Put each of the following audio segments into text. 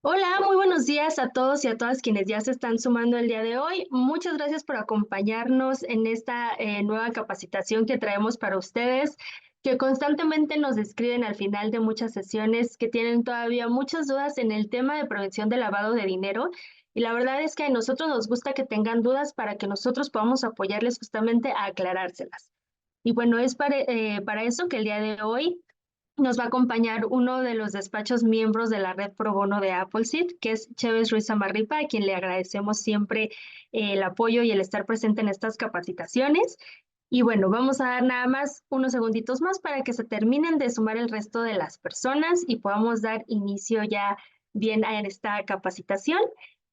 Hola, muy buenos días a todos y a todas quienes ya se están sumando el día de hoy. Muchas gracias por acompañarnos en esta nueva capacitación que traemos para ustedes, que constantemente nos escriben al final de muchas sesiones que tienen todavía muchas dudas en el tema de prevención de lavado de dinero. Y la verdad es que a nosotros nos gusta que tengan dudas para que nosotros podamos apoyarles justamente a aclarárselas. Y bueno, es para eso que el día de hoy nos va a acompañar uno de los despachos miembros de la red pro bono de Appleseed, que es Chévez Ruiz Amarripa, a quien le agradecemos siempre el apoyo y el estar presente en estas capacitaciones. Y bueno, vamos a dar nada más unos segunditos más para que se terminen de sumar el resto de las personas y podamos dar inicio ya bien a esta capacitación.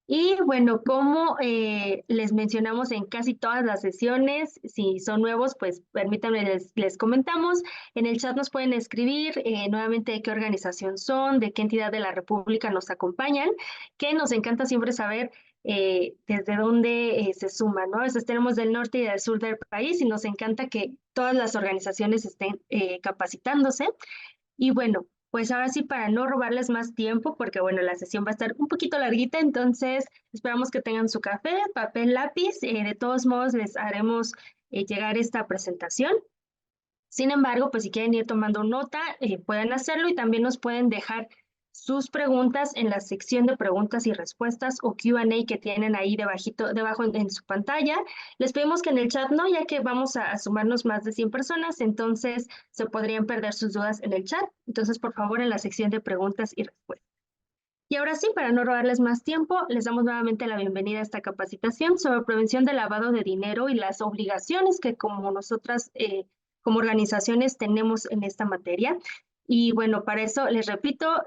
Y bueno, como les mencionamos en casi todas las sesiones, si son nuevos, pues permítanme, les comentamos. En el chat nos pueden escribir nuevamente de qué organización son, de qué entidad de la República nos acompañan, que nos encanta siempre saber desde dónde se suman, ¿no? A veces tenemos del norte y del sur del país y nos encanta que todas las organizaciones estén capacitándose. Y bueno, pues ahora sí, para no robarles más tiempo, porque bueno, la sesión va a estar un poquito larguita, entonces esperamos que tengan su café, papel, lápiz. De todos modos, les haremos llegar esta presentación. Sin embargo, pues si quieren ir tomando nota, pueden hacerlo y también nos pueden dejar sus preguntas en la sección de preguntas y respuestas o Q&A que tienen ahí debajo en su pantalla. Les pedimos que en el chat no, ya que vamos a sumarnos más de 100 personas, entonces se podrían perder sus dudas en el chat. Entonces, por favor, en la sección de preguntas y respuestas. Y ahora sí, para no robarles más tiempo, les damos nuevamente la bienvenida a esta capacitación sobre prevención del lavado de dinero y las obligaciones que como nosotras, como organizaciones, tenemos en esta materia. Y bueno, para eso, les repito,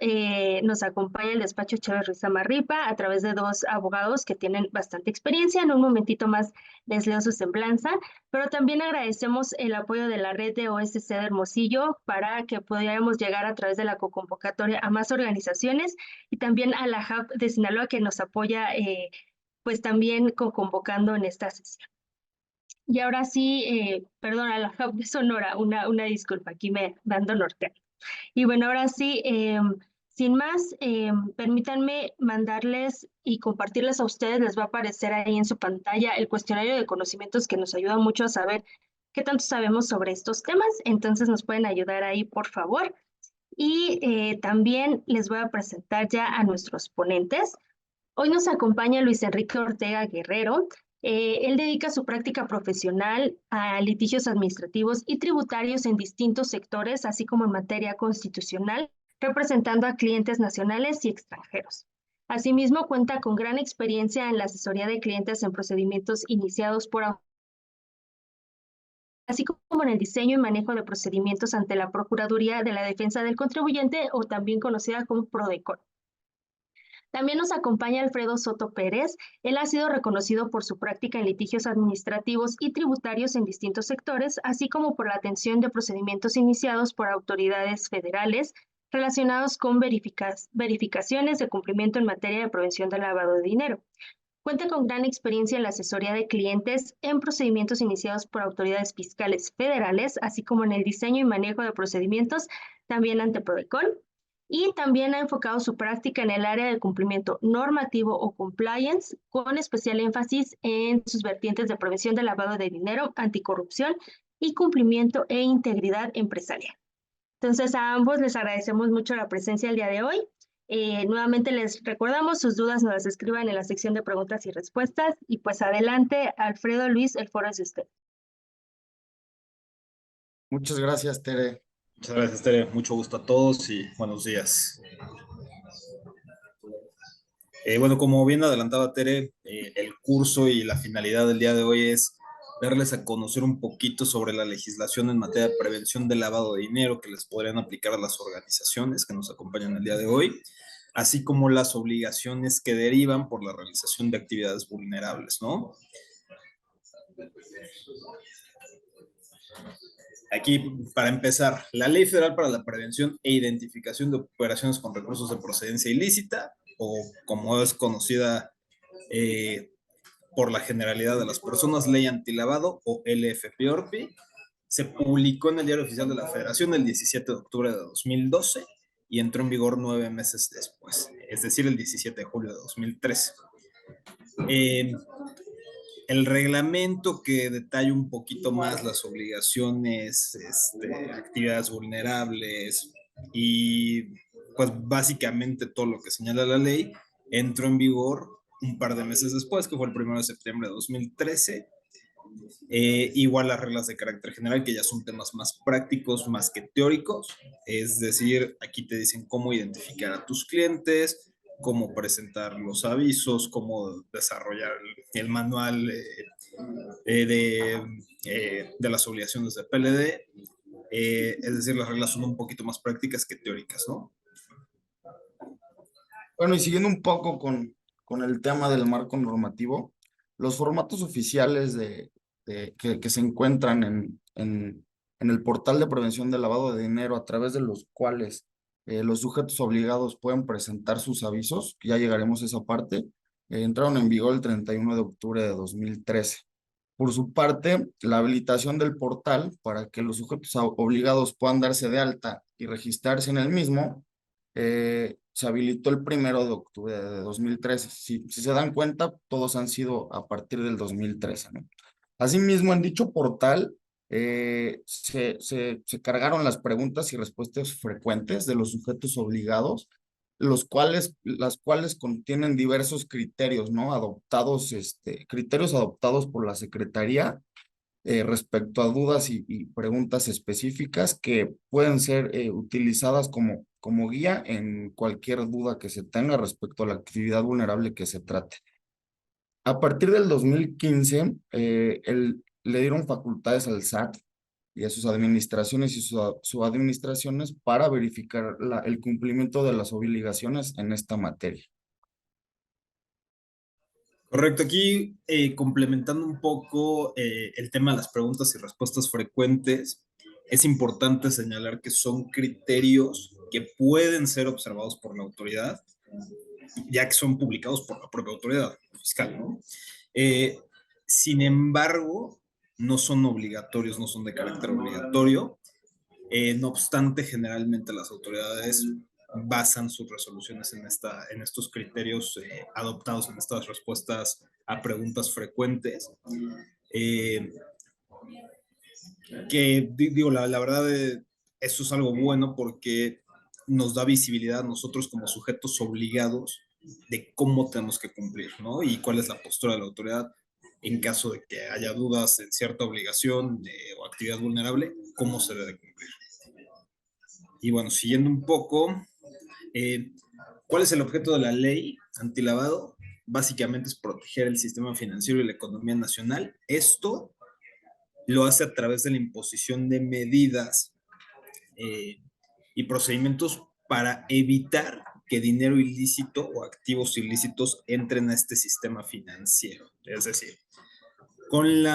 nos acompaña el despacho Chávez Ruiz Amarripa a través de dos abogados que tienen bastante experiencia. En un momentito más les leo su semblanza, pero también agradecemos el apoyo de la red de OSC de Hermosillo para que pudiéramos llegar a través de la convocatoria a más organizaciones y también a la Hub de Sinaloa que nos apoya pues también convocando en esta sesión. Y ahora sí, perdón, a la Hub de Sonora, una disculpa, aquí me dando norte. Y bueno, ahora sí, sin más, permítanme mandarles y compartirles a ustedes, les va a aparecer ahí en su pantalla el cuestionario de conocimientos que nos ayuda mucho a saber qué tanto sabemos sobre estos temas, entonces nos pueden ayudar ahí, por favor. Y también les voy a presentar ya a nuestros ponentes. Hoy nos acompaña Luis Enrique Ortega Guerrero. Él dedica su práctica profesional a litigios administrativos y tributarios en distintos sectores, así como en materia constitucional, representando a clientes nacionales y extranjeros. Asimismo, cuenta con gran experiencia en la asesoría de clientes en procedimientos iniciados por así como en el diseño y manejo de procedimientos ante la Procuraduría de la Defensa del Contribuyente o también conocida como PRODECON. También nos acompaña Alfredo Soto Pérez. Él ha sido reconocido por su práctica en litigios administrativos y tributarios en distintos sectores, así como por la atención de procedimientos iniciados por autoridades federales relacionados con verificaciones de cumplimiento en materia de prevención del lavado de dinero. Cuenta con gran experiencia en la asesoría de clientes en procedimientos iniciados por autoridades fiscales federales, así como en el diseño y manejo de procedimientos también ante PRODECON. Y también ha enfocado su práctica en el área de cumplimiento normativo o compliance, con especial énfasis en sus vertientes de prevención del lavado de dinero, anticorrupción y cumplimiento e integridad empresarial. Entonces, a ambos les agradecemos mucho la presencia el día de hoy. Nuevamente les recordamos, sus dudas nos las escriban en la sección de preguntas y respuestas. Y pues adelante, Alfredo, Luis, el foro es de usted. Muchas gracias, Tere. Muchas gracias, Tere. Mucho gusto a todos y buenos días. Bueno, como bien adelantaba Tere, el curso y la finalidad del día de hoy es darles a conocer un poquito sobre la legislación en materia de prevención del lavado de dinero que les podrían aplicar a las organizaciones que nos acompañan el día de hoy, así como las obligaciones que derivan por la realización de actividades vulnerables, ¿no? Aquí, para empezar, la Ley Federal para la Prevención e Identificación de Operaciones con Recursos de Procedencia Ilícita, o como es conocida por la generalidad de las personas, Ley Antilavado o LFPORPI, se publicó en el Diario Oficial de la Federación el 17 de octubre de 2012 y entró en vigor 9 meses después. es decir, el 17 de julio de 2013. El reglamento que detalla un poquito más las obligaciones, actividades vulnerables y pues básicamente todo lo que señala la ley, entró en vigor un par de meses después, que fue el 1 de septiembre de 2013. Igual las reglas de carácter general, que ya son temas más prácticos, más que teóricos, es decir, aquí te dicen cómo identificar a tus clientes, cómo presentar los avisos, cómo desarrollar el manual de las obligaciones de PLD. Es decir, las reglas son un poquito más prácticas que teóricas, ¿no? Bueno, y siguiendo un poco con el tema del marco normativo, los formatos oficiales que se encuentran en el portal de prevención del lavado de dinero, a través de los cuales los sujetos obligados pueden presentar sus avisos, que ya llegaremos a esa parte, entraron en vigor el 31 de octubre de 2013. Por su parte, la habilitación del portal para que los sujetos obligados puedan darse de alta y registrarse en el mismo se habilitó el 1 de octubre de 2013. Si se dan cuenta, todos han sido a partir del 2013, ¿no? Asimismo, en dicho portal se cargaron las preguntas y respuestas frecuentes de los sujetos obligados, las cuales contienen diversos criterios, ¿no? Criterios adoptados por la Secretaría respecto a dudas y preguntas específicas que pueden ser utilizadas como guía en cualquier duda que se tenga respecto a la actividad vulnerable que se trate. A partir del 2015, le dieron facultades al SAT y a sus administraciones y sus administraciones para verificar el cumplimiento de las obligaciones en esta materia. Correcto, aquí complementando un poco el tema de las preguntas y respuestas frecuentes, es importante señalar que son criterios que pueden ser observados por la autoridad, ya que son publicados por la propia autoridad fiscal, ¿no? Sin embargo, no son obligatorios, no son de carácter obligatorio. No obstante, generalmente las autoridades basan sus resoluciones en estos criterios adoptados en estas respuestas a preguntas frecuentes. Que digo, la verdad, eso es algo bueno porque nos da visibilidad a nosotros como sujetos obligados de cómo tenemos que cumplir, ¿no? Y cuál es la postura de la autoridad en caso de que haya dudas en cierta obligación o actividad vulnerable, cómo se debe cumplir. Y bueno, siguiendo un poco, ¿cuál es el objeto de la ley antilavado? Básicamente es proteger el sistema financiero y la economía nacional. Esto lo hace a través de la imposición de medidas y procedimientos para evitar que dinero ilícito o activos ilícitos entren a este sistema financiero. Es decir, con el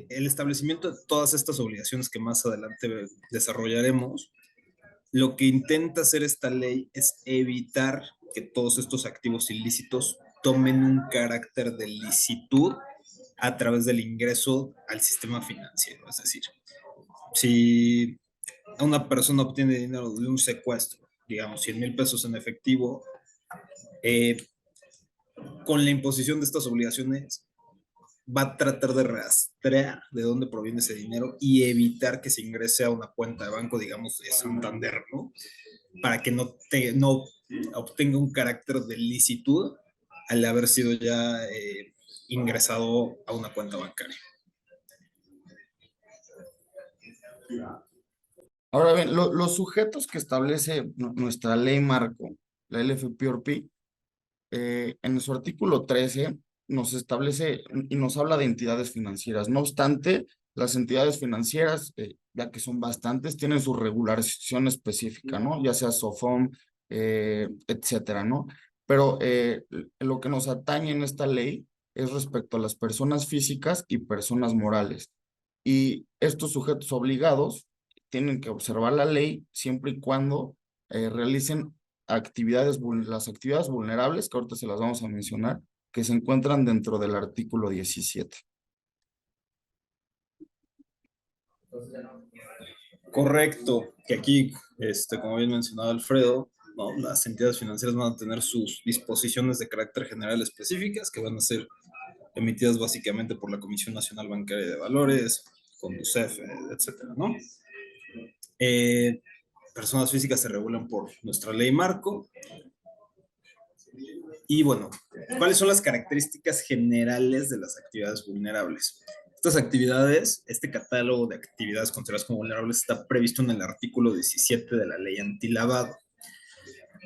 establecimiento de todas estas obligaciones que más adelante desarrollaremos, lo que intenta hacer esta ley es evitar que todos estos activos ilícitos tomen un carácter de licitud a través del ingreso al sistema financiero. Es decir, si una persona obtiene dinero de un secuestro, digamos 100,000 pesos en efectivo, con la imposición de estas obligaciones va a tratar de rastrear de dónde proviene ese dinero y evitar que se ingrese a una cuenta de banco, digamos, de Santander, ¿no? Para que no obtenga un carácter de licitud al haber sido ya ingresado a una cuenta bancaria. Ahora bien, los sujetos que establece nuestra ley marco, la LFPORP, en su artículo 13 nos establece y nos habla de entidades financieras. No obstante, las entidades financieras, ya que son bastantes, tienen su regulación específica, ¿no? Ya sea SOFOM, etcétera, ¿no? Pero lo que nos atañe en esta ley es respecto a las personas físicas y personas morales. Y estos sujetos obligados tienen que observar la ley siempre y cuando realicen las actividades vulnerables, que ahorita se las vamos a mencionar, que se encuentran dentro del artículo 17. Correcto, que aquí, como bien mencionado Alfredo, ¿no? Las entidades financieras van a tener sus disposiciones de carácter general específicas que van a ser emitidas básicamente por la Comisión Nacional Bancaria de Valores, Conducef, etcétera, ¿no? Personas físicas se regulan por nuestra ley marco. Y bueno, ¿cuáles son las características generales de las actividades vulnerables? Estas actividades, este catálogo de actividades consideradas como vulnerables está previsto en el artículo 17 de la ley antilavado.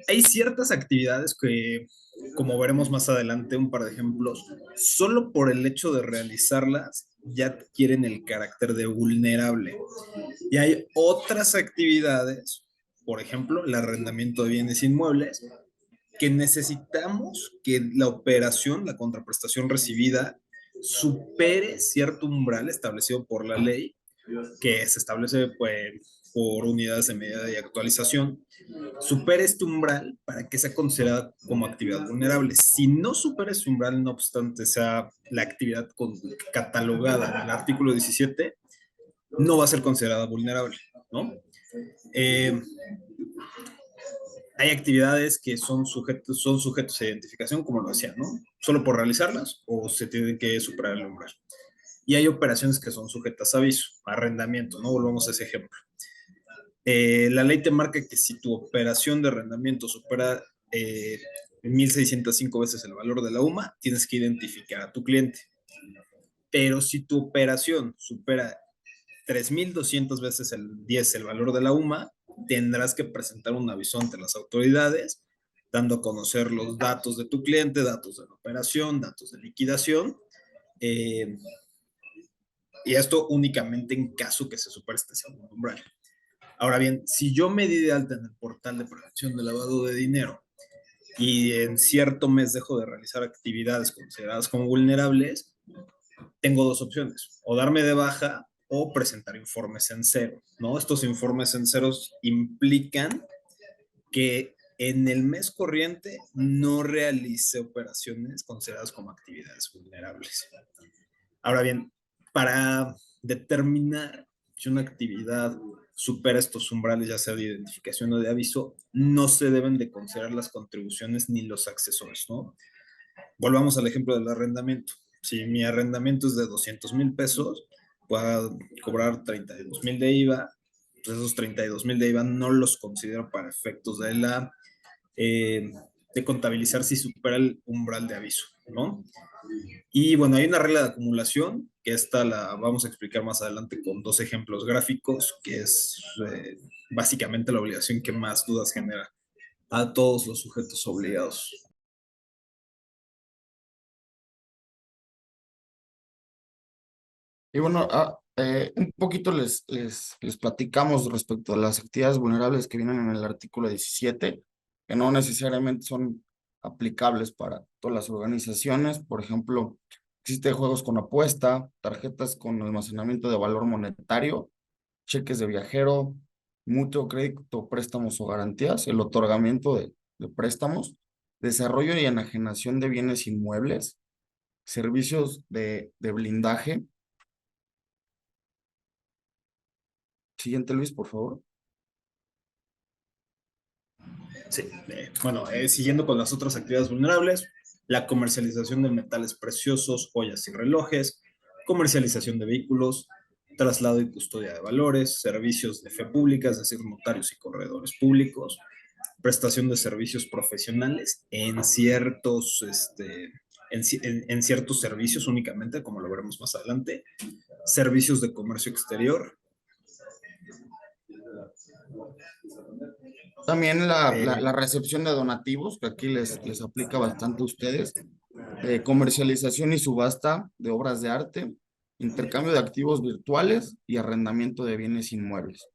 Hay ciertas actividades que, como veremos más adelante, un par de ejemplos, solo por el hecho de realizarlas ya adquieren el carácter de vulnerable. Y hay otras actividades, por ejemplo, el arrendamiento de bienes inmuebles, que necesitamos que la operación, la contraprestación recibida, supere cierto umbral establecido por la ley, que se establece pues, por unidades de medida de actualización, supere este umbral para que sea considerada como actividad vulnerable. Si no supera este umbral, no obstante sea la actividad catalogada en el artículo 17, no va a ser considerada vulnerable, ¿no? Hay actividades que son sujetos a identificación, como lo decía, ¿no? Solo por realizarlas o se tiene que superar el umbral. Y hay operaciones que son sujetas a aviso, arrendamiento, ¿no? Volvamos a ese ejemplo. La ley te marca que si tu operación de arrendamiento supera 1.605 veces el valor de la UMA, tienes que identificar a tu cliente. Pero si tu operación supera 3.200 veces el valor de la UMA, tendrás que presentar un aviso ante las autoridades, dando a conocer los datos de tu cliente, datos de la operación, datos de liquidación, y esto únicamente en caso que se supere este segundo umbral. Ahora bien, si yo me di de alta en el portal de prevención de lavado de dinero y en cierto mes dejo de realizar actividades consideradas como vulnerables, tengo dos opciones, o darme de baja o presentar informes en cero, ¿no? Estos informes en ceros implican que en el mes corriente no realice operaciones consideradas como actividades vulnerables. Ahora bien, para determinar si una actividad supera estos umbrales, ya sea de identificación o de aviso, no se deben de considerar las contribuciones ni los accesorios, ¿no? Volvamos al ejemplo del arrendamiento. Si mi arrendamiento es de 200,000 pesos, voy a cobrar 32,000 de IVA, pues esos 32,000 de IVA no los considero para efectos de de contabilizar si supera el umbral de aviso, ¿no? Y bueno, hay una regla de acumulación, que esta la vamos a explicar más adelante con dos ejemplos gráficos, que es básicamente la obligación que más dudas genera a todos los sujetos obligados. Y bueno, un poquito les platicamos respecto a las actividades vulnerables que vienen en el artículo 17, que no necesariamente son aplicables para todas las organizaciones. Por ejemplo, existe juegos con apuesta, tarjetas con almacenamiento de valor monetario, cheques de viajero, mutuo crédito, préstamos o garantías, el otorgamiento de préstamos, desarrollo y enajenación de bienes inmuebles, servicios de blindaje. Siguiente, Luis, por favor. Sí, bueno, siguiendo con las otras actividades vulnerables, la comercialización de metales preciosos, joyas y relojes, comercialización de vehículos, traslado y custodia de valores, servicios de fe pública, es decir, notarios y corredores públicos, prestación de servicios profesionales en ciertos, en ciertos servicios únicamente, como lo veremos más adelante, servicios de comercio exterior. También la recepción de donativos, que aquí les aplica bastante a ustedes, comercialización y subasta de obras de arte, intercambio de activos virtuales y arrendamiento de bienes inmuebles.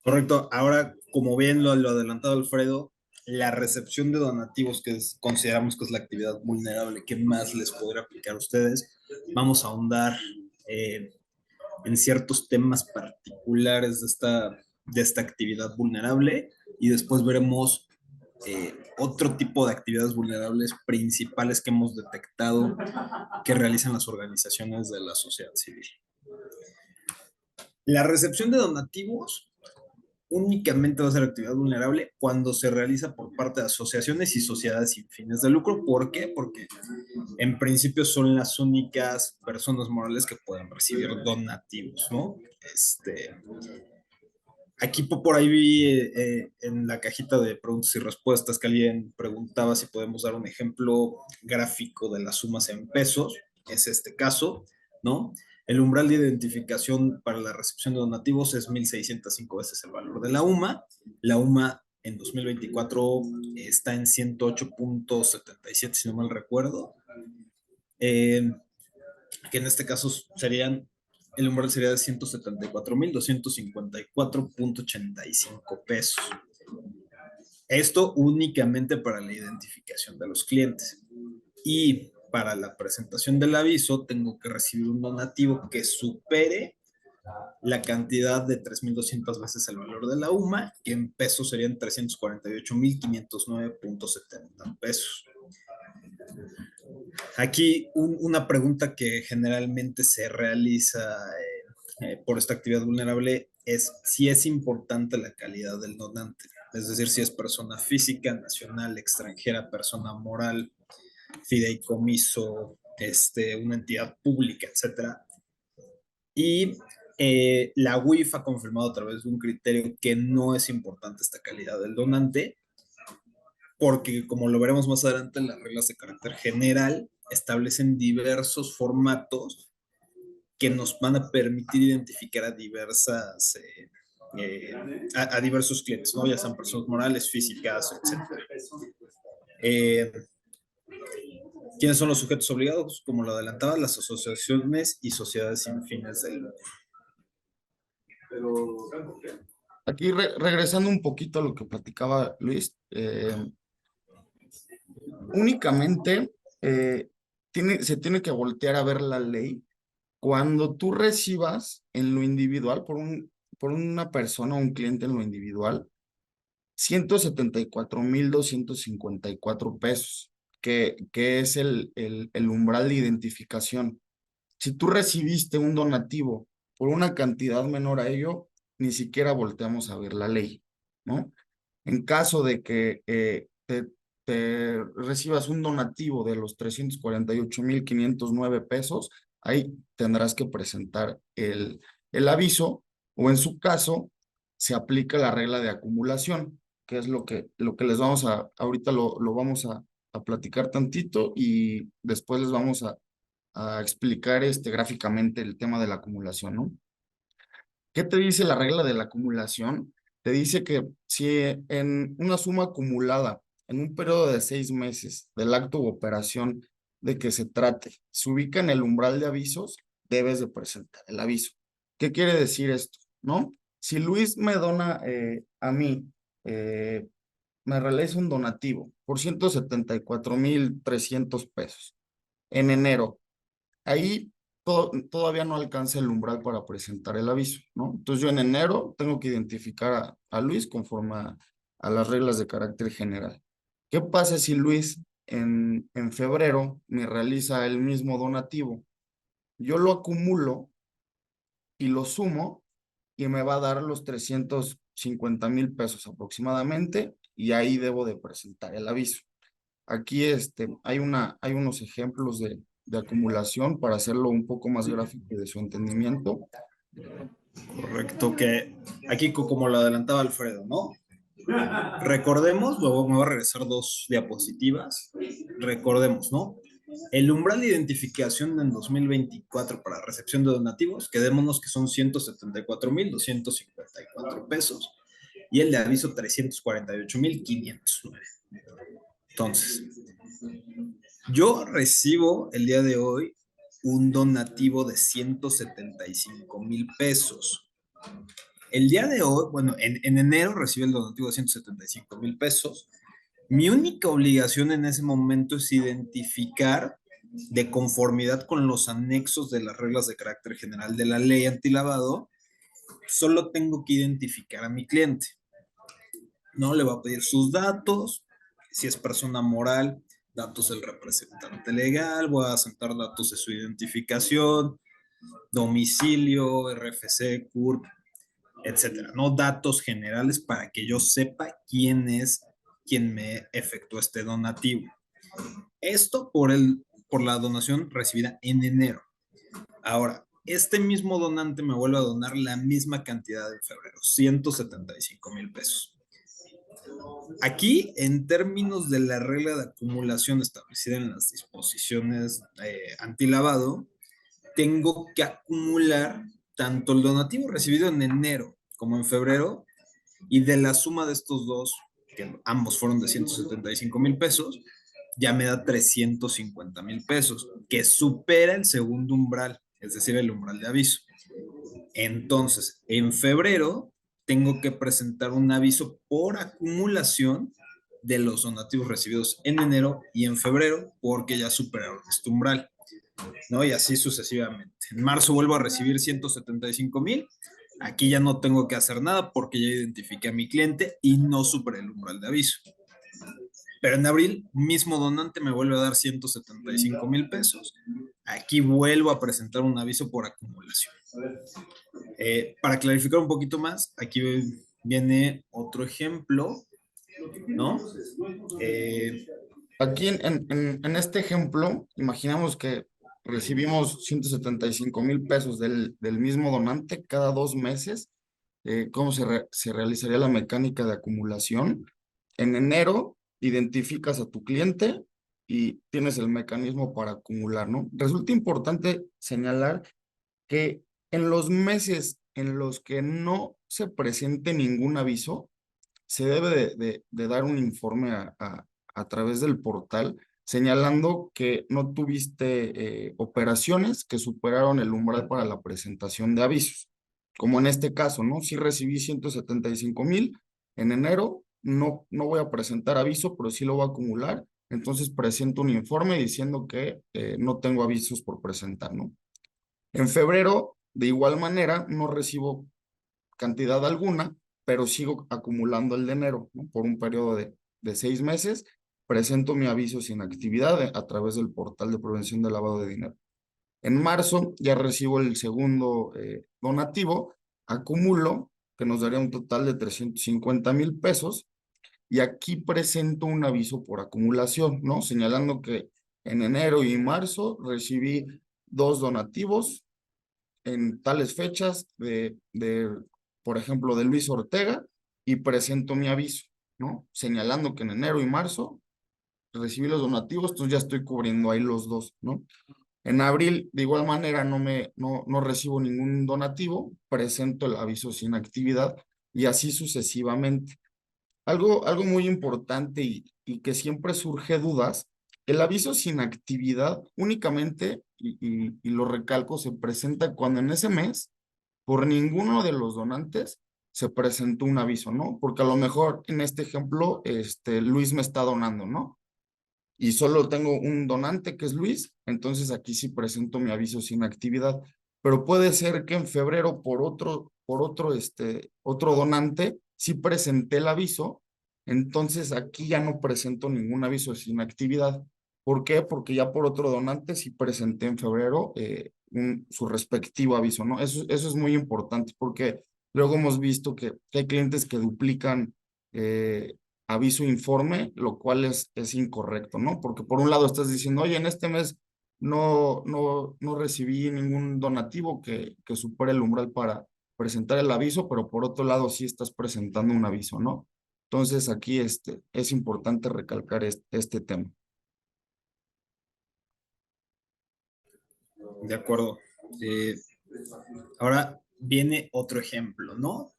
Correcto. Ahora, como bien lo adelantado Alfredo, la recepción de donativos, consideramos que es la actividad vulnerable que más les podrá aplicar a ustedes, vamos a ahondar en ciertos temas particulares de esta actividad vulnerable y después veremos otro tipo de actividades vulnerables principales que hemos detectado que realizan las organizaciones de la sociedad civil. La recepción de donativos únicamente va a ser actividad vulnerable cuando se realiza por parte de asociaciones y sociedades sin fines de lucro. ¿Por qué? Porque en principio son las únicas personas morales que pueden recibir donativos, ¿no? Aquí por ahí vi en la cajita de preguntas y respuestas que alguien preguntaba si podemos dar un ejemplo gráfico de las sumas en pesos. Es este caso, ¿no? El umbral de identificación para la recepción de donativos es 1,605 veces el valor de la UMA. La UMA en 2024 está en 108.77, si no mal recuerdo. Que en este caso el umbral sería de 174,254.85 pesos. Esto únicamente para la identificación de los clientes. Y para la presentación del aviso, tengo que recibir un donativo que supere la cantidad de 3,200 veces el valor de la UMA, que en pesos serían 348,509.70 pesos. Aquí una pregunta que generalmente se realiza por esta actividad vulnerable es si es importante la calidad del donante, es decir, si es persona física, nacional, extranjera, persona moral, fideicomiso, una entidad pública, etcétera. Y la UIF ha confirmado a través de un criterio que no es importante esta calidad del donante, porque como lo veremos más adelante, las reglas de carácter general establecen diversos formatos que nos van a permitir identificar a diversos clientes, ¿no? Ya sean personas morales, físicas, etc. ¿Quiénes son los sujetos obligados? Como lo adelantaba, las asociaciones y sociedades sin fines de lucro. Aquí regresando un poquito a lo que platicaba Luis, únicamente se tiene que voltear a ver la ley cuando tú recibas en lo individual por una persona o un cliente en lo individual 174,254 pesos, que es el umbral de identificación. Si tú recibiste un donativo por una cantidad menor a ello, ni siquiera volteamos a ver la ley, ¿no? En caso de que te recibas un donativo de los 348,509 pesos, ahí tendrás que presentar el aviso, o en su caso, se aplica la regla de acumulación, que es lo que les vamos ahorita lo vamos a platicar tantito y después les vamos a explicar gráficamente el tema de la acumulación, ¿no? ¿Qué te dice la regla de la acumulación? Te dice que si en una suma acumulada en un periodo de 6 meses del acto u operación de que se trate, se ubica en el umbral de avisos, debes de presentar el aviso. ¿Qué quiere decir esto? ¿No? Si Luis me dona a mí, me realiza un donativo por 174,300 pesos en enero, ahí todavía no alcanza el umbral para presentar el aviso, ¿no? Entonces yo en enero tengo que identificar a Luis conforme a las reglas de carácter general. ¿Qué pasa si Luis en febrero me realiza el mismo donativo? Yo lo acumulo y lo sumo y me va a dar los 350,000 pesos aproximadamente, y ahí debo de presentar el aviso. Aquí hay unos ejemplos de acumulación para hacerlo un poco más gráfico y de su entendimiento. Correcto, que aquí como lo adelantaba Alfredo, ¿no? Recordemos, luego me voy a regresar 2 diapositivas. Recordemos, ¿no? El umbral de identificación en 2024 para recepción de donativos, quedémonos que son 174,254 pesos, y el de aviso 348,509. Entonces, yo recibo el día de hoy un donativo de 175,000 pesos. El día de hoy, bueno, en enero recibí el donativo de 175,000 pesos. Mi única obligación en ese momento es identificar, de conformidad con los anexos de las reglas de carácter general de la ley antilavado, solo tengo que identificar a mi cliente. No le va a pedir sus datos, si es persona moral, datos del representante legal, voy a asentar datos de su identificación, domicilio, RFC, CURP, etcétera, ¿no? Datos generales para que yo sepa quién es quien me efectuó este donativo. Esto por la donación recibida en enero. Ahora, este mismo donante me vuelve a donar la misma cantidad en febrero, 175,000 pesos. Aquí, en términos de la regla de acumulación establecida en las disposiciones antilavado, tengo que acumular tanto el donativo recibido en enero como en febrero, y de la suma de estos dos, que ambos fueron de 175,000 pesos, ya me da 350,000 pesos, que supera el segundo umbral, es decir, el umbral de aviso. Entonces, en febrero tengo que presentar un aviso por acumulación de los donativos recibidos en enero y en febrero, porque ya superaron este umbral, ¿no? Y así sucesivamente. En marzo vuelvo a recibir 175,000. Aquí ya no tengo que hacer nada porque ya identifiqué a mi cliente y no superé el umbral de aviso. Pero en abril, mismo donante me vuelve a dar 175,000 pesos. Aquí vuelvo a presentar un aviso por acumulación. Para clarificar un poquito más, aquí viene otro ejemplo, ¿no? Aquí en este ejemplo, imaginamos que recibimos 175,000 pesos del mismo donante cada 2 meses. ¿Cómo se realizaría la mecánica de acumulación? En enero, identificas a tu cliente y tienes el mecanismo para acumular, ¿no? Resulta importante señalar que en los meses en los que no se presente ningún aviso, se debe de dar un informe a través del portal señalando que no tuviste operaciones que superaron el umbral para la presentación de avisos. Como en este caso, ¿no? Sí recibí 175,000 en enero, no voy a presentar aviso, pero sí lo voy a acumular. Entonces presento un informe diciendo que no tengo avisos por presentar, ¿no? En febrero, de igual manera, no recibo cantidad alguna, pero sigo acumulando el de enero, ¿no? Por un periodo de 6 meses, presento mi aviso sin actividad a través del portal de prevención de lavado de dinero. En marzo ya recibo el segundo donativo, acumulo, que nos daría un total de 350,000 pesos, y aquí presento un aviso por acumulación, ¿no? Señalando que en enero y marzo recibí 2 donativos en tales fechas por ejemplo, de Luis Ortega, y presento mi aviso, ¿no? Señalando que en enero y marzo recibí los donativos, entonces ya estoy cubriendo ahí los dos, ¿no? En abril, de igual manera, no recibo ningún donativo, presento el aviso sin actividad y así sucesivamente. Algo muy importante y que siempre surge dudas, el aviso sin actividad únicamente, y lo recalco, se presenta cuando en ese mes, por ninguno de los donantes, se presentó un aviso, ¿no? Porque a lo mejor en este ejemplo, Luis me está donando, ¿no? Y solo tengo un donante que es Luis, entonces aquí sí presento mi aviso sin actividad. Pero puede ser que en febrero otro donante sí presenté el aviso, entonces aquí ya no presento ningún aviso sin actividad. ¿Por qué? Porque ya por otro donante sí presenté en febrero su respectivo aviso, ¿no? Eso es muy importante porque luego hemos visto que hay clientes que duplican aviso informe, lo cual es incorrecto, ¿no? Porque por un lado estás diciendo, oye, en este mes no recibí ningún donativo que supere el umbral para presentar el aviso, pero por otro lado sí estás presentando un aviso, ¿no? Entonces aquí es importante recalcar este tema. De acuerdo. Ahora viene otro ejemplo, ¿no?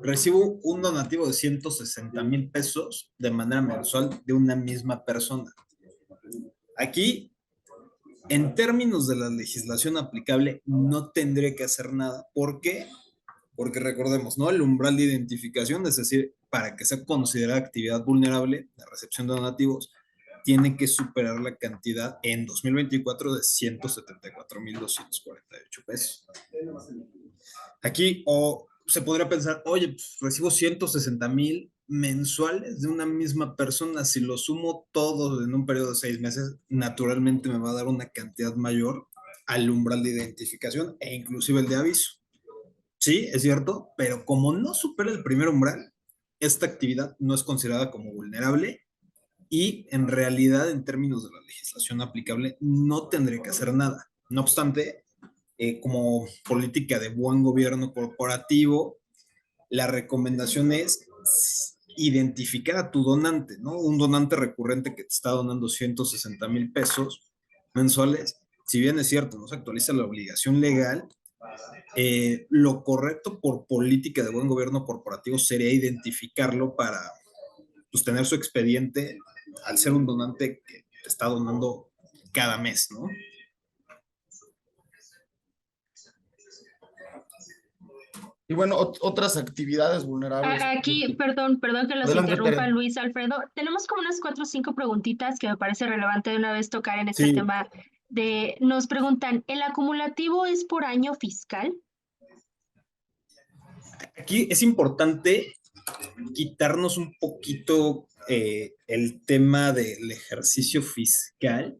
Recibo un donativo de 160,000 pesos de manera mensual de una misma persona. Aquí, en términos de la legislación aplicable, no tendré que hacer nada. ¿Por qué? Porque recordemos, ¿no? El umbral de identificación, es decir, para que sea considerada actividad vulnerable, la recepción de donativos, tiene que superar la cantidad en 2024 de 174,248 pesos. Aquí se podría pensar, oye, pues, recibo 160,000 mensuales de una misma persona, si lo sumo todo en un periodo de 6 meses, naturalmente me va a dar una cantidad mayor al umbral de identificación e inclusive el de aviso. Sí, es cierto, pero como no supera el primer umbral, esta actividad no es considerada como vulnerable y en realidad en términos de la legislación aplicable no tendría que hacer nada. No obstante, como política de buen gobierno corporativo, la recomendación es identificar a tu donante, ¿no? Un donante recurrente que te está donando 160,000 pesos mensuales. Si bien es cierto, no se actualiza la obligación legal, lo correcto por política de buen gobierno corporativo sería identificarlo para pues, tener su expediente al ser un donante que te está donando cada mes, ¿no? Y bueno, otras actividades vulnerables. Aquí, perdón que los Adelante, interrumpa, Tere. Luis Alfredo. Tenemos como unas 4 o 5 preguntitas que me parece relevante de una vez tocar en este Sí, tema nos preguntan, ¿el acumulativo es por año fiscal? aquí es importante quitarnos un poquito el tema del ejercicio fiscal,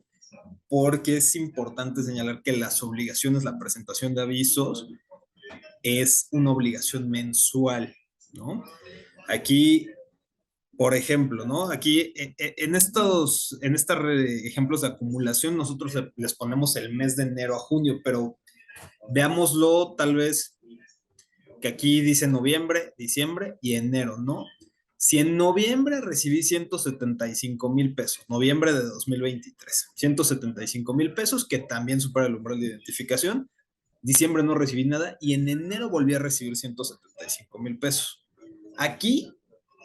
porque es importante señalar que las obligaciones, la presentación de avisos, es una obligación mensual, ¿no? Aquí, por ejemplo, ¿no? Aquí en estos ejemplos de acumulación, nosotros les ponemos el mes de enero a junio, pero veámoslo tal vez que aquí dice noviembre, diciembre y enero, ¿no? Si en noviembre recibí 175,000 pesos, noviembre de 2023, 175,000 pesos, que también supera el umbral de identificación, diciembre no recibí nada y en enero volví a recibir 175,000 pesos. Aquí,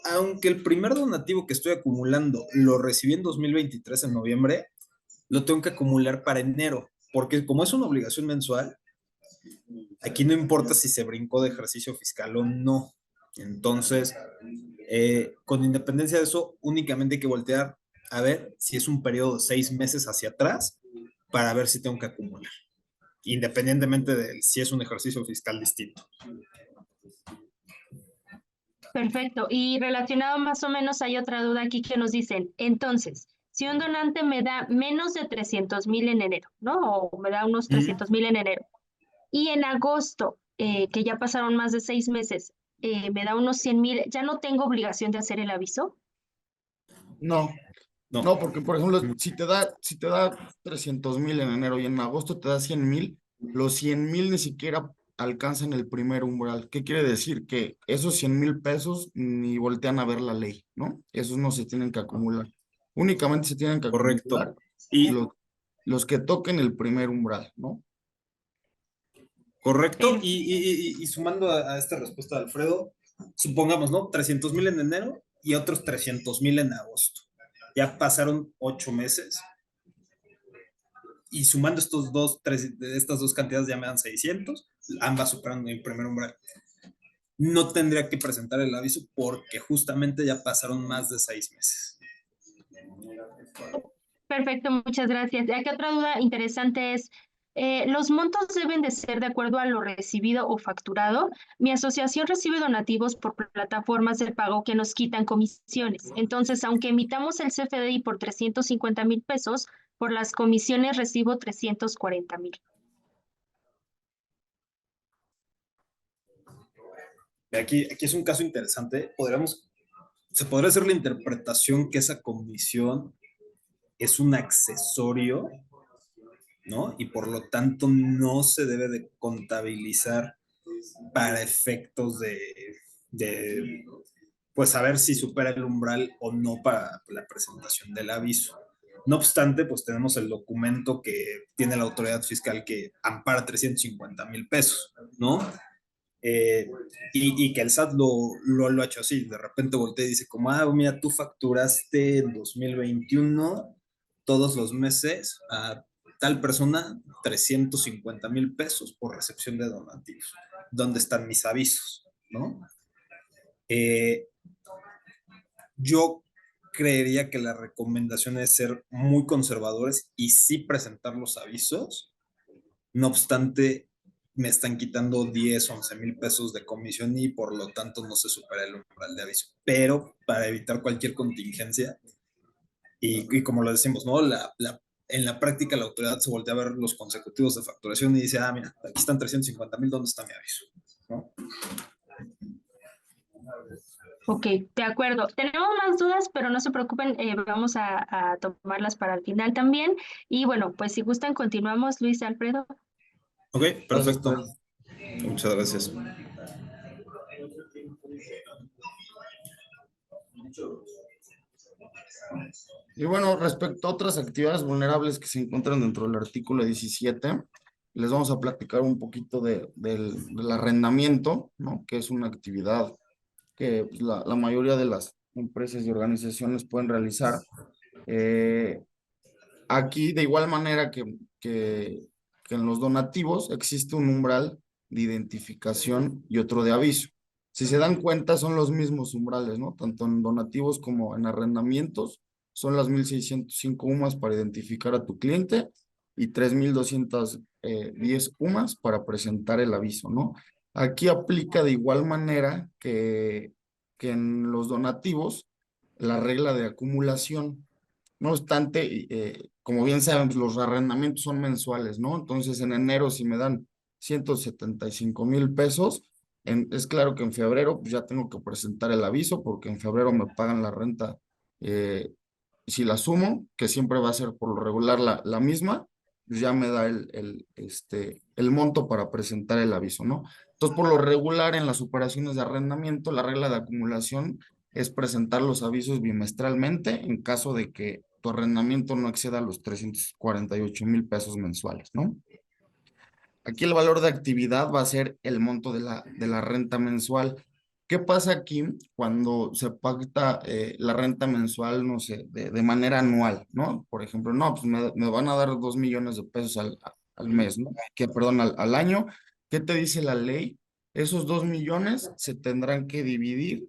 aunque el primer donativo que estoy acumulando lo recibí en 2023, en noviembre, lo tengo que acumular para enero, porque como es una obligación mensual, aquí no importa si se brincó de ejercicio fiscal o no. Entonces, con independencia de eso, únicamente hay que voltear a ver si es un periodo de 6 meses hacia atrás para ver si tengo que acumular, independientemente de si es un ejercicio fiscal distinto. Perfecto. Y relacionado más o menos hay otra duda aquí que nos dicen, entonces, si un donante me da menos de 300,000 en enero, ¿no? O me da unos 300,000 en enero, y en agosto, que ya pasaron más de 6 meses, me da unos 100,000, ¿ya no tengo obligación de hacer el aviso? No, No. no, porque por ejemplo, si te da 300,000 en enero y en agosto te da 100,000, los 100,000 ni siquiera alcanzan el primer umbral. ¿Qué quiere decir? Que esos 100,000 pesos ni voltean a ver la ley, ¿no? Esos no se tienen que acumular. Únicamente se tienen que Correcto. acumular Y los que toquen el primer umbral, ¿no? correcto. Per- Y sumando a esta respuesta de Alfredo, supongamos, ¿no? 300,000 en enero y otros 300,000 en agosto. Ya pasaron 8 meses. Y sumando estas dos cantidades ya me dan 600, ambas superando el primer umbral. No tendría que presentar el aviso porque justamente ya pasaron más de 6 meses. Perfecto, muchas gracias. Aquí otra duda interesante es, ¿los montos deben de ser de acuerdo a lo recibido o facturado? Mi asociación recibe donativos por plataformas de pago que nos quitan comisiones. Entonces, aunque emitamos el CFDI por 350,000 pesos, por las comisiones recibo 340,000. Aquí es un caso interesante. Se podría hacer la interpretación que esa comisión es un accesorio, ¿no? Y por lo tanto no se debe de contabilizar para efectos de pues saber si supera el umbral o no para la presentación del aviso. No obstante, pues tenemos el documento que tiene la autoridad fiscal que ampara 350,000 pesos, ¿no? Y que el SAT lo ha hecho así, de repente voltea y dice como, mira, tú facturaste en 2021 todos los meses a tal persona 350,000 pesos por recepción de donativos. ¿Dónde están mis avisos? ¿No? Yo creería que la recomendación es ser muy conservadores y sí presentar los avisos. No obstante, me están quitando 10, 11,000 pesos de comisión y por lo tanto no se supera el umbral de aviso. Pero para evitar cualquier contingencia, y como lo decimos, ¿no? En la práctica la autoridad se voltea a ver los consecutivos de facturación y dice, mira, aquí están 350,000, ¿dónde está mi aviso? ¿no? Ok, de acuerdo. Tenemos más dudas, pero no se preocupen, vamos a tomarlas para el final también. Y bueno, pues si gustan, continuamos, Luis Alfredo. Ok, Gracias, perfecto. Tere. Muchas gracias. Y bueno, respecto a otras actividades vulnerables que se encuentran dentro del artículo 17, les vamos a platicar un poquito del arrendamiento, ¿no? Que es una actividad que pues, la mayoría de las empresas y organizaciones pueden realizar. Eh, Aquí, de igual manera que en los donativos, existe un umbral de identificación y otro de aviso. Si se dan cuenta, son los mismos umbrales, ¿no? Tanto en donativos como en arrendamientos, son las 1,605 UMAS para identificar a tu cliente y 3,210 UMAS para presentar el aviso, ¿no? Aquí aplica de igual manera que en los donativos la regla de acumulación. No obstante, como bien saben, pues, los arrendamientos son mensuales, ¿no? Entonces, en enero, si me dan 175,000 pesos, es claro que en febrero pues, ya tengo que presentar el aviso porque en febrero me pagan la renta. Si la sumo, que siempre va a ser por lo regular la misma, pues ya me da el monto para presentar el aviso, ¿no? Entonces, por lo regular, en las operaciones de arrendamiento, la regla de acumulación es presentar los avisos bimestralmente en caso de que tu arrendamiento no exceda los 348,000 pesos mensuales, ¿no? Aquí el valor de actividad va a ser el monto de la renta mensual. ¿Qué pasa aquí cuando se pacta la renta mensual, no sé, de manera anual, ¿no? Por ejemplo, no, pues me van a dar 2 millones de pesos al mes, ¿no? Perdón, al año. ¿Qué te dice la ley? Esos 2 millones se tendrán que dividir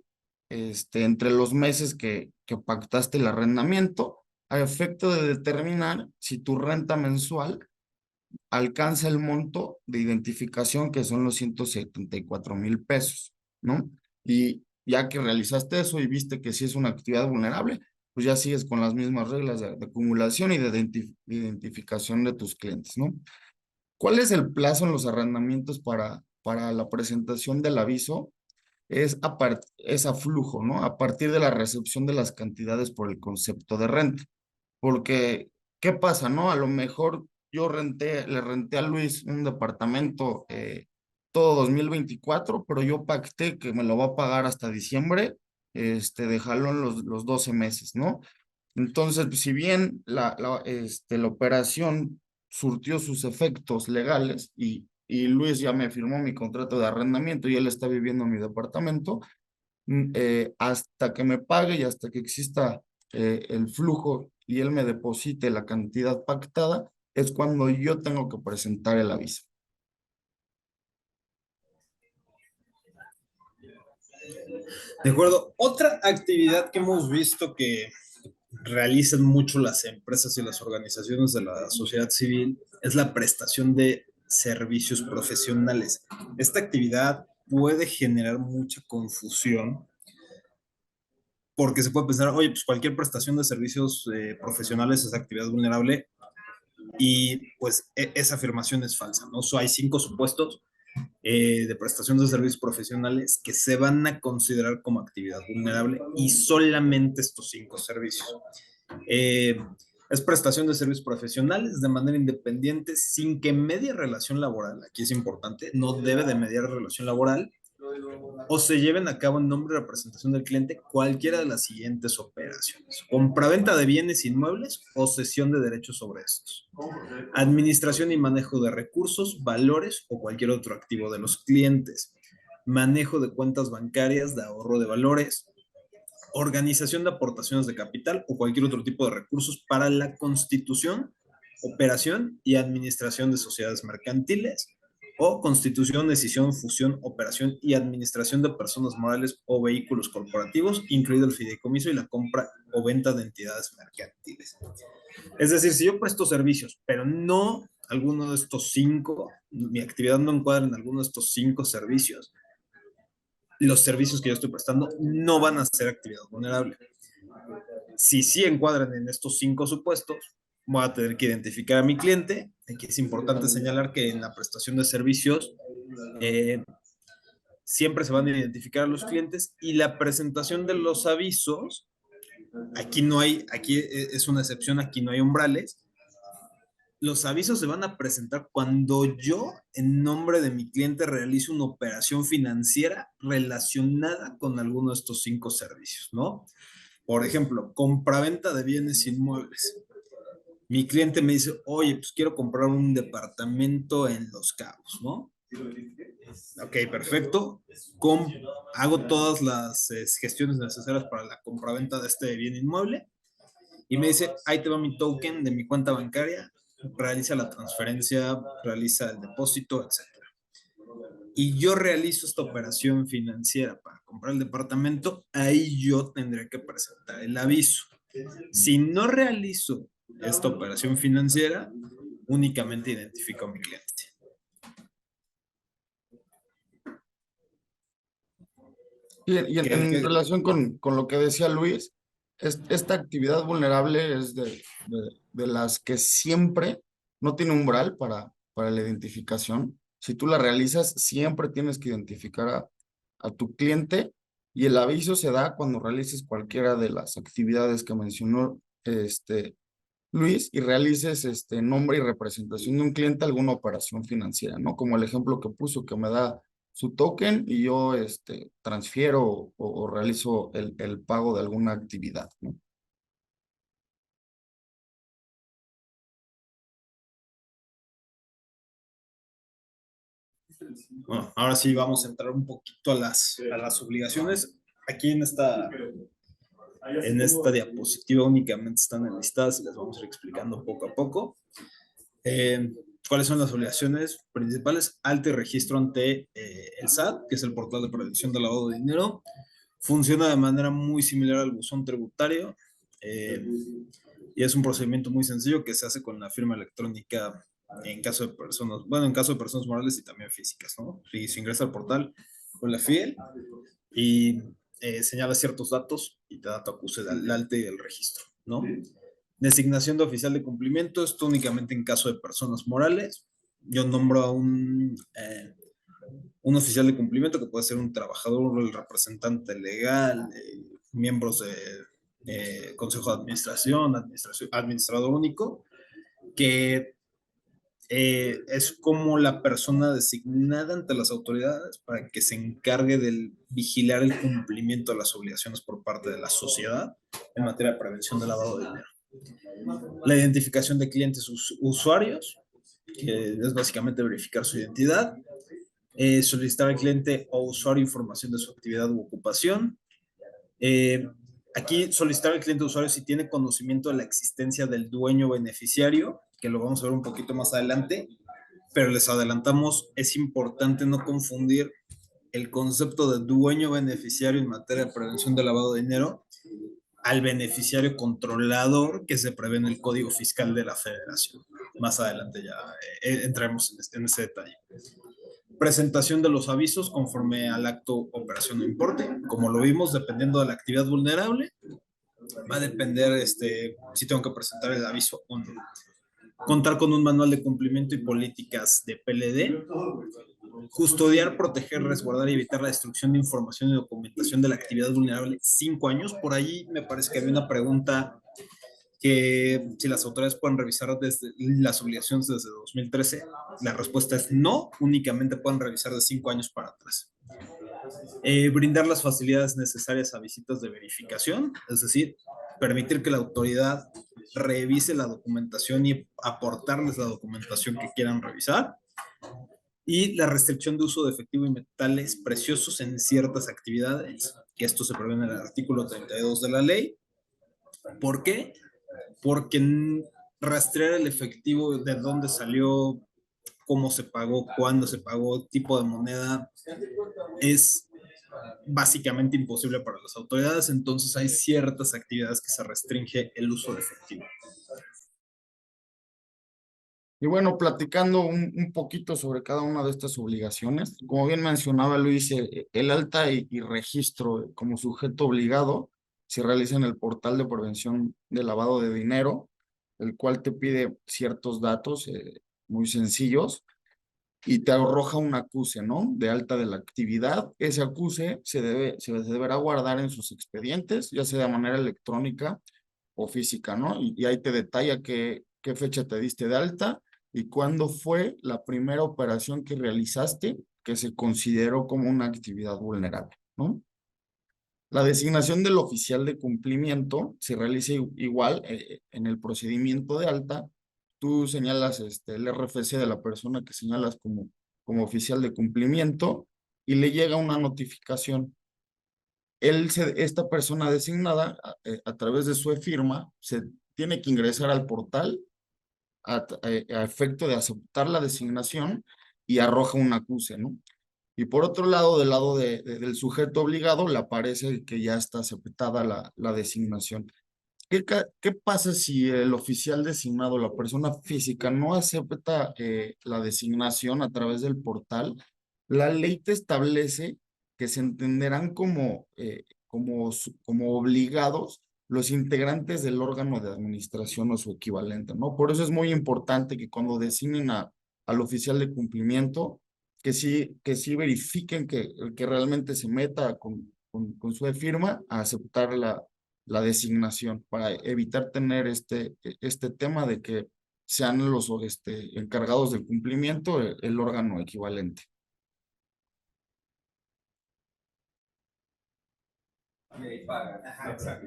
entre los meses que pactaste el arrendamiento a efecto de determinar si tu renta mensual alcanza el monto de identificación que son los 174,000 pesos, ¿no? Y ya que realizaste eso y viste que sí es una actividad vulnerable, pues ya sigues con las mismas reglas de acumulación y de identificación de tus clientes, ¿no? ¿Cuál es el plazo en los arrendamientos para la presentación del aviso? Es a flujo, ¿no? A partir de la recepción de las cantidades por el concepto de renta. Porque, ¿qué pasa, no? A lo mejor le renté a Luis un departamento todo 2024, pero yo pacté que me lo va a pagar hasta diciembre, de jalón los 12 meses, ¿no? Entonces, pues, si bien la operación surtió sus efectos legales y Luis ya me firmó mi contrato de arrendamiento y él está viviendo en mi departamento, hasta que me pague y hasta que exista el flujo y él me deposite la cantidad pactada, es cuando yo tengo que presentar el aviso. De acuerdo. Otra actividad que hemos visto que realizan mucho las empresas y las organizaciones de la sociedad civil es la prestación de servicios profesionales. Esta actividad puede generar mucha confusión porque se puede pensar, oye, pues cualquier prestación de servicios profesionales es actividad vulnerable y pues esa afirmación es falsa, ¿no? Hay 5 supuestos de prestación de servicios profesionales que se van a considerar como actividad vulnerable y solamente estos 5 servicios. Es prestación de servicios profesionales de manera independiente sin que medie relación laboral, aquí es importante, no debe de mediar relación laboral, o se lleven a cabo en nombre y representación del cliente cualquiera de las siguientes operaciones: compraventa de bienes inmuebles o cesión de derechos sobre estos, administración y manejo de recursos, valores o cualquier otro activo de los clientes, manejo de cuentas bancarias de ahorro de valores, organización de aportaciones de capital o cualquier otro tipo de recursos para la constitución, operación y administración de sociedades mercantiles, o constitución, decisión, fusión, operación y administración de personas morales o vehículos corporativos, incluido el fideicomiso y la compra o venta de entidades mercantiles. Es decir, si yo presto servicios, pero no alguno de estos 5, mi actividad no encuadra en alguno de estos 5 servicios, los servicios que yo estoy prestando no van a ser actividad vulnerable. Si sí encuadran en estos 5 supuestos, voy a tener que identificar a mi cliente. Aquí es importante señalar que en la prestación de servicios siempre se van a identificar a los clientes y la presentación de los avisos, aquí es una excepción, aquí no hay umbrales. Los avisos se van a presentar cuando yo, en nombre de mi cliente, realice una operación financiera relacionada con alguno de estos 5 servicios, ¿no? Por ejemplo, compraventa de bienes inmuebles. Mi cliente me dice, oye, pues quiero comprar un departamento en Los Cabos, ¿no? Ok, perfecto. Hago todas las gestiones necesarias para la compraventa de este bien inmueble y me dice, ahí te va mi token de mi cuenta bancaria, realiza la transferencia, realiza el depósito, etcétera. Y yo realizo esta operación financiera para comprar el departamento, ahí yo tendré que presentar el aviso. Si no realizo esta operación financiera, únicamente identifico a mi cliente. Y en relación con lo que decía Luis, esta actividad vulnerable es de las que siempre no tiene umbral para la identificación. Si tú la realizas, siempre tienes que identificar a tu cliente y el aviso se da cuando realices cualquiera de las actividades que mencionó Luis y realices nombre y representación de un cliente alguna operación financiera, ¿no? Como el ejemplo que puso, que me da su token y yo transfiero o realizo el pago de alguna actividad, ¿no? Bueno, ahora sí vamos a entrar un poquito a las obligaciones. Aquí en esta diapositiva únicamente están enlistadas y las vamos a ir explicando poco a poco. ¿Cuáles son las obligaciones principales? Alta y registro ante el SAT, que es el portal de prevención del lavado de dinero. Funciona de manera muy similar al buzón tributario y es un procedimiento muy sencillo que se hace con la firma electrónica en caso de personas, bueno, en caso de personas morales y también físicas, ¿no? Si se ingresa al portal con la FIEL y señala ciertos datos y te da tu acuse del alta y del registro, ¿no? Designación de oficial de cumplimiento, esto únicamente en caso de personas morales. Yo nombro a un oficial de cumplimiento que puede ser un trabajador, el representante legal, miembros de consejo de administración, administrador único, que es como la persona designada ante las autoridades para que se encargue de vigilar el cumplimiento de las obligaciones por parte de la sociedad en materia de prevención del lavado de dinero. La identificación de clientes usuarios, que es básicamente verificar su identidad. Solicitar al cliente o usuario información de su actividad u ocupación. Aquí solicitar al cliente o usuario si tiene conocimiento de la existencia del dueño beneficiario, que lo vamos a ver un poquito más adelante, pero les adelantamos, es importante no confundir el concepto de dueño beneficiario en materia de prevención del lavado de dinero al beneficiario controlador que se prevé en el Código Fiscal de la Federación. Más adelante ya entraremos en ese detalle. Presentación de los avisos conforme al acto operación o importe. Como lo vimos, dependiendo de la actividad vulnerable, va a depender si tengo que presentar el aviso o no. Contar con un manual de cumplimiento y políticas de PLD. Custodiar, proteger, resguardar y evitar la destrucción de información y documentación de la actividad vulnerable 5 años. Por ahí me parece que había una pregunta que si las autoridades pueden revisar desde las obligaciones desde 2013, la respuesta es no, únicamente pueden revisar de 5 años para atrás. Brindar las facilidades necesarias a visitas de verificación, es decir, permitir que la autoridad revise la documentación y aportarles la documentación que quieran revisar. Y la restricción de uso de efectivo y metales preciosos en ciertas actividades, que esto se prevé en el artículo 32 de la ley. ¿Por qué? Porque rastrear el efectivo, de dónde salió, cómo se pagó, cuándo se pagó, tipo de moneda, es básicamente imposible para las autoridades, entonces hay ciertas actividades que se restringe el uso de efectivo. Y bueno, platicando un poquito sobre cada una de estas obligaciones, como bien mencionaba Luis, el alta y registro como sujeto obligado se realiza en el portal de prevención de lavado de dinero, el cual te pide ciertos datos muy sencillos. y te arroja un acuse, ¿no? De alta de la actividad. Ese acuse se deberá guardar en sus expedientes, ya sea de manera electrónica o física, ¿no? Y ahí te detalla qué fecha te diste de alta y cuándo fue la primera operación que realizaste que se consideró como una actividad vulnerable, ¿no? La designación del oficial de cumplimiento se realiza igual en el procedimiento de alta. Tú señalas el RFC de la persona que señalas como oficial de cumplimiento y le llega una notificación. Esta persona designada, a través de su e-firma, se tiene que ingresar al portal a efecto de aceptar la designación y arroja un acuse, ¿no? Y por otro lado, del lado del sujeto obligado, le aparece que ya está aceptada la designación. ¿Qué pasa si el oficial designado, la persona física, no acepta la designación a través del portal? La ley te establece que se entenderán como obligados los integrantes del órgano de administración o su equivalente, ¿no? Por eso es muy importante que cuando designen al oficial de cumplimiento, que sí verifiquen que realmente se meta con su firma a aceptar la designación para evitar tener este tema de que sean los encargados del cumplimiento el órgano equivalente.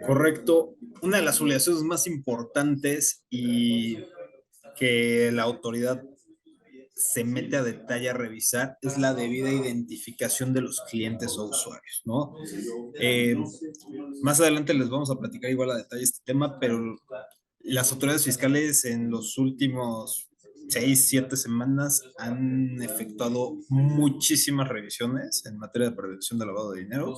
Correcto. Una de las obligaciones más importantes y que la autoridad se mete a detalle a revisar es la debida identificación de los clientes o usuarios, ¿no? Más adelante les vamos a platicar igual a detalle este tema, pero las autoridades fiscales en los últimos 6, 7 semanas han efectuado muchísimas revisiones en materia de prevención de lavado de dinero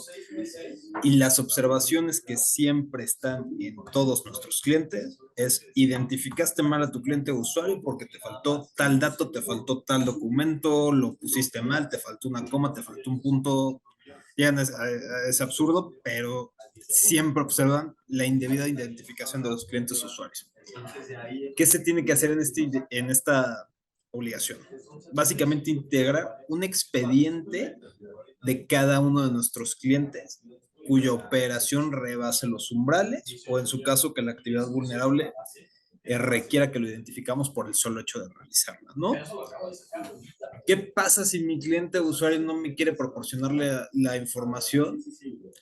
y las observaciones que siempre están en todos nuestros clientes es: identificaste mal a tu cliente o usuario porque te faltó tal dato, te faltó tal documento, lo pusiste mal, te faltó una coma, te faltó un punto. Ya es absurdo, pero siempre observan la indebida identificación de los clientes o usuarios. ¿Qué se tiene que hacer en esta obligación? Básicamente integrar un expediente de cada uno de nuestros clientes cuya operación rebase los umbrales o en su caso que la actividad vulnerable requiera que lo identificamos por el solo hecho de realizarla, ¿no? ¿Qué pasa si mi cliente o usuario no me quiere proporcionarle la información?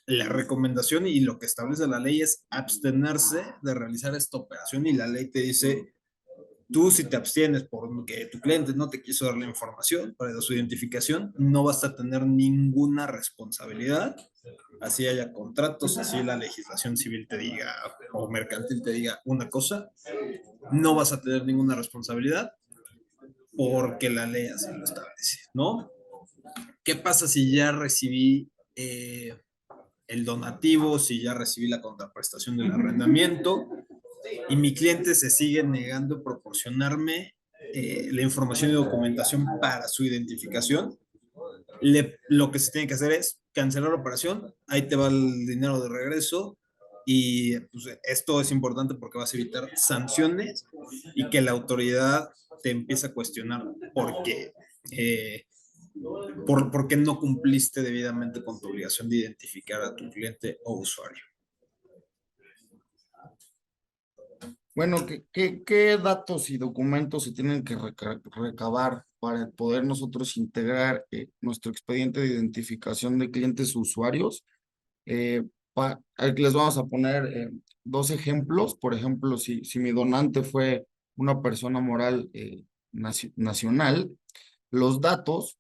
La recomendación y lo que establece la ley es abstenerse de realizar esta operación y la ley te dice: tú si te abstienes porque tu cliente no te quiso dar la información para su identificación, no vas a tener ninguna responsabilidad. Así haya contratos, así la legislación civil te diga o mercantil te diga una cosa, no vas a tener ninguna responsabilidad porque la ley así lo establece, ¿no? ¿Qué pasa si ya recibí el donativo, si ya recibí la contraprestación del arrendamiento y mi cliente se sigue negando a proporcionarme la información y documentación para su identificación? Lo que se tiene que hacer es cancelar la operación, ahí te va el dinero de regreso y pues, esto es importante porque vas a evitar sanciones y que la autoridad te empiece a cuestionar por qué no cumpliste debidamente con tu obligación de identificar a tu cliente o usuario. Bueno, ¿qué datos y documentos se tienen que recabar para poder nosotros integrar nuestro expediente de identificación de clientes o usuarios? Aquí les vamos a poner 2 ejemplos. Por ejemplo, si mi donante fue una persona moral nacional, los datos,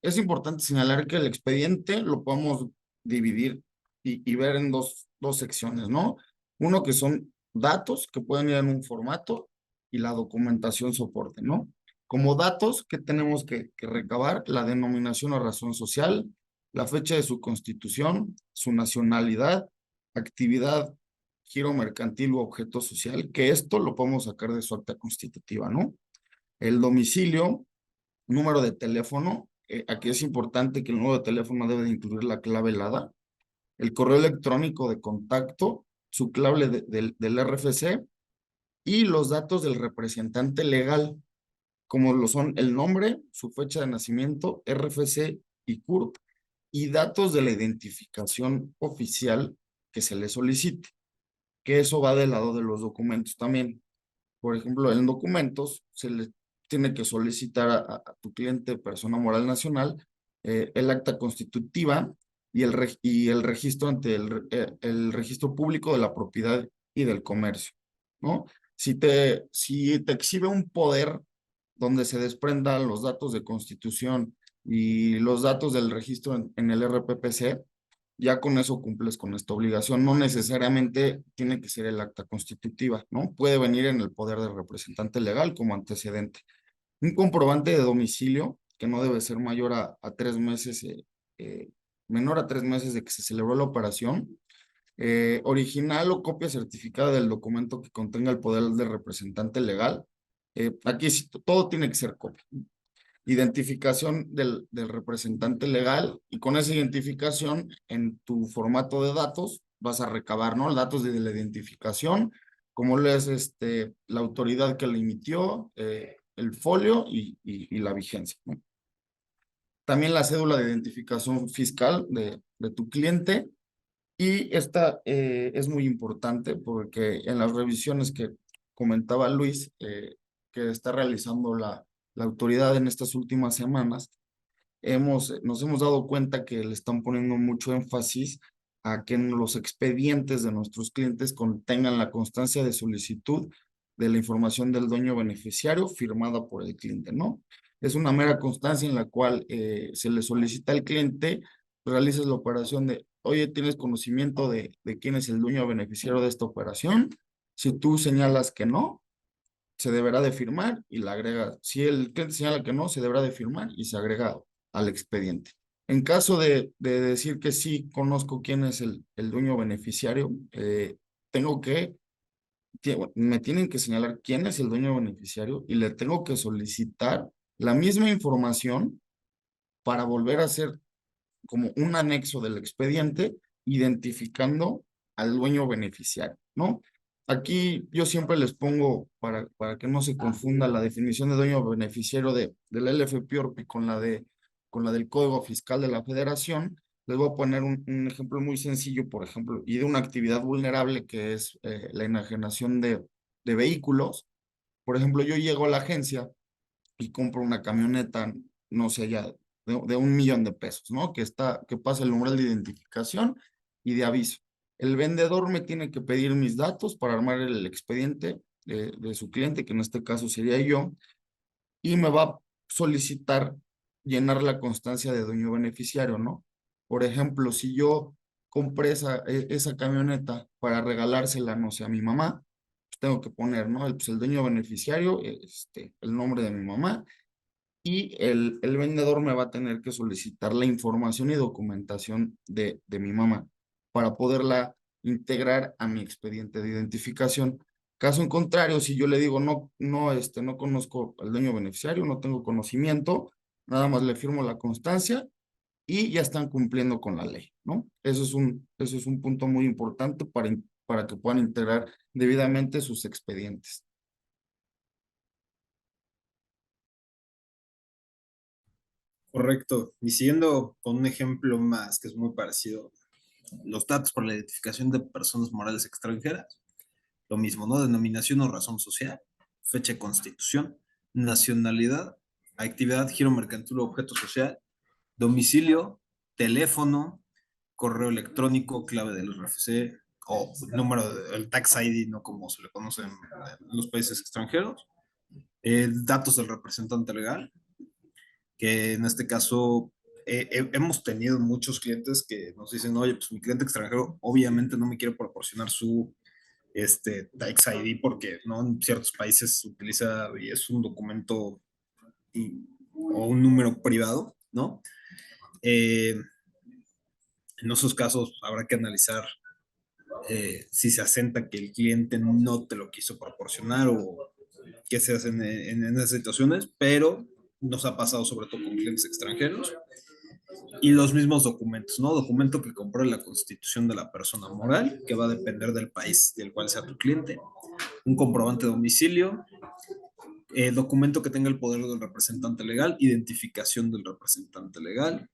es importante señalar que el expediente lo podemos dividir y ver en dos secciones, ¿no? Uno que son datos que pueden ir en un formato y la documentación soporte, ¿no? Como datos, ¿qué tenemos que recabar? La denominación o razón social, la fecha de su constitución, su nacionalidad, actividad, giro mercantil u objeto social, que esto lo podemos sacar de su acta constitutiva, ¿no? El domicilio, número de teléfono, aquí es importante que el número de teléfono debe de incluir la clave helada, el correo electrónico de contacto, su clave del RFC y los datos del representante legal como lo son el nombre, su fecha de nacimiento, RFC y CURP, y datos de la identificación oficial que se le solicite, que eso va del lado de los documentos también. Por ejemplo, en documentos se le tiene que solicitar a tu cliente, persona moral nacional, el acta constitutiva y el registro ante el registro público de la propiedad y del comercio, ¿no? Si te exhibe un poder donde se desprendan los datos de constitución y los datos del registro en el RPPC, ya con eso cumples con esta obligación. No necesariamente tiene que ser el acta constitutiva, ¿no? Puede venir en el poder del representante legal como antecedente. Un comprobante de domicilio, que no debe ser mayor a 3 meses, menor a 3 meses de que se celebró la operación. Original o copia certificada del documento que contenga el poder del representante legal. Aquí sí, todo tiene que ser copia. Identificación del representante legal, y con esa identificación en tu formato de datos vas a recabar, ¿no? Datos de la identificación, como es la autoridad que la emitió, el folio y la vigencia, ¿no? También la cédula de identificación fiscal de tu cliente, y esta es muy importante porque en las revisiones que comentaba Luis, que está realizando la autoridad en estas últimas semanas, nos hemos dado cuenta que le están poniendo mucho énfasis a que en los expedientes de nuestros clientes contengan la constancia de solicitud de la información del dueño beneficiario firmada por el cliente, ¿no? Es una mera constancia en la cual se le solicita al cliente, realizas la operación de, oye, ¿tienes conocimiento de quién es el dueño beneficiario de esta operación? Si tú señalas que no, se deberá de firmar y la agrega. Si el cliente señala que no, se deberá de firmar y se agrega al expediente. En caso de decir que sí conozco quién es el dueño beneficiario, me tienen que señalar quién es el dueño beneficiario y le tengo que solicitar la misma información para volver a hacer como un anexo del expediente identificando al dueño beneficiario, ¿no? Aquí yo siempre les pongo, para que no se confunda la definición de dueño beneficiario de la LFPORPI con la del Código Fiscal de la Federación. Les voy a poner un ejemplo muy sencillo, por ejemplo, y de una actividad vulnerable que es la enajenación de vehículos. Por ejemplo, yo llego a la agencia y compro una camioneta, no sé, ya de 1 millón de pesos, ¿no? Que pasa el umbral de identificación y de aviso. El vendedor me tiene que pedir mis datos para armar el expediente de su cliente, que en este caso sería yo, y me va a solicitar llenar la constancia de dueño beneficiario, ¿no? Por ejemplo, si yo compré esa camioneta para regalársela, no sé, a mi mamá, pues tengo que poner, ¿no? El dueño beneficiario, el nombre de mi mamá, y el vendedor me va a tener que solicitar la información y documentación de mi mamá para poderla integrar a mi expediente de identificación. Caso en contrario, si yo le digo no conozco al dueño beneficiario, no tengo conocimiento, nada más le firmo la constancia y ya están cumpliendo con la ley, ¿no? Eso es un punto muy importante para que puedan integrar debidamente sus expedientes. Correcto. Y siguiendo con un ejemplo más que es muy parecido, los datos para la identificación de personas morales extranjeras, lo mismo, ¿no? Denominación o razón social, fecha de constitución, nacionalidad, actividad, giro mercantil o objeto social, domicilio, teléfono, correo electrónico, clave del RFC o número del tax ID, no como se le conoce en los países extranjeros, datos del representante legal, que en este caso hemos tenido muchos clientes que nos dicen, oye, pues mi cliente extranjero obviamente no me quiere proporcionar su tax ID porque ¿no? En ciertos países se utiliza y es un documento o un número privado, ¿no? En esos casos habrá que analizar si se asenta que el cliente no te lo quiso proporcionar o qué se hace en esas situaciones, pero nos ha pasado sobre todo con clientes extranjeros. Y los mismos documentos, ¿no? Documento que compruebe la constitución de la persona moral, que va a depender del país del cual sea tu cliente. Un comprobante de domicilio, documento que tenga el poder del representante legal, identificación del representante legal,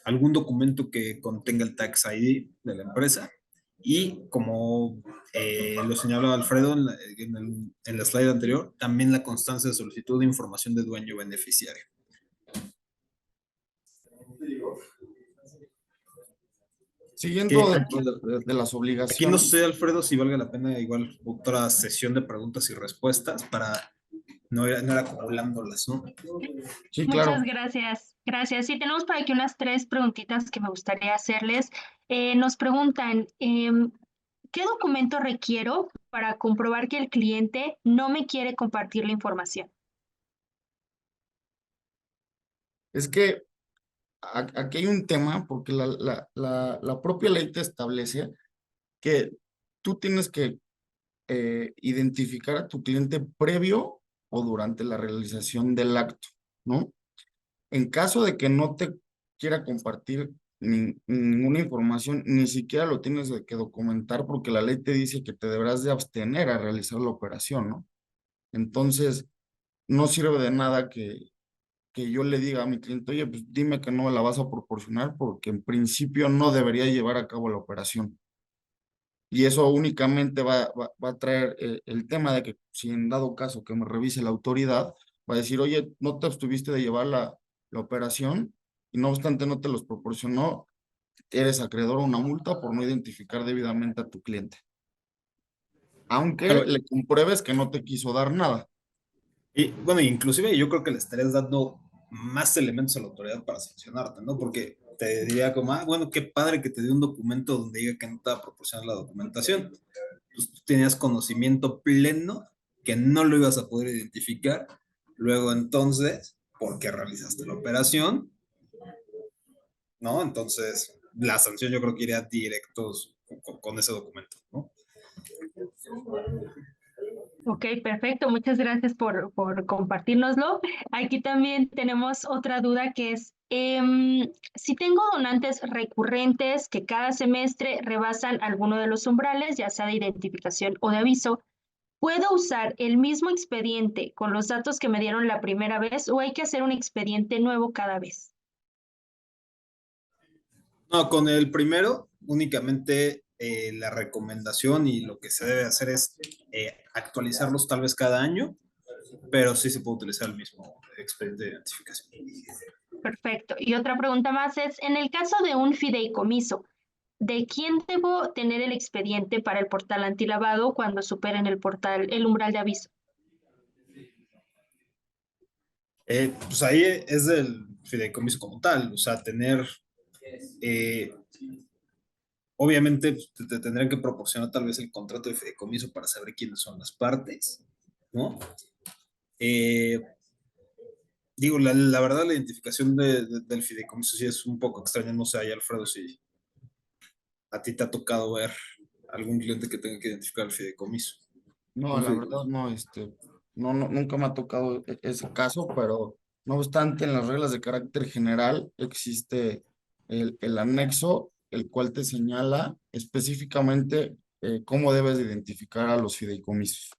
algún documento que contenga el tax ID de la empresa y como lo señaló Alfredo en la slide anterior, también la constancia de solicitud de información de dueño beneficiario. Siguiendo dentro de las Aquí obligaciones. no sé, Alfredo, si valga la pena igual otra sesión de preguntas y respuestas para no ir acumulándolas, ¿no? Sí, Muchas claro. gracias. Gracias. Sí, tenemos por aquí unas 3 preguntitas que me gustaría hacerles. Nos preguntan, ¿qué documento requiero para comprobar que el cliente no me quiere compartir la información? Es que aquí hay un tema porque la propia ley te establece que tú tienes que identificar a tu cliente previo o durante la realización del acto, ¿no? En caso de que no te quiera compartir ninguna información, ni siquiera lo tienes que documentar porque la ley te dice que te deberás de abstener a realizar la operación, ¿no? Entonces, no sirve de nada que yo le diga a mi cliente, oye, pues dime que no me la vas a proporcionar porque en principio no debería llevar a cabo la operación. Y eso únicamente va a traer el tema de que si en dado caso que me revise la autoridad, va a decir, oye, no te abstuviste de llevar la operación y no obstante no te los proporcionó, eres acreedor a una multa por no identificar debidamente a tu cliente. Aunque Claro, le compruebes que no te quiso dar nada. y bueno, inclusive yo creo que le estarías dando más elementos a la autoridad para sancionarte, ¿no? Porque te diría como, bueno, qué padre que te dio un documento donde diga que no te va a proporcionar la documentación. Pues tú tenías conocimiento pleno que no lo ibas a poder identificar. Luego entonces, ¿por qué realizaste la operación? ¿No? Entonces, la sanción yo creo que iría directos con ese documento, ¿no? Ok, perfecto. Muchas gracias por compartirnoslo. Aquí también tenemos otra duda que es, si tengo donantes recurrentes que cada semestre rebasan alguno de los umbrales, ya sea de identificación o de aviso, ¿puedo usar el mismo expediente con los datos que me dieron la primera vez o hay que hacer un expediente nuevo cada vez? No, con el primero, únicamente la recomendación y lo que se debe hacer es actualizarlos tal vez cada año, pero sí se puede utilizar el mismo expediente de identificación. Perfecto. Y otra pregunta más es, en el caso de un fideicomiso, ¿de quién debo tener el expediente para el portal antilavado cuando superen el umbral de aviso? Pues ahí es del fideicomiso como tal, o sea, tener, eh, obviamente pues, te tendrían que proporcionar tal vez el contrato de fideicomiso para saber quiénes son las partes, ¿no? Eh, Digo, la verdad la identificación del fideicomiso sí es un poco extraña, no sé, ahí Alfredo, si a ti te ha tocado ver algún cliente que tenga que identificar el fideicomiso. No, Un la verdad fideicomiso. no, no, nunca me ha tocado ese caso, pero no obstante, en las reglas de carácter general existe el anexo, el cual te señala específicamente cómo debes de identificar a los fideicomisos.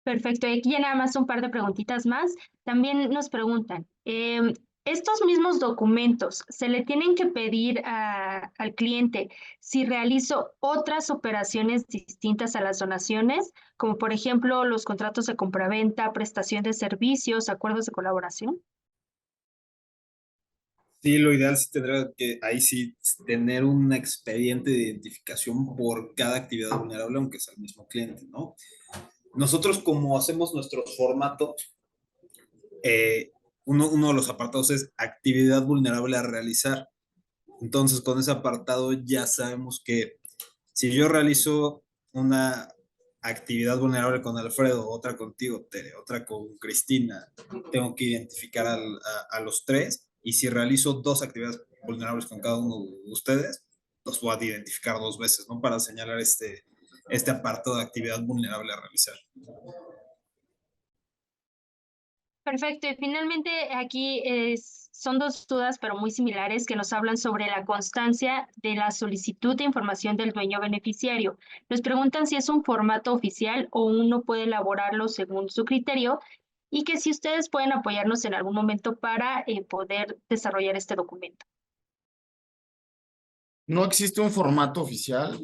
Perfecto. Y aquí ya nada más un par de preguntitas más. También nos preguntan, ¿estos mismos documentos se le tienen que pedir al cliente si realizo otras operaciones distintas a las donaciones, como por ejemplo los contratos de compraventa, prestación de servicios, acuerdos de colaboración? Sí, lo ideal sí tendría que ahí sí tener un expediente de identificación por cada actividad vulnerable, aunque sea el mismo cliente, ¿no? Nosotros como hacemos nuestros formatos, uno de los apartados es actividad vulnerable a realizar. Entonces, con ese apartado ya sabemos que si yo realizo una actividad vulnerable con Alfredo, otra contigo, Tere, otra con Cristina, tengo que identificar a los tres. Y si realizo dos actividades vulnerables con cada uno de ustedes, los voy a identificar dos veces, ¿no? Para señalar este apartado de actividad vulnerable a realizar. Perfecto. Y finalmente aquí son dos dudas, pero muy similares, que nos hablan sobre la constancia de la solicitud de información del dueño beneficiario. Nos preguntan si es un formato oficial o uno puede elaborarlo según su criterio y que si ustedes pueden apoyarnos en algún momento para poder desarrollar este documento. No existe un formato oficial,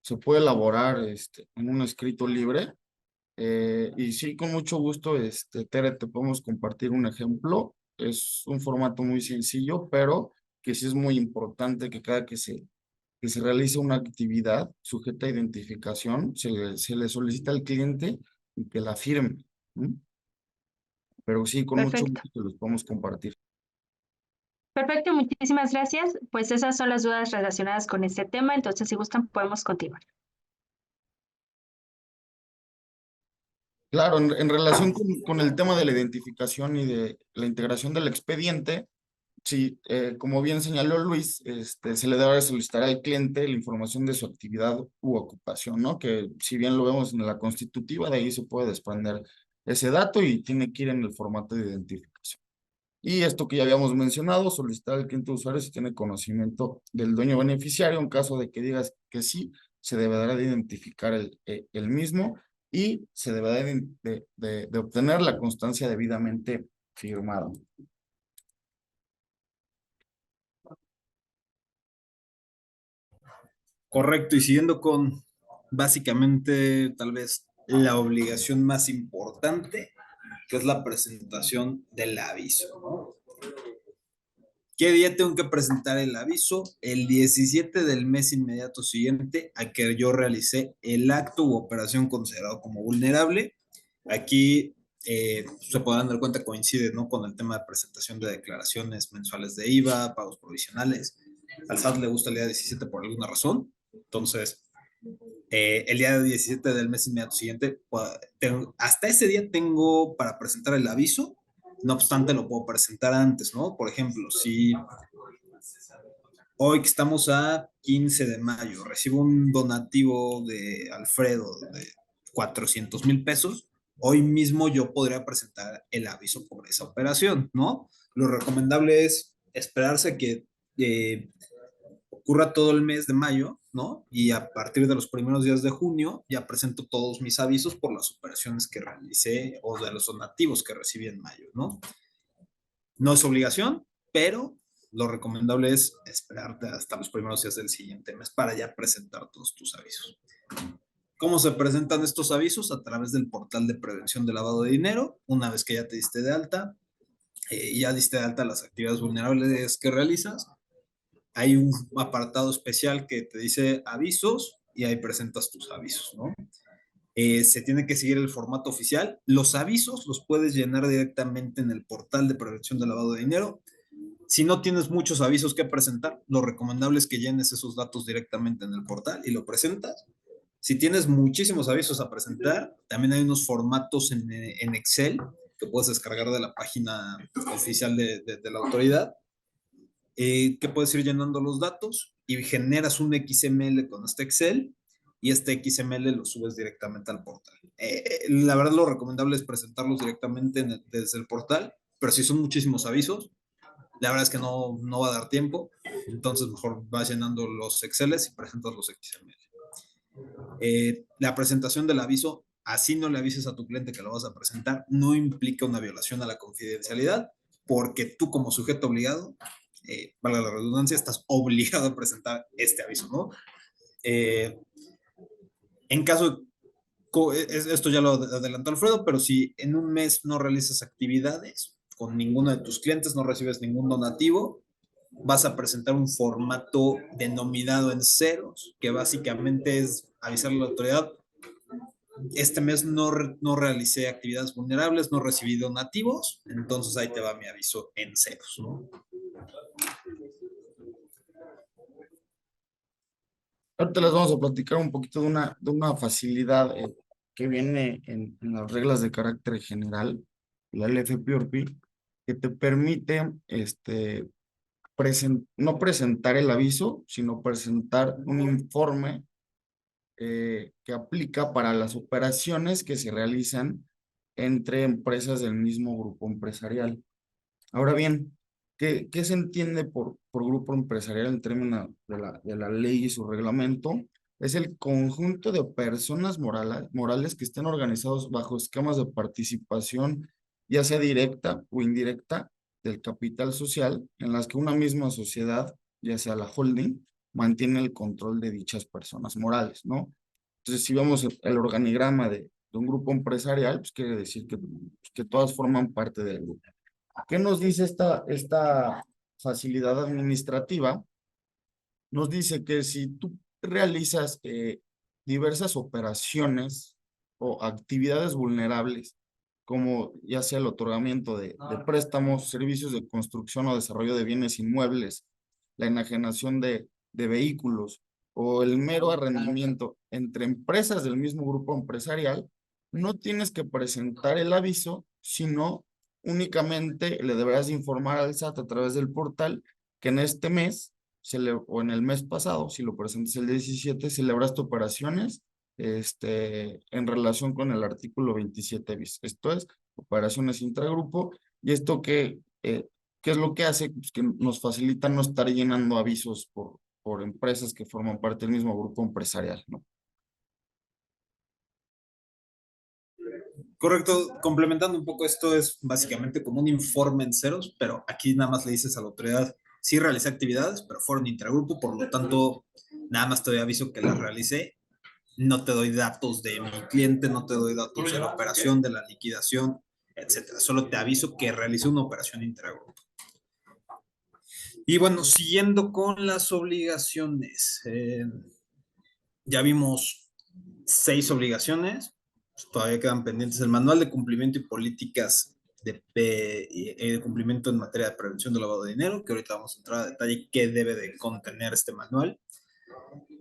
se puede elaborar en un escrito libre. Y sí, con mucho gusto, Tere, te podemos compartir un ejemplo. Es un formato muy sencillo, pero que sí es muy importante que cada que se realice una actividad sujeta a identificación, se le solicita al cliente y que la firme. ¿M? Pero sí, con mucho Perfecto. gusto te los podemos compartir. Perfecto, muchísimas gracias. Pues esas son las dudas relacionadas con este tema, entonces si gustan podemos continuar. Claro, en relación con el tema de la identificación y de la integración del expediente, sí, como bien señaló Luis, se le debe solicitar al cliente la información de su actividad u ocupación, ¿no? Que si bien lo vemos en la constitutiva, de ahí se puede desprender ese dato y tiene que ir en el formato de identificación. Y esto que ya habíamos mencionado, solicitar al cliente usuario si tiene conocimiento del dueño beneficiario. En caso de que digas que sí, se deberá de identificar el mismo y se deberá de obtener la constancia debidamente firmada. Correcto, y siguiendo con básicamente tal vez la obligación más importante, que es la presentación del aviso, ¿no? ¿Qué día tengo que presentar el aviso? El 17 del mes inmediato siguiente a que yo realicé el acto u operación considerado como vulnerable. Aquí se podrán dar cuenta, coincide, ¿no?, con el tema de presentación de declaraciones mensuales de IVA, pagos provisionales. Al SAT le gusta el día 17 por alguna razón. Entonces, el día 17 del mes inmediato siguiente, pues, hasta ese día tengo para presentar el aviso. No obstante, lo puedo presentar antes, ¿no? Por ejemplo, si hoy que estamos a 15 de mayo, recibo un donativo de Alfredo de 400,000 pesos, hoy mismo yo podría presentar el aviso por esa operación, ¿no? Lo recomendable es esperarse que ocurra todo el mes de mayo, ¿no? Y a partir de los primeros días de junio ya presento todos mis avisos por las operaciones que realicé o de los donativos que recibí en mayo, ¿no? No es obligación, pero lo recomendable es esperarte hasta los primeros días del siguiente mes para ya presentar todos tus avisos. ¿Cómo se presentan estos avisos? A través del portal de prevención de lavado de dinero. Una vez que ya te diste de alta, ya diste de alta las actividades vulnerables que realizas, hay un apartado especial que te dice avisos y ahí presentas tus avisos, ¿no? Se tiene que seguir el formato oficial. Los avisos los puedes llenar directamente en el portal de prevención de lavado de dinero. Si no tienes muchos avisos que presentar, lo recomendable es que llenes esos datos directamente en el portal y lo presentas. Si tienes muchísimos avisos a presentar, también hay unos formatos en Excel que puedes descargar de la página oficial de la autoridad, que puedes ir llenando los datos y generas un XML con este Excel y este XML lo subes directamente al portal. La verdad, lo recomendable es presentarlos directamente desde el portal, pero si son muchísimos avisos, la verdad es que no va a dar tiempo, entonces mejor vas llenando los Exceles y presentas los XML. La presentación del aviso, así no le avises a tu cliente que lo vas a presentar, no implica una violación a la confidencialidad, porque tú como sujeto obligado, valga la redundancia, estás obligado a presentar este aviso, ¿no? En caso, esto ya lo adelantó Alfredo, pero si en un mes no realizas actividades con ninguno de tus clientes, no recibes ningún donativo, vas a presentar un formato denominado en ceros, que básicamente es avisarle a la autoridad: este mes no realicé actividades vulnerables, no recibí donativos, entonces ahí te va mi aviso en ceros, ¿no? Ahorita les vamos a platicar un poquito de una facilidad que viene en las reglas de carácter general, la LFPORP, que te permite no presentar el aviso, sino presentar un informe que aplica para las operaciones que se realizan entre empresas del mismo grupo empresarial. Ahora bien, ¿qué se entiende por grupo empresarial en términos de la ley y su reglamento? Es el conjunto de personas morales que estén organizados bajo esquemas de participación, ya sea directa o indirecta, del capital social, en las que una misma sociedad, ya sea la holding, mantiene el control de dichas personas morales, ¿no? Entonces, si vemos el organigrama de un grupo empresarial, pues quiere decir que todas forman parte del grupo. ¿Qué nos dice esta facilidad administrativa? Nos dice que si tú realizas diversas operaciones o actividades vulnerables, como ya sea el otorgamiento de préstamos, servicios de construcción o desarrollo de bienes inmuebles, la enajenación de vehículos o el mero arrendamiento entre empresas del mismo grupo empresarial, no tienes que presentar el aviso, sino únicamente le deberás informar al SAT a través del portal que en este mes o en el mes pasado, si lo presentes el 17, celebraste operaciones en relación con el artículo 27 bis. Esto es, operaciones intragrupo. ¿Y esto qué es lo que hace? Pues que nos facilita no estar llenando avisos por empresas que forman parte del mismo grupo empresarial, ¿no? Correcto, complementando un poco esto, es básicamente como un informe en ceros, pero aquí nada más le dices a la autoridad, sí realicé actividades, pero fueron intragrupo, por lo tanto, nada más te doy aviso que las realicé, no te doy datos de mi cliente, no te doy datos de la operación, de la liquidación, etcétera. Solo te aviso que realicé una operación intragrupo. Y bueno, siguiendo con las obligaciones, ya vimos 6 obligaciones, todavía quedan pendientes el manual de cumplimiento y políticas de cumplimiento en materia de prevención del lavado de dinero, que ahorita vamos a entrar a detalle qué debe de contener este manual.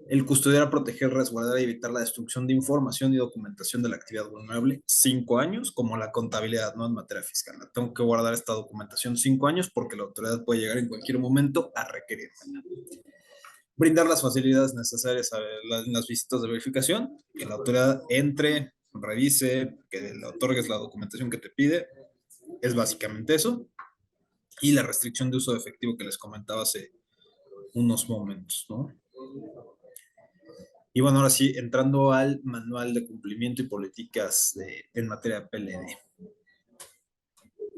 El custodiar, proteger, resguardar y evitar la destrucción de información y documentación de la actividad vulnerable, 5 años, como la contabilidad, ¿no? En materia fiscal. Tengo que guardar esta documentación 5 años porque la autoridad puede llegar en cualquier momento a requerirla. Brindar las facilidades necesarias en las visitas de verificación, que la autoridad entre, revise, que le otorgues la documentación que te pide, es básicamente eso. Y la restricción de uso de efectivo que les comentaba hace unos momentos, ¿no? Y bueno, ahora sí, entrando al manual de cumplimiento y políticas en materia de PLD.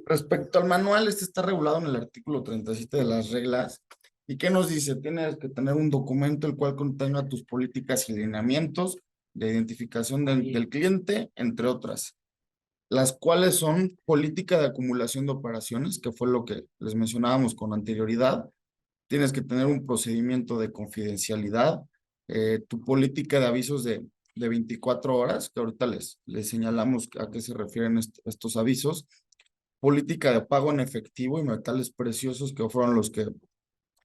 Respecto al manual, este está regulado en el artículo 37 de las reglas. ¿Y qué nos dice? Tienes que tener un documento el cual contenga tus políticas y lineamientos de identificación del cliente, entre otras, las cuales son política de acumulación de operaciones, que fue lo que les mencionábamos con anterioridad. Tienes que tener un procedimiento de confidencialidad, tu política de avisos de 24 horas, que ahorita les señalamos a qué se refieren estos avisos, política de pago en efectivo y metales preciosos, que fueron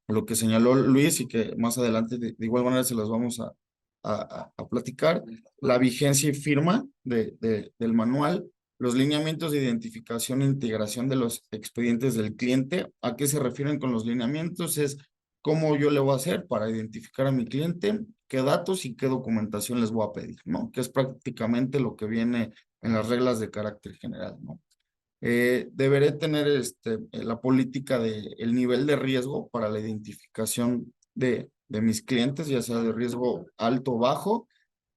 lo que señaló Luis y que más adelante de igual manera se las vamos a platicar, la vigencia y firma del manual, los lineamientos de identificación e integración de los expedientes del cliente. ¿A qué se refieren con los lineamientos? Es cómo yo le voy a hacer para identificar a mi cliente, qué datos y qué documentación les voy a pedir, ¿no? Que es prácticamente lo que viene en las reglas de carácter general, ¿no? Deberé tener la política de el nivel de riesgo para la identificación de mis clientes, ya sea de riesgo alto o bajo,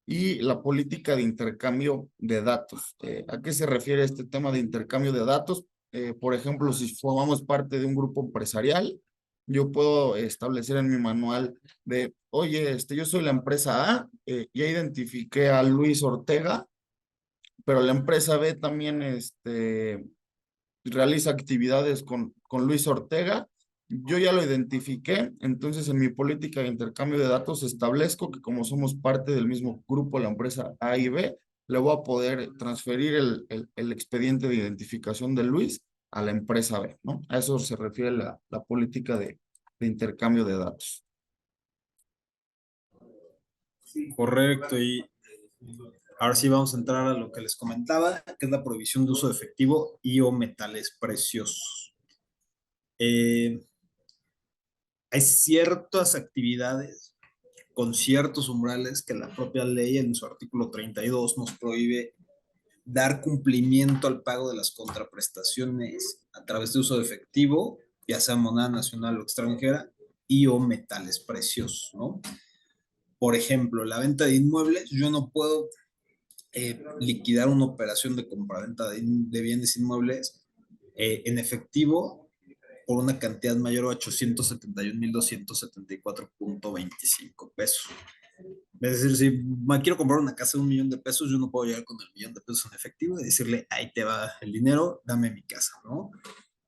y la política de intercambio de datos. ¿A qué se refiere este tema de intercambio de datos? Por ejemplo, si formamos parte de un grupo empresarial, yo puedo establecer en mi manual de, oye, yo soy la empresa A, ya identifiqué a Luis Ortega, pero la empresa B también realiza actividades con Luis Ortega. Yo ya lo identifiqué, entonces en mi política de intercambio de datos establezco que como somos parte del mismo grupo, la empresa A y B, le voy a poder transferir el expediente de identificación de Luis a la empresa B, ¿no? A eso se refiere la política de intercambio de datos. Correcto, y ahora sí vamos a entrar a lo que les comentaba, que es la prohibición de uso de efectivo y o metales preciosos. Hay ciertas actividades con ciertos umbrales que la propia ley en su artículo 32 nos prohíbe dar cumplimiento al pago de las contraprestaciones a través de uso de efectivo, ya sea moneda nacional o extranjera, y o metales preciosos, ¿no? Por ejemplo, la venta de inmuebles, yo no puedo liquidar una operación de compraventa de bienes inmuebles en efectivo por una cantidad mayor a 871,274.25 pesos. Es decir, si me quiero comprar una casa de 1 millón de pesos, yo no puedo llegar con el 1 millón de pesos en efectivo y decirle, ahí te va el dinero, dame mi casa, ¿no?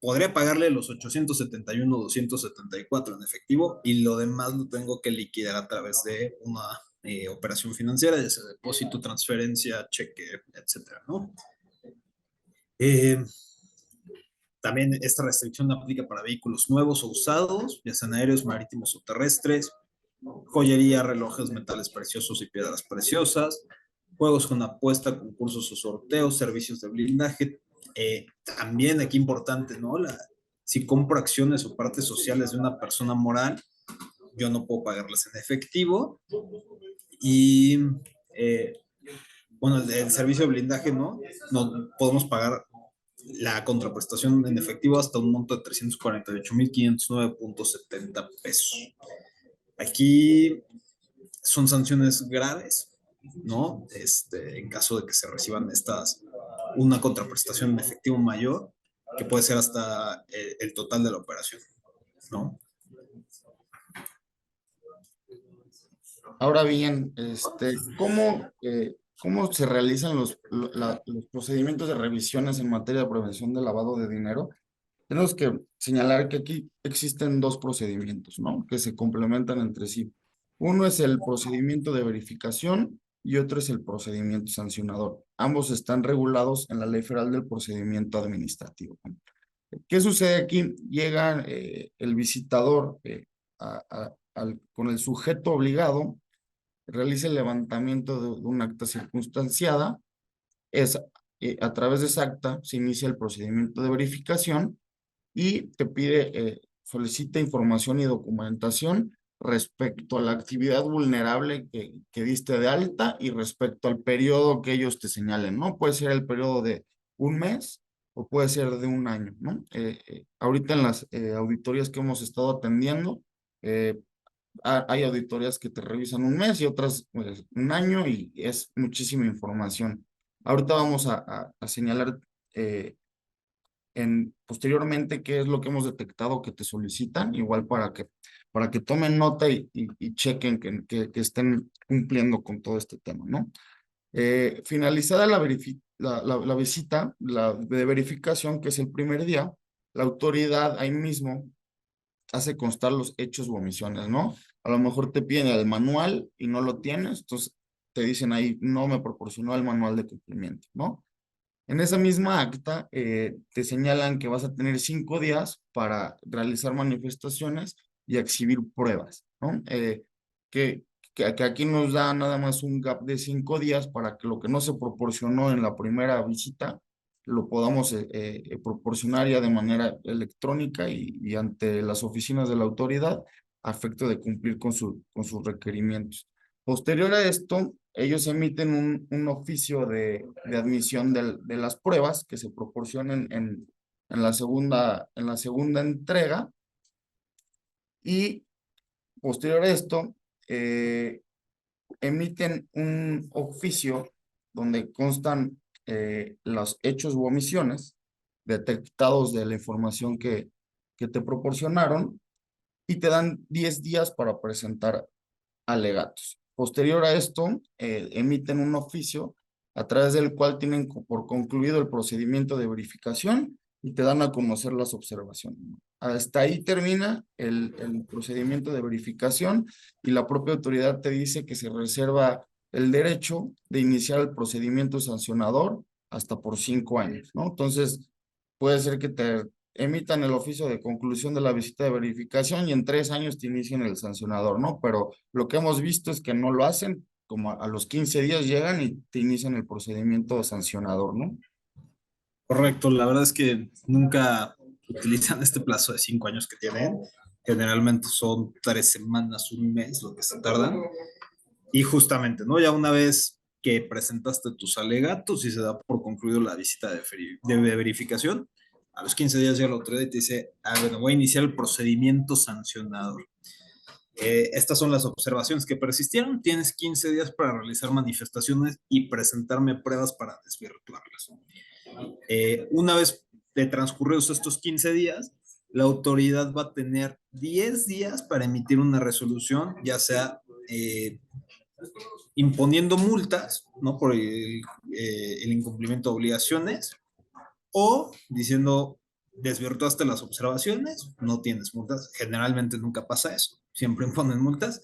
Podría pagarle los 871,274 en efectivo y lo demás lo tengo que liquidar a través de una operación financiera, ya sea depósito, transferencia, cheque, etcétera, ¿no? También esta restricción aplica para vehículos nuevos o usados, ya sean aéreos, marítimos o terrestres, joyería, relojes, metales preciosos y piedras preciosas, juegos con apuesta, concursos o sorteos, servicios de blindaje. También aquí importante, ¿no? Si compro acciones o partes sociales de una persona moral, yo no puedo pagarlas en efectivo. Y bueno, el servicio de blindaje, ¿no? No podemos pagar la contraprestación en efectivo hasta un monto de 348,509.70 pesos. Aquí son sanciones graves, ¿no? En caso de que se reciban una contraprestación en efectivo mayor, que puede ser hasta el total de la operación, ¿no? Ahora bien, ¿cómo se realizan los procedimientos de revisiones en materia de prevención de lavado de dinero? Tenemos que señalar que aquí existen dos procedimientos, ¿no? Que se complementan entre sí. Uno es el procedimiento de verificación y otro es el procedimiento sancionador. Ambos están regulados en la Ley Federal del Procedimiento Administrativo. ¿Qué sucede aquí? Llega el visitador con el sujeto obligado, realiza el levantamiento de un acta circunstanciada. A través de esa acta se inicia el procedimiento de verificación y te pide, solicita información y documentación respecto a la actividad vulnerable que diste de alta y respecto al periodo que ellos te señalen, ¿no? Puede ser el periodo de un mes o puede ser de un año, ¿no? Ahorita en las auditorías que hemos estado atendiendo, hay auditorías que te revisan un mes y otras pues, un año y es muchísima información. Ahorita vamos a señalar posteriormente qué es lo que hemos detectado que te solicitan, igual para que tomen nota y chequen que estén cumpliendo con todo este tema, ¿no? Finalizada la visita de verificación, que es el primer día, la autoridad ahí mismo hace constar los hechos u omisiones, ¿no? A lo mejor te piden el manual y no lo tienes, entonces te dicen ahí, no me proporcionó el manual de cumplimiento, ¿no? En esa misma acta te señalan que vas a tener 5 días para realizar manifestaciones y exhibir pruebas, ¿no? Que aquí nos da nada más un gap de 5 días para que lo que no se proporcionó en la primera visita lo podamos proporcionar ya de manera electrónica y ante las oficinas de la autoridad a efecto de cumplir con sus requerimientos. Posterior a esto, ellos emiten un oficio de admisión de las pruebas que se proporcionen en la segunda entrega y posterior a esto emiten un oficio donde constan los hechos u omisiones detectados de la información que te proporcionaron y te dan 10 días para presentar alegatos. Posterior a esto, emiten un oficio a través del cual tienen por concluido el procedimiento de verificación y te dan a conocer las observaciones. Hasta ahí termina el procedimiento de verificación y la propia autoridad te dice que se reserva el derecho de iniciar el procedimiento sancionador hasta por 5 años, ¿no? Entonces, puede ser que te emitan el oficio de conclusión de la visita de verificación y en 3 años te inicien el sancionador, ¿no? Pero lo que hemos visto es que no lo hacen, como a los 15 días llegan y te inician el procedimiento sancionador, ¿no? Correcto, la verdad es que nunca utilizan este plazo de 5 años que tienen. Generalmente son 3 semanas, un mes lo que se tardan. Y justamente, ¿no? Ya una vez que presentaste tus alegatos y se da por concluido la visita de verificación. A los 15 días llega la autoridad y te dice, bueno, voy a iniciar el procedimiento sancionador. Estas son las observaciones que persistieron. Tienes 15 días para realizar manifestaciones y presentarme pruebas para desvirtuarlas. Una vez de transcurridos estos 15 días, la autoridad va a tener 10 días para emitir una resolución, ya sea imponiendo multas, ¿no? Por el incumplimiento de obligaciones, o diciendo, desvirtuaste las observaciones, no tienes multas. Generalmente nunca pasa eso, siempre imponen multas,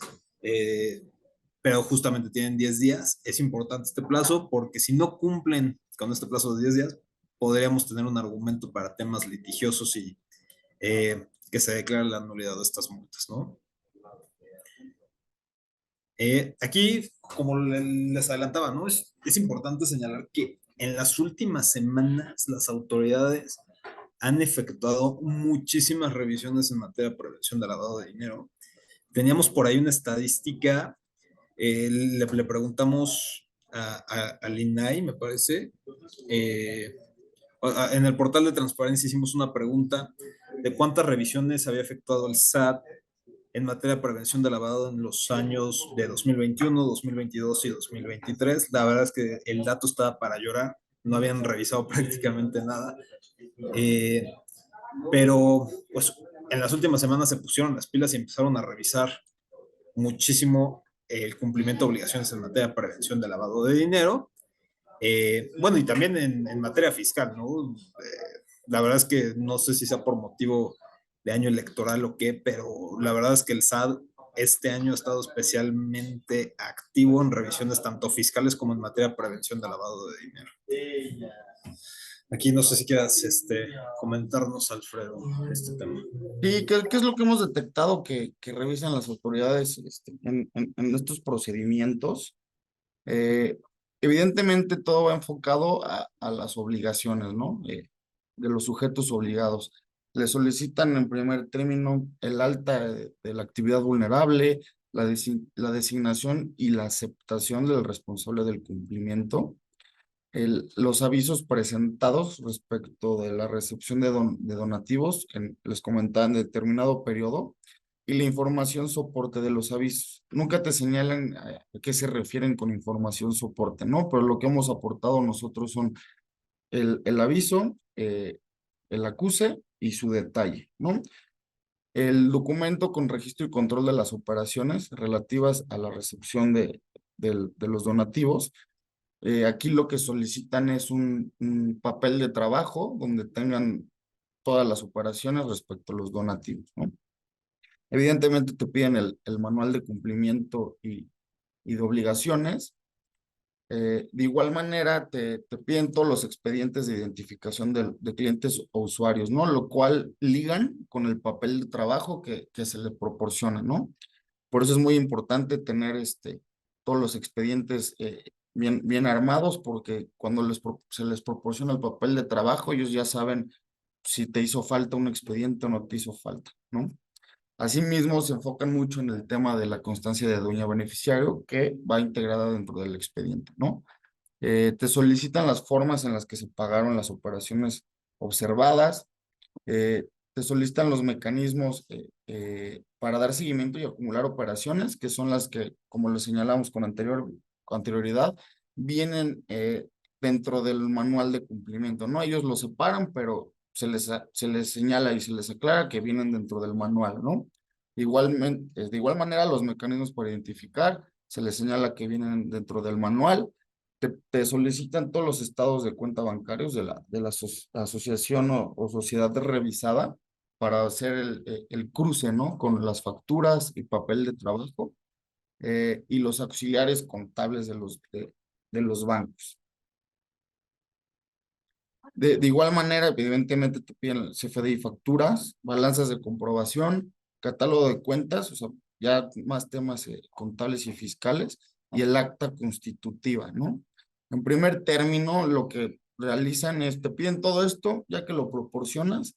pero justamente tienen 10 días. Es importante este plazo porque si no cumplen con este plazo de 10 días, podríamos tener un argumento para temas litigiosos y que se declare la nulidad de estas multas, ¿no? Aquí, como les adelantaba, ¿no? Es importante señalar que en las últimas semanas las autoridades han efectuado muchísimas revisiones en materia de prevención de lavado de dinero. Teníamos por ahí una estadística, le preguntamos al INAI, me parece, en el portal de transparencia hicimos una pregunta de cuántas revisiones había efectuado el SAT en materia de prevención de lavado en los años de 2021, 2022 y 2023. La verdad es que el dato estaba para llorar, no habían revisado prácticamente nada. Pero pues en las últimas semanas se pusieron las pilas y empezaron a revisar muchísimo el cumplimiento de obligaciones en materia de prevención de lavado de dinero. Bueno, y también en materia fiscal, ¿no? La verdad es que no sé si sea por motivo de año electoral o qué, pero la verdad es que el SAT este año ha estado especialmente activo en revisiones tanto fiscales como en materia de prevención de lavado de dinero. Aquí no sé si quieras comentarnos, Alfredo, este tema. Sí, ¿qué es lo que hemos detectado que revisan las autoridades en estos procedimientos? Evidentemente todo va enfocado a las obligaciones, ¿no? De los sujetos obligados. Le solicitan en primer término el alta de la actividad vulnerable, la designación y la aceptación del responsable del cumplimiento, los avisos presentados respecto de la recepción de donativos, les comentaba en determinado periodo, y la información soporte de los avisos. Nunca te señalan a qué se refieren con información soporte, ¿no? Pero lo que hemos aportado nosotros son el aviso, el acuse y su detalle, ¿no? El documento con registro y control de las operaciones relativas a la recepción de los donativos. Aquí lo que solicitan es un papel de trabajo donde tengan todas las operaciones respecto a los donativos, ¿no? Evidentemente te piden el manual de cumplimiento y de obligaciones. De igual manera te piden todos los expedientes de identificación de clientes o usuarios, ¿no? Lo cual ligan con el papel de trabajo que se le proporciona, ¿no? Por eso es muy importante tener todos los expedientes bien armados, porque cuando se les proporciona el papel de trabajo, ellos ya saben si te hizo falta un expediente o no te hizo falta, ¿no? Asimismo, se enfocan mucho en el tema de la constancia de dueño beneficiario, que va integrada dentro del expediente, ¿no? Te solicitan las formas en las que se pagaron las operaciones observadas, te solicitan los mecanismos para dar seguimiento y acumular operaciones, que son las que, como lo señalamos con anterioridad, vienen dentro del manual de cumplimiento, ¿no? Ellos lo separan, pero se les señala y se les aclara que vienen dentro del manual, ¿no? Igualmente, de igual manera, los mecanismos para identificar, se les señala que vienen dentro del manual. Te solicitan todos los estados de cuenta bancarios de la asociación o sociedad revisada para hacer el cruce, ¿no? Con las facturas y papel de trabajo y los auxiliares contables de los bancos. De igual manera, evidentemente te piden el CFDI facturas, balanzas de comprobación, catálogo de cuentas, o sea, ya más temas contables y fiscales, y el acta constitutiva, ¿no? En primer término, lo que realizan es, te piden todo esto, ya que lo proporcionas,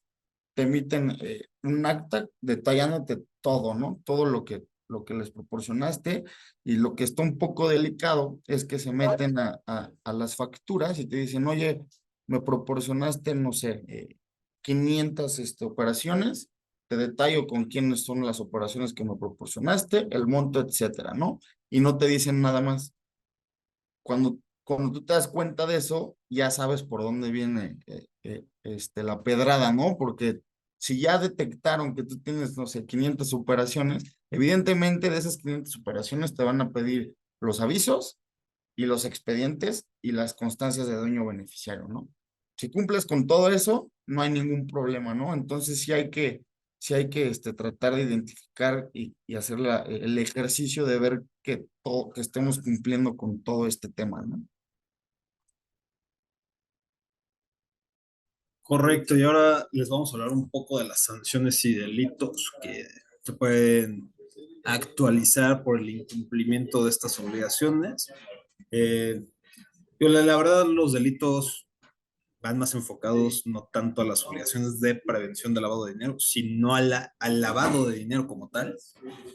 te emiten un acta detallándote todo, ¿no? Todo lo que lo que les proporcionaste, y lo que está un poco delicado es que se meten a las facturas y te dicen, oye, me proporcionaste, no sé, 500 operaciones, te detallo con quiénes son las operaciones que me proporcionaste, el monto, etcétera, ¿no? Y no te dicen nada más. Cuando tú te das cuenta de eso, ya sabes por dónde viene la pedrada, ¿no? Porque si ya detectaron que tú tienes, no sé, 500 operaciones, evidentemente de esas 500 operaciones te van a pedir los avisos y los expedientes y las constancias de dueño beneficiario, ¿no? Si cumples con todo eso, no hay ningún problema, ¿no? Entonces sí hay que tratar de identificar y hacer el ejercicio de ver que estemos cumpliendo con todo este tema, ¿no? Correcto, y ahora les vamos a hablar un poco de las sanciones y delitos que se pueden actualizar por el incumplimiento de estas obligaciones. Eh, la verdad, los delitos van más enfocados no tanto a las obligaciones de prevención del lavado de dinero, sino al lavado de dinero como tal,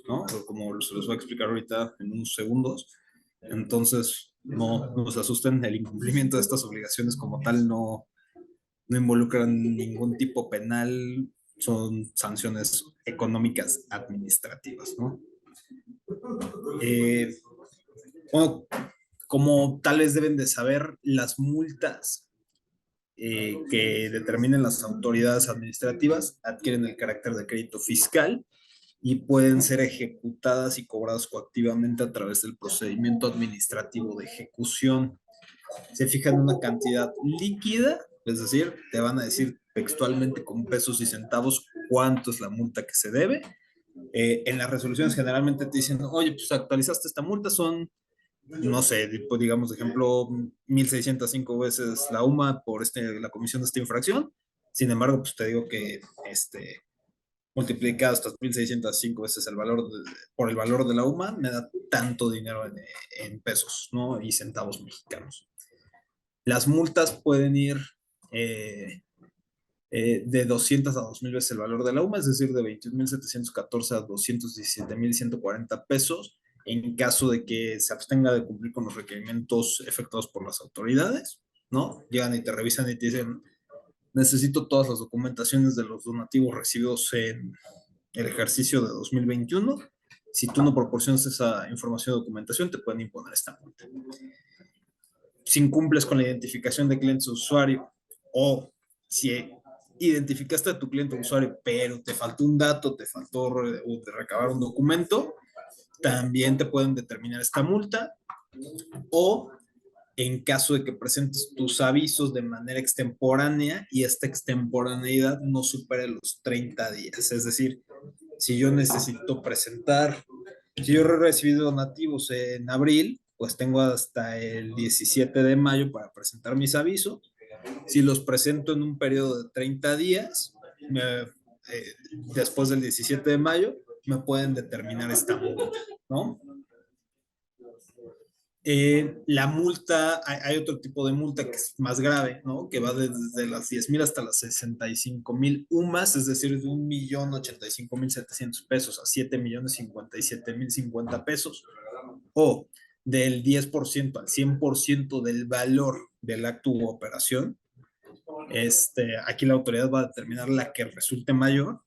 ¿no? Como se los voy a explicar ahorita en unos segundos. Entonces, no se asusten, el incumplimiento de estas obligaciones como tal no involucran ningún tipo penal, son sanciones económicas administrativas, ¿no? Eh, bueno, como tales deben de saber, las multas que determinen las autoridades administrativas adquieren el carácter de crédito fiscal y pueden ser ejecutadas y cobradas coactivamente a través del procedimiento administrativo de ejecución. Se fijan una cantidad líquida, es decir, te van a decir textualmente con pesos y centavos cuánto es la multa que se debe. En las resoluciones generalmente te dicen, oye, pues actualizaste esta multa, son, no sé, pues digamos, de ejemplo, 1,605 veces la UMA por la comisión de esta infracción. Sin embargo, pues te digo que multiplicado estas 1,605 veces por el valor de la UMA, me da tanto dinero en pesos, ¿no? Y centavos mexicanos. Las multas pueden ir de 200 a 2,000 veces el valor de la UMA, es decir, de 21,714 a 217,140 pesos, en caso de que se abstenga de cumplir con los requerimientos efectuados por las autoridades, ¿no? Llegan y te revisan y te dicen, necesito todas las documentaciones de los donativos recibidos en el ejercicio de 2021. Si tú no proporcionas esa información o documentación, te pueden imponer esta multa. Si incumples con la identificación de clientes usuario o si identificaste a tu cliente usuario, pero te faltó un dato, te faltó recabar un documento, también te pueden determinar esta multa. O en caso de que presentes tus avisos de manera extemporánea y esta extemporaneidad no supere los 30 días. Es decir, si yo necesito presentar, si yo he recibido donativos en abril, pues tengo hasta el 17 de mayo para presentar mis avisos. Si los presento en un periodo de 30 días, después del 17 de mayo, me pueden determinar esta multa, ¿no? La multa, hay otro tipo de multa que es más grave, ¿no? Que va desde las 10,000 hasta las 65,000 UMAS, es decir, de 1,085,700 pesos a 7,057,050 pesos, o del 10% al 100% del valor del acto u operación. Aquí la autoridad va a determinar la que resulte mayor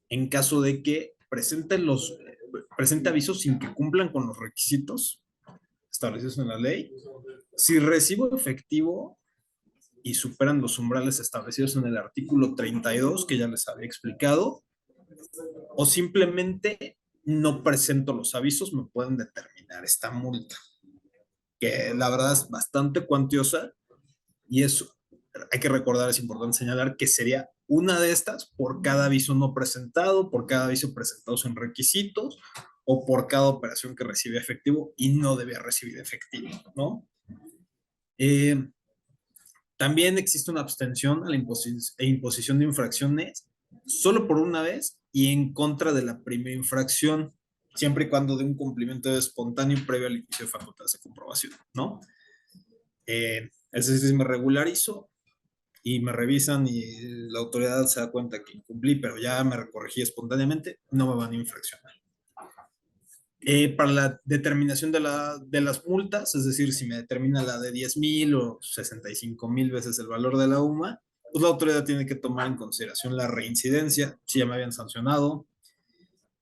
en caso de que presente avisos sin que cumplan con los requisitos establecidos en la ley. Si recibo efectivo y superan los umbrales establecidos en el artículo 32, que ya les había explicado, o simplemente no presento los avisos, me pueden determinar esta multa, que la verdad es bastante cuantiosa y eso hay que recordar, es importante señalar que sería una de estas por cada aviso no presentado, por cada aviso presentado sin requisitos o por cada operación que recibe efectivo y no debía recibir efectivo, ¿no? También existe una abstención a la imposición de infracciones solo por una vez y en contra de la primera infracción, siempre y cuando de un cumplimiento espontáneo previo al inicio de facultades de comprobación, ¿no? Es decir, si me regularizo y me revisan y la autoridad se da cuenta que incumplí, pero ya me corregí espontáneamente, no me van a infraccionar. Para la determinación de las multas, es decir, si me determina la de 10,000 o 65,000 veces el valor de la UMA, pues la autoridad tiene que tomar en consideración la reincidencia, si ya me habían sancionado,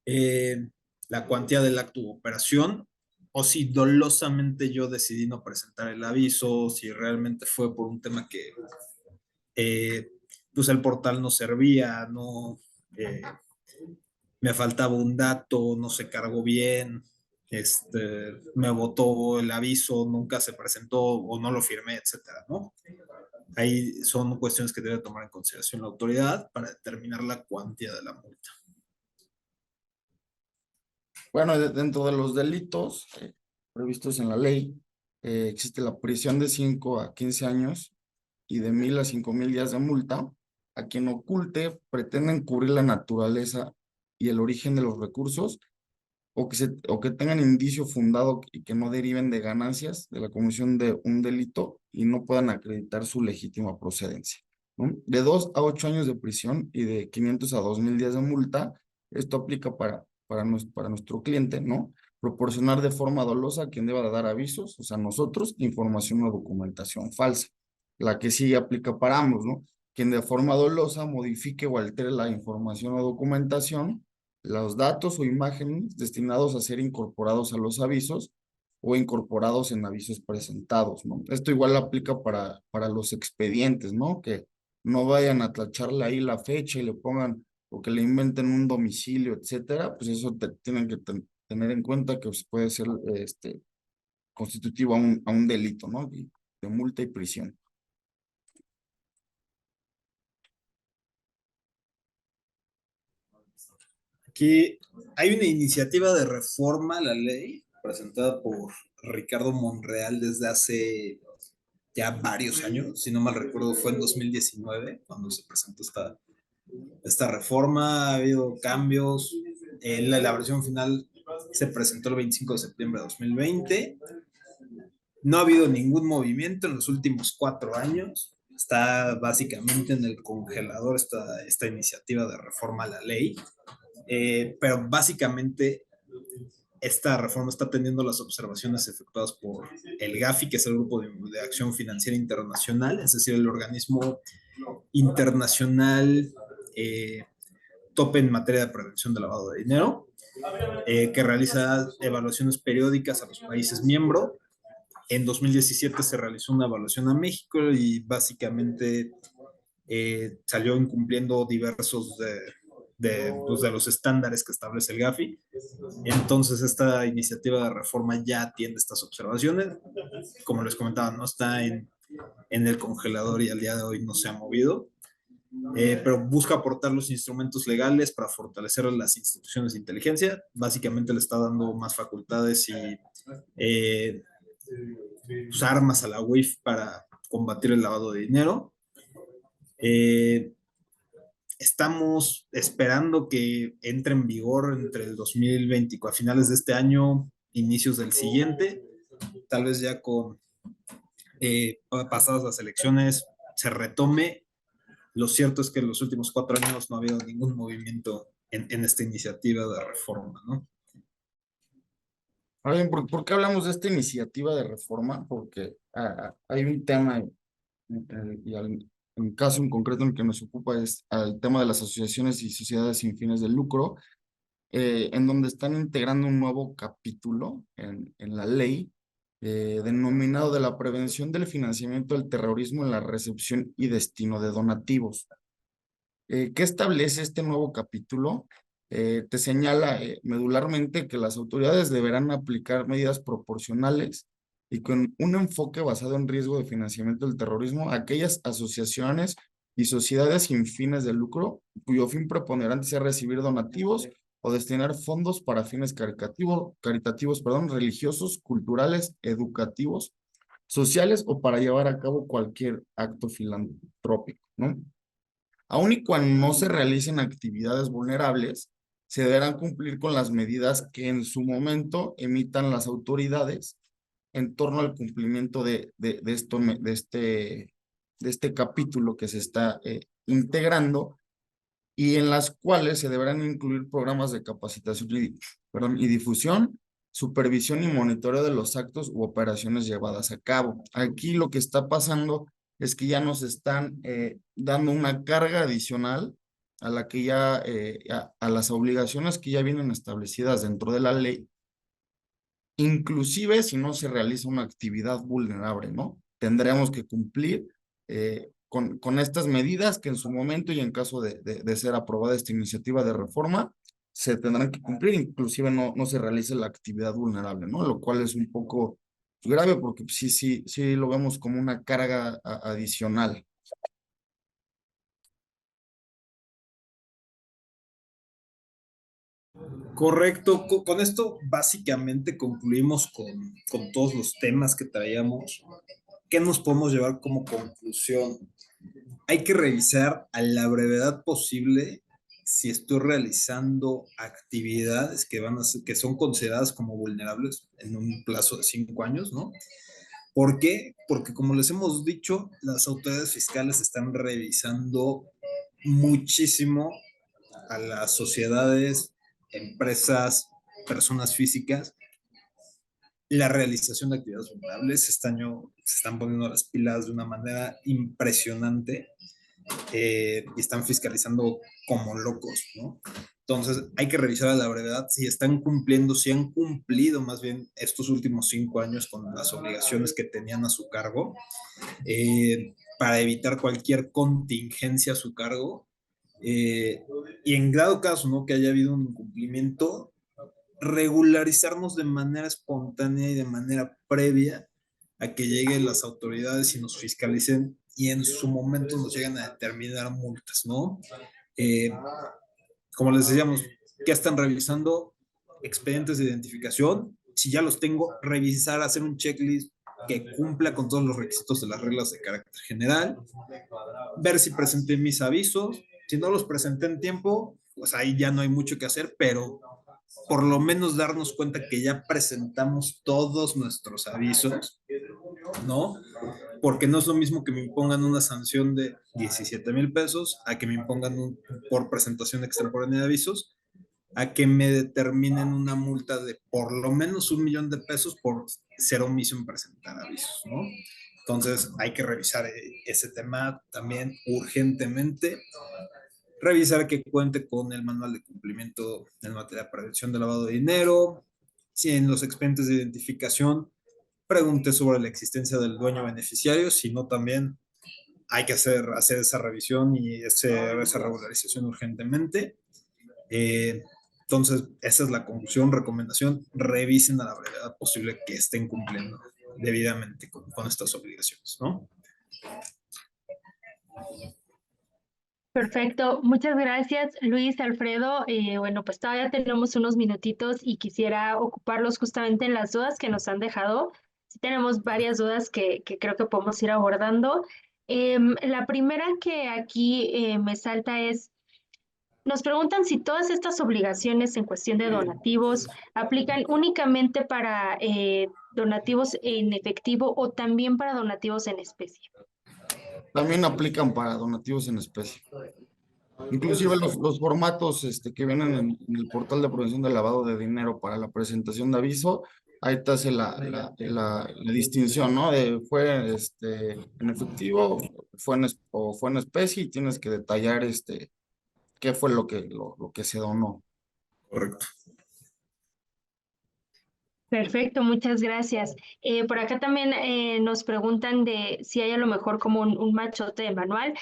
eh, la cuantía del acto de operación, o si dolosamente yo decidí no presentar el aviso, si realmente fue por un tema que eh, pues el portal no servía, no, eh, me faltaba un dato, no se cargó bien, me botó el aviso, nunca se presentó o no lo firmé, etcétera, ¿no? Ahí son cuestiones que debe tomar en consideración la autoridad para determinar la cuantía de la multa. Bueno, dentro de los delitos previstos en la ley, existe la prisión de 5 a 15 años y de 1,000 a 5,000 días de multa a quien oculte, pretenda encubrir la naturaleza y el origen de los recursos o que tengan indicio fundado y que no deriven de ganancias de la comisión de un delito y no puedan acreditar su legítima procedencia, ¿no? De 2 a 8 años de prisión y de 500 a 2,000 días de multa. Esto aplica para nuestro cliente, ¿no? Proporcionar de forma dolosa a quien deba de dar avisos, o sea, nosotros, información o documentación falsa. La que sí aplica para ambos, ¿no? Quien de forma dolosa modifique o altere la información o documentación, los datos o imágenes destinados a ser incorporados a los avisos o incorporados en avisos presentados, ¿no? Esto igual aplica para los expedientes, ¿no? Que no vayan a tacharle ahí la fecha y le pongan o que le inventen un domicilio, etcétera, pues eso tienen que tener en cuenta que puede ser constitutivo a un delito, ¿no? De multa y prisión. Aquí hay una iniciativa de reforma a la ley presentada por Ricardo Monreal desde hace ya varios años, si no mal recuerdo fue en 2019 cuando se presentó esta reforma. Ha habido cambios, la versión final se presentó el 25 de septiembre de 2020. No ha habido ningún movimiento en los últimos 4 años. Está básicamente en el congelador esta iniciativa de reforma a la ley. Pero básicamente esta reforma está teniendo las observaciones efectuadas por el GAFI, que es el Grupo de Acción Financiera Internacional, es decir, el organismo internacional tope en materia de prevención de lavado de dinero, que realiza evaluaciones periódicas a los países miembros. En 2017 se realizó una evaluación a México y básicamente salió incumpliendo diversos pues, de los estándares que establece el GAFI. Entonces, esta iniciativa de reforma ya atiende estas observaciones. Como les comentaba, no está en el congelador y al día de hoy no se ha movido, pero busca aportar los instrumentos legales para fortalecer las instituciones de inteligencia. Básicamente le está dando más facultades y pues, armas a la UIF para combatir el lavado de dinero. Estamos esperando que entre en vigor entre el 2024, a finales de este año, inicios del siguiente, tal vez ya con pasadas las elecciones se retome. Lo cierto es que en los últimos 4 años no ha habido ningún movimiento en esta iniciativa de reforma, ¿no? A ver, ¿por qué hablamos de esta iniciativa de reforma? Porque hay un tema, y el caso en concreto en el que nos ocupa es el tema de las asociaciones y sociedades sin fines de lucro, en donde están integrando un nuevo capítulo en la ley, denominado de la prevención del financiamiento del terrorismo en la recepción y destino de donativos. ¿Qué establece este nuevo capítulo? Te señala medularmente que las autoridades deberán aplicar medidas proporcionales y con un enfoque basado en riesgo de financiamiento del terrorismo a aquellas asociaciones y sociedades sin fines de lucro cuyo fin preponderante sea recibir donativos o destinar fondos para fines caritativos, religiosos, culturales, educativos, sociales o para llevar a cabo cualquier acto filantrópico, ¿no? Aun y cuando no se realicen actividades vulnerables, se deberán cumplir con las medidas que en su momento emitan las autoridades en torno al cumplimiento de este capítulo que se está integrando y en las cuales se deberán incluir programas de capacitación y difusión supervisión y monitoreo de los actos u operaciones llevadas a cabo. Aquí lo que está pasando es que ya nos están dando una carga adicional a la que ya, a las obligaciones que ya vienen establecidas dentro de la ley, inclusive si no se realiza una actividad vulnerable, ¿no? Tendremos que cumplir con estas medidas que en su momento y en caso de ser aprobada esta iniciativa de reforma, se tendrán que cumplir, inclusive no se realice la actividad vulnerable, ¿no? Lo cual es un poco grave porque sí lo vemos como una carga adicional. Correcto. Con esto básicamente concluimos con todos los temas que traíamos. ¿Qué nos podemos llevar como conclusión? Hay que revisar a la brevedad posible si estoy realizando actividades que son consideradas como vulnerables en un plazo de 5 años, ¿no? ¿Por qué? Porque como les hemos dicho, las autoridades fiscales están revisando muchísimo a las sociedades, empresas, personas físicas, la realización de actividades vulnerables. Este año se están poniendo las pilas de una manera impresionante y están fiscalizando como locos, ¿no? Entonces hay que revisar a la brevedad si están cumpliendo, si han cumplido más bien estos últimos 5 años con las obligaciones que tenían a su cargo, para evitar cualquier contingencia a su cargo. Y en dado caso, ¿no?, que haya habido un incumplimiento, regularizarnos de manera espontánea y de manera previa a que lleguen las autoridades y nos fiscalicen y en su momento nos lleguen a determinar multas, ¿no? Como les decíamos, ¿qué están revisando? Expedientes de identificación. Si ya los tengo, revisar, hacer un checklist que cumpla con todos los requisitos de las reglas de carácter general, ver si presenté mis avisos. Si no los presenté en tiempo, pues ahí ya no hay mucho que hacer, pero por lo menos darnos cuenta que ya presentamos todos nuestros avisos, ¿no? Porque no es lo mismo que me impongan una sanción de 17,000 pesos a que me impongan por presentación extemporánea de avisos, a que me determinen una multa de por lo menos 1,000,000 de pesos por ser omiso en presentar avisos, ¿no? Entonces hay que revisar ese tema también urgentemente. Revisar que cuente con el manual de cumplimiento en materia de prevención de lavado de dinero. Si en los expedientes de identificación pregunte sobre la existencia del dueño beneficiario, sino también hay que hacer esa revisión y esa regularización urgentemente. Entonces, esa es la conclusión, recomendación: revisen a la brevedad posible que estén cumpliendo debidamente con estas obligaciones, ¿no? Perfecto, muchas gracias Luis, Alfredo. Bueno, pues todavía tenemos unos minutitos y quisiera ocuparlos justamente en las dudas que nos han dejado. Sí tenemos varias dudas que creo que podemos ir abordando. La primera que aquí me salta es, nos preguntan si todas estas obligaciones en cuestión de donativos aplican únicamente para donativos en efectivo o también para donativos en especie. También aplican para donativos en especie. Inclusive los formatos que vienen en el portal de prevención del lavado de dinero para la presentación de aviso, ahí te hace la distinción, ¿no? Fue en efectivo, o fue en especie, y tienes que detallar qué fue lo que se donó. Correcto. Perfecto, muchas gracias. Por acá también nos preguntan de si hay a lo mejor como un machote de manual.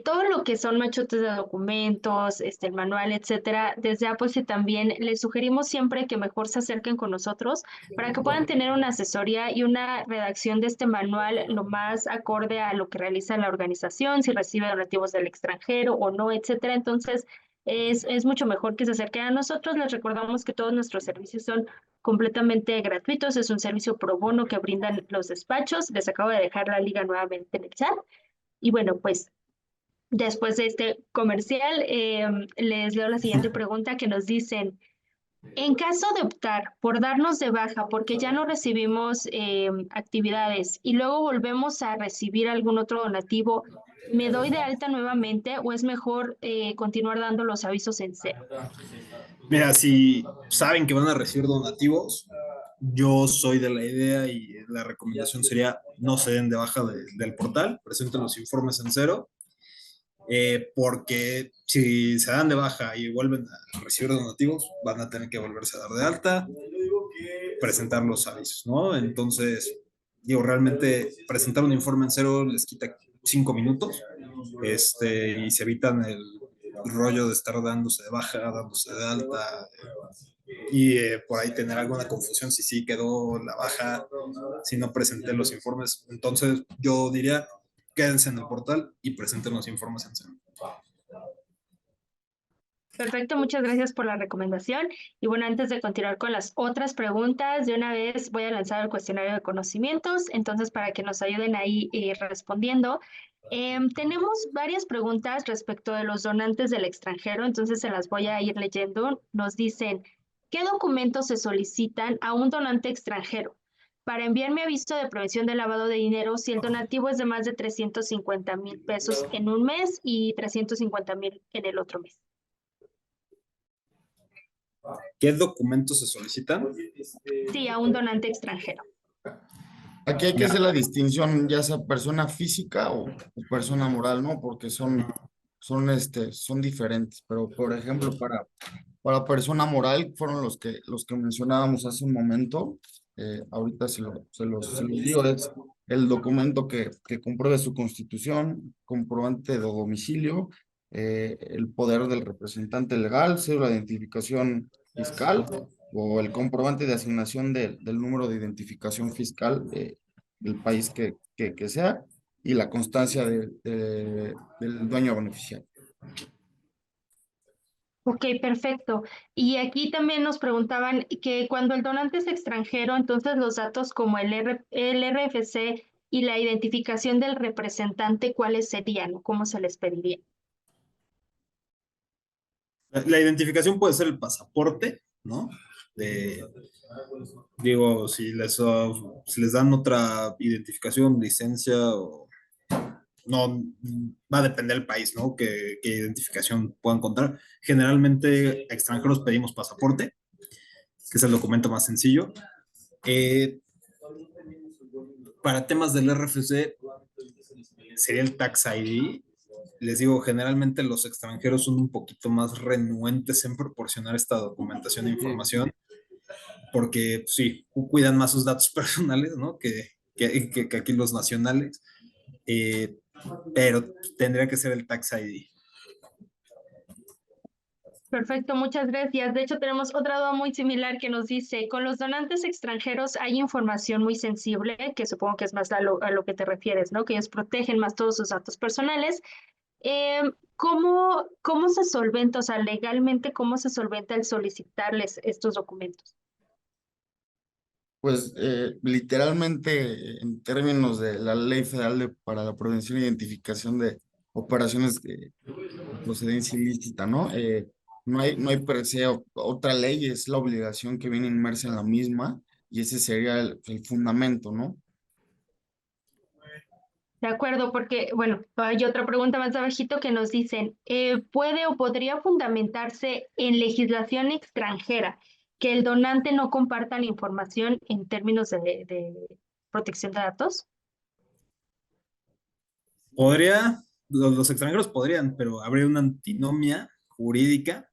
Todo lo que son machotes de documentos, el manual, etcétera, desde Apple también les sugerimos siempre que mejor se acerquen con nosotros para que puedan tener una asesoría y una redacción de este manual lo más acorde a lo que realiza la organización, si recibe donativos del extranjero o no, etcétera. Entonces, es mucho mejor que se acerquen a nosotros. Les recordamos que todos nuestros servicios son completamente gratuitos, es un servicio pro bono que brindan los despachos. Les acabo de dejar la liga nuevamente en el chat. Y bueno, pues después de este comercial, les leo la siguiente pregunta que nos dicen, en caso de optar por darnos de baja porque ya no recibimos actividades y luego volvemos a recibir algún otro donativo, ¿me doy de alta nuevamente o es mejor continuar dando los avisos en cero? Mira, si saben que van a recibir donativos, yo soy de la idea y la recomendación sería no se den de baja del portal, presenten los informes en cero, porque si se dan de baja y vuelven a recibir donativos, van a tener que volverse a dar de alta, presentar los avisos, ¿no? Entonces, digo, realmente presentar un informe en cero les quita 5 minutos, y se evitan el rollo de estar dándose de baja, dándose de alta, y por ahí tener alguna confusión si sí quedó la baja, si no presenté los informes. Entonces, yo diría, quédense en el portal y presenten los informes en cero. Perfecto, muchas gracias por la recomendación. Y bueno, antes de continuar con las otras preguntas, de una vez voy a lanzar el cuestionario de conocimientos, entonces para que nos ayuden ahí respondiendo. Tenemos varias preguntas respecto de los donantes del extranjero, entonces se las voy a ir leyendo. Nos dicen, ¿qué documentos se solicitan a un donante extranjero para enviar mi aviso de prevención de lavado de dinero si el donativo es de más de 350,000 pesos en un mes y 350,000 en el otro mes? ¿Qué documentos se solicitan? Sí, a un donante extranjero. Aquí hay que hacer Mira, la distinción, ya sea persona física o persona moral, ¿no? Porque son diferentes. Pero, por ejemplo, para persona moral fueron los que mencionábamos hace un momento. Ahorita se los digo, es el documento que compruebe su constitución, comprobante de domicilio, el poder del representante legal, cédula de identificación fiscal o el comprobante de asignación del número de identificación fiscal del país que sea y la constancia del dueño beneficiario. Ok, perfecto. Y aquí también nos preguntaban que cuando el donante es extranjero, entonces los datos como el RFC y la identificación del representante, ¿cuáles serían o cómo se les pediría? la identificación puede ser el pasaporte, ¿no? De, digo, si les dan otra identificación, licencia o no, va a depender del país, ¿no? ¿Qué identificación puedan encontrar? Generalmente, a extranjeros pedimos pasaporte, que es el documento más sencillo. Eh, para temas del RFC, sería el Tax ID. Les digo, generalmente los extranjeros son un poquito más renuentes en proporcionar esta documentación e Sí. información, porque pues, sí, cuidan más sus datos personales, ¿no? Que aquí los nacionales. Eh, pero tendría que ser el Tax ID. Perfecto, muchas gracias. De hecho, tenemos otra duda muy similar que nos dice, con los donantes extranjeros hay información muy sensible, que supongo que es más a lo que te refieres, ¿no? Que ellos protegen más todos sus datos personales. ¿Cómo se solventa, o sea, legalmente, cómo se solventa el solicitarles estos documentos? Pues literalmente en términos de la Ley Federal para la Prevención e Identificación de Operaciones de Procedencia Ilícita, ¿no? No hay per se otra ley, es la obligación que viene inmersa en la misma y ese sería el fundamento, ¿no? De acuerdo, porque, bueno, hay otra pregunta más abajito que nos dicen, ¿puede o podría fundamentarse en legislación extranjera que el donante no comparta la información en términos de protección de datos? Los extranjeros podrían, pero habría una antinomia jurídica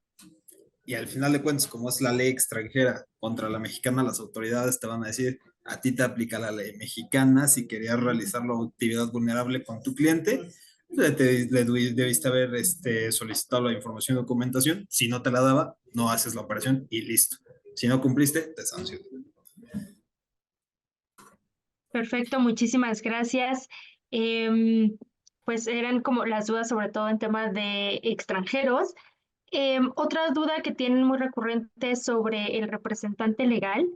y al final de cuentas, como es la ley extranjera contra la mexicana, las autoridades te van a decir, a ti te aplica la ley mexicana, si querías realizar la actividad vulnerable con tu cliente, debiste haber solicitado la información y documentación, si no te la daba, no haces la operación y listo. Si no cumpliste, te sancionan. Perfecto, muchísimas gracias. Em, pues eran como las dudas, sobre todo en temas de extranjeros. Otra duda que tienen muy recurrente es sobre el representante legal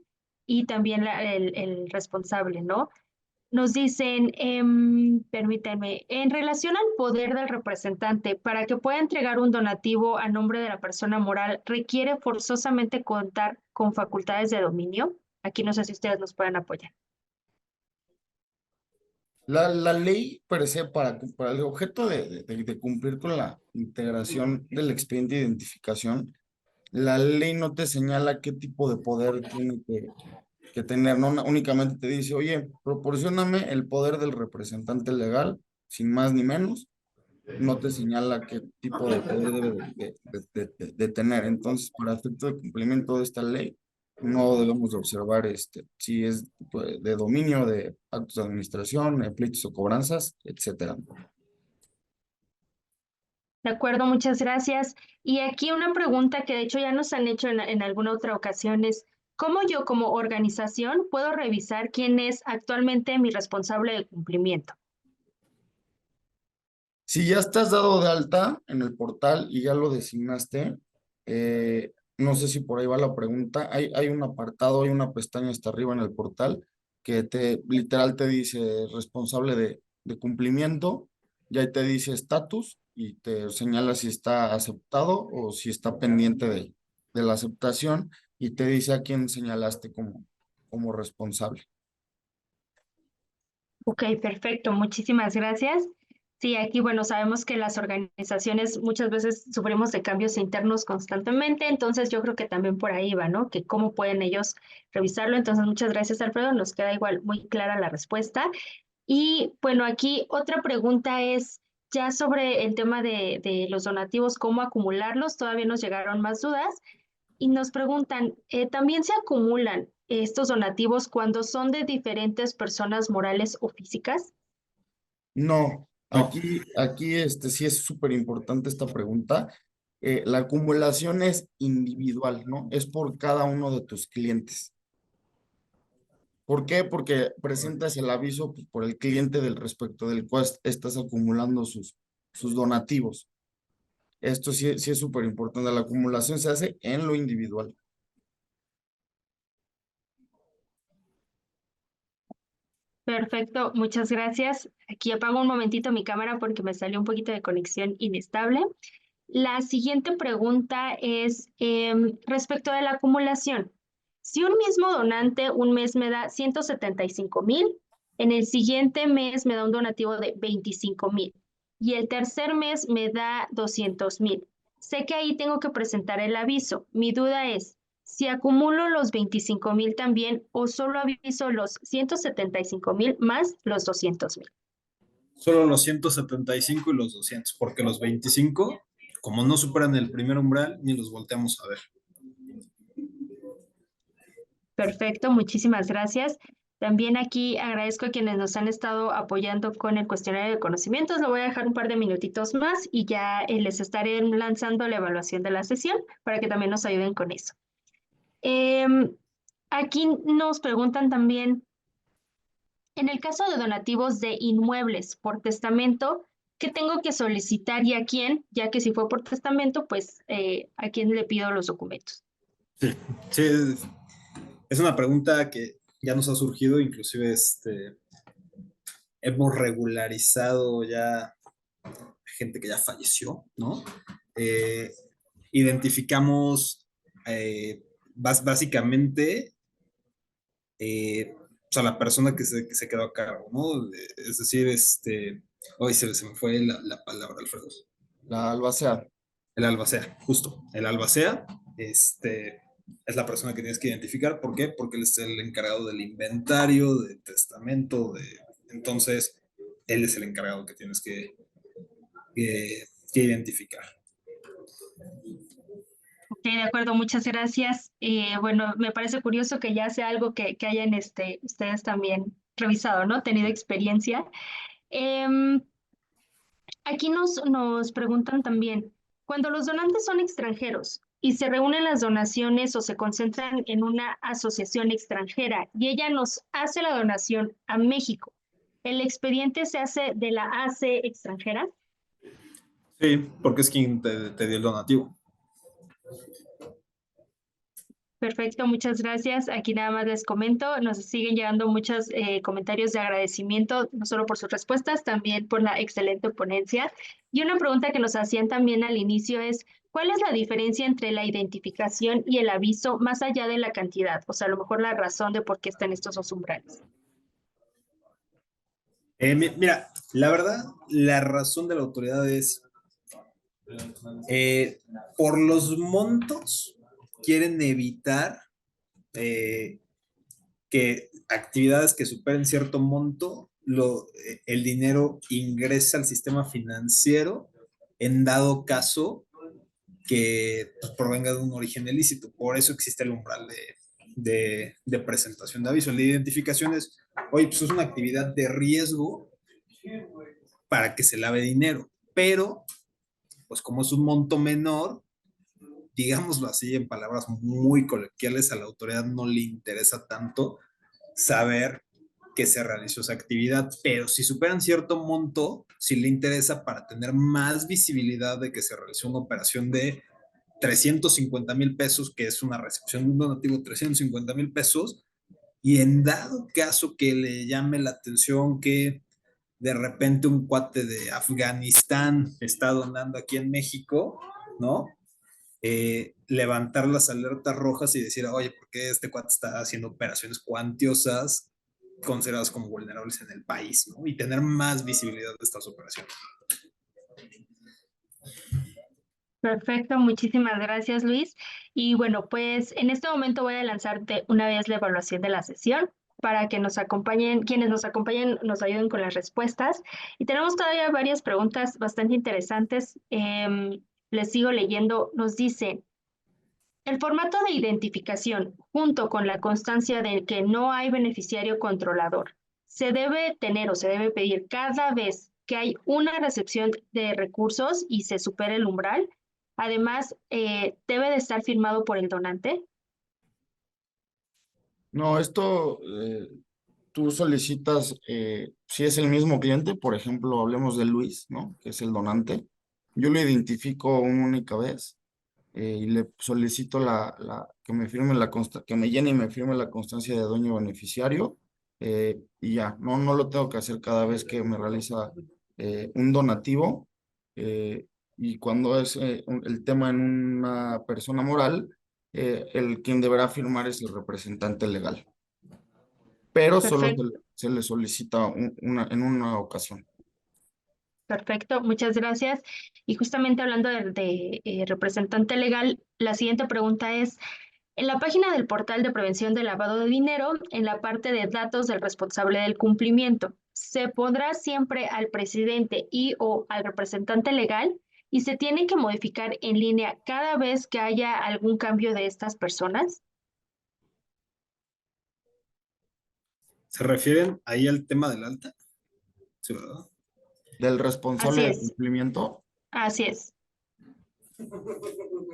y también el responsable, ¿no? Nos dicen, permítanme, en relación al poder del representante, para que pueda entregar un donativo a nombre de la persona moral, ¿requiere forzosamente contar con facultades de dominio? Aquí no sé si ustedes nos pueden apoyar. La ley, per se, para el objeto de cumplir con la integración del expediente de identificación, La ley no te señala qué tipo de poder tiene que tener, no únicamente te dice, oye, proporcióname el poder del representante legal, sin más ni menos, no te señala qué tipo de poder debe de tener. Entonces, para efecto de cumplimiento de esta ley, no debemos de observar si es pues, de dominio de actos de administración, pleitos o cobranzas, etcétera. De acuerdo, muchas gracias. Y aquí una pregunta que de hecho ya nos han hecho en alguna otra ocasión es, ¿cómo yo como organización puedo revisar quién es actualmente mi responsable de cumplimiento? Si ya estás dado de alta en el portal y ya lo designaste, no sé si por ahí va la pregunta, hay un apartado, hay una pestaña hasta arriba en el portal que literal te dice responsable de cumplimiento, y ahí te dice estatus y te señala si está aceptado o si está pendiente de la aceptación y te dice a quién señalaste como responsable. Ok, perfecto, muchísimas gracias. Sí, aquí, bueno, sabemos que las organizaciones muchas veces sufrimos de cambios internos constantemente, entonces yo creo que también por ahí va, ¿no? Que cómo pueden ellos revisarlo. Entonces, muchas gracias, Alfredo, nos queda igual muy clara la respuesta. Y bueno, aquí otra pregunta es ya sobre el tema de los donativos, cómo acumularlos, todavía nos llegaron más dudas y nos preguntan, ¿también se acumulan estos donativos cuando son de diferentes personas morales o físicas? No, No, aquí sí es súper importante esta pregunta. La acumulación es individual, ¿no? Es por cada uno de tus clientes. ¿Por qué? Porque presentas el aviso pues, por el cliente del respecto del cual estás acumulando sus donativos. Esto sí es súper importante. La acumulación se hace en lo individual. Perfecto, muchas gracias. Aquí apago un momentito mi cámara porque me salió un poquito de conexión inestable. La siguiente pregunta es respecto de la acumulación. Si un mismo donante un mes me da 175,000, en el siguiente mes me da un donativo de 25,000 y el tercer mes me da 200,000. Sé que ahí tengo que presentar el aviso. Mi duda es si acumulo los 25,000 también o solo aviso los 175,000 más los 200,000. solo los 175 y los 200, porque los 25, como no superan el primer umbral, ni los volteamos a ver. Perfecto, muchísimas gracias. También aquí agradezco a quienes nos han estado apoyando con el cuestionario de conocimientos. Lo voy a dejar un par de minutitos más y ya les estaré lanzando la evaluación de la sesión para que también nos ayuden con eso. Em, Aquí nos preguntan también, en el caso de donativos de inmuebles por testamento, ¿qué tengo que solicitar y a quién? Ya que si fue por testamento, pues a quién le pido los documentos. Sí, sí, es una pregunta que ya nos ha surgido, inclusive hemos regularizado ya gente que ya falleció, ¿no? Eh, Identificamos básicamente o sea, la persona que se quedó a cargo, ¿no? Es decir, hoy se me fue la palabra, Alfredo. La albacea. El albacea, justo. El albacea, es la persona que tienes que identificar. ¿Por qué? Porque él es el encargado del inventario, del testamento, entonces, él es el encargado que tienes que identificar. Ok, de acuerdo, muchas gracias. Bueno, me parece curioso que ya sea algo que hayan ustedes también revisado, ¿no? Tenido experiencia. Em, Aquí nos preguntan también, cuando los donantes son extranjeros y se reúnen las donaciones o se concentran en una asociación extranjera y ella nos hace la donación a México, ¿el expediente se hace de la AC extranjera? Sí, porque es quien te dio el donativo. Perfecto, muchas gracias. Aquí nada más les comento, nos siguen llegando muchos comentarios de agradecimiento, no solo por sus respuestas, también por la excelente ponencia. Y una pregunta que nos hacían también al inicio es, ¿cuál es la diferencia entre la identificación y el aviso más allá de la cantidad? O sea, a lo mejor la razón de por qué están estos dos umbrales. Mira, la verdad, la razón de la autoridad es por los montos quieren evitar que actividades que superen cierto monto, el dinero ingresa al sistema financiero en dado caso que pues, provenga de un origen ilícito. Por eso existe el umbral de presentación de aviso. La identificación es, oye, pues es una actividad de riesgo para que se lave dinero, pero pues como es un monto menor, digámoslo así en palabras muy coloquiales, a la autoridad no le interesa tanto saber que se realizó esa actividad, pero si superan cierto monto, sí le interesa para tener más visibilidad de que se realizó una operación de 350,000 pesos, que es una recepción de un donativo de 350,000 pesos, y en dado caso que le llame la atención que de repente un cuate de Afganistán está donando aquí en México, ¿no? Levantar las alertas rojas y decir, oye, ¿por qué este cuate está haciendo operaciones cuantiosas consideradas como vulnerables en el país, ¿no? Y tener más visibilidad de estas operaciones. Perfecto, muchísimas gracias, Luis. Y bueno, pues en este momento voy a lanzarte una vez la evaluación de la sesión para que nos acompañen, quienes nos acompañen, nos ayuden con las respuestas. Y tenemos todavía varias preguntas bastante interesantes. Les sigo leyendo. Nos dice, el formato de identificación, junto con la constancia de que no hay beneficiario controlador, se debe tener o se debe pedir cada vez que hay una recepción de recursos y se supera el umbral. Además, debe de estar firmado por el donante. No, esto tú solicitas, si es el mismo cliente, por ejemplo, hablemos de Luis, ¿no? Que es el donante. Yo lo identifico una única vez y le solicito que me firme que me llene y me firme la constancia de dueño beneficiario y ya, no lo tengo que hacer cada vez que me realiza un donativo y cuando es el tema en una persona moral, quien deberá firmar es el representante legal, pero solo Perfecto, se le solicita en una ocasión. perfecto, muchas gracias. Y justamente hablando de representante legal, la siguiente pregunta es, en la página del portal de prevención del lavado de dinero, en la parte de datos del responsable del cumplimiento, se pondrá siempre al presidente y o al representante legal y se tiene que modificar en línea cada vez que haya algún cambio de estas personas. ¿Se refieren ahí al tema del alta? Sí, ¿verdad? Del Así responsable de es, cumplimiento. así es.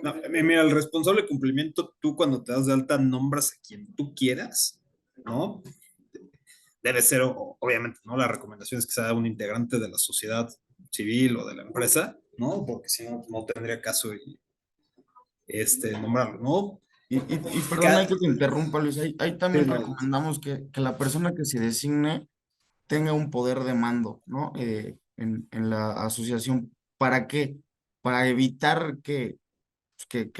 No, mira, el responsable de cumplimiento, tú cuando te das de alta nombras a quien tú quieras, ¿no? Debe ser, obviamente, ¿no? La recomendación es que sea un integrante de la sociedad civil o de la empresa, ¿no? Porque si no, no tendría caso nombrarlo, ¿no? Y perdona Cada, que te interrumpa, Luis, ahí también sí, recomendamos que la persona que se designe tenga un poder de mando, ¿no? En la asociación. ¿Para qué? Para evitar que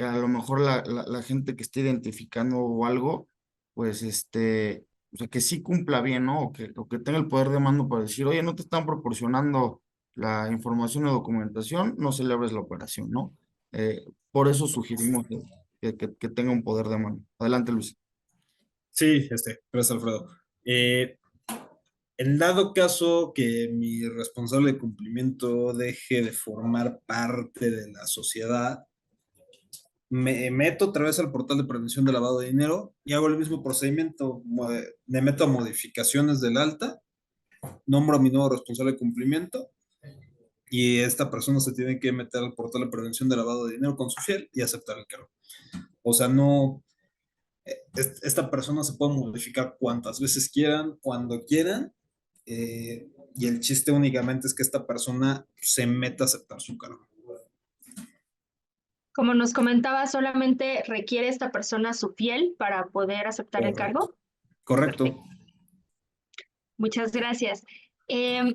a lo mejor la gente que esté identificando o algo, pues o sea, que sí cumpla bien, ¿no? O que tenga el poder de mando para decir, oye, no te están proporcionando la información o documentación, no celebres la operación, ¿no? Por eso sugerimos que tenga un poder de mando. Adelante, Luis. sí, gracias, Alfredo. En dado caso que mi responsable de cumplimiento deje de formar parte de la sociedad, me meto otra vez al portal de prevención de lavado de dinero y hago el mismo procedimiento. Me meto a modificaciones del alta, nombro a mi nuevo responsable de cumplimiento y esta persona se tiene que meter al portal de prevención de lavado de dinero con su fiel y aceptar el cargo. O sea, no, esta persona se puede modificar cuantas veces quieran, cuando quieran, y el chiste únicamente es que esta persona se meta a aceptar su cargo. Como nos comentaba, solamente requiere esta persona su fiel para poder aceptar el Correcto. cargo. Correcto. Perfecto. Muchas gracias.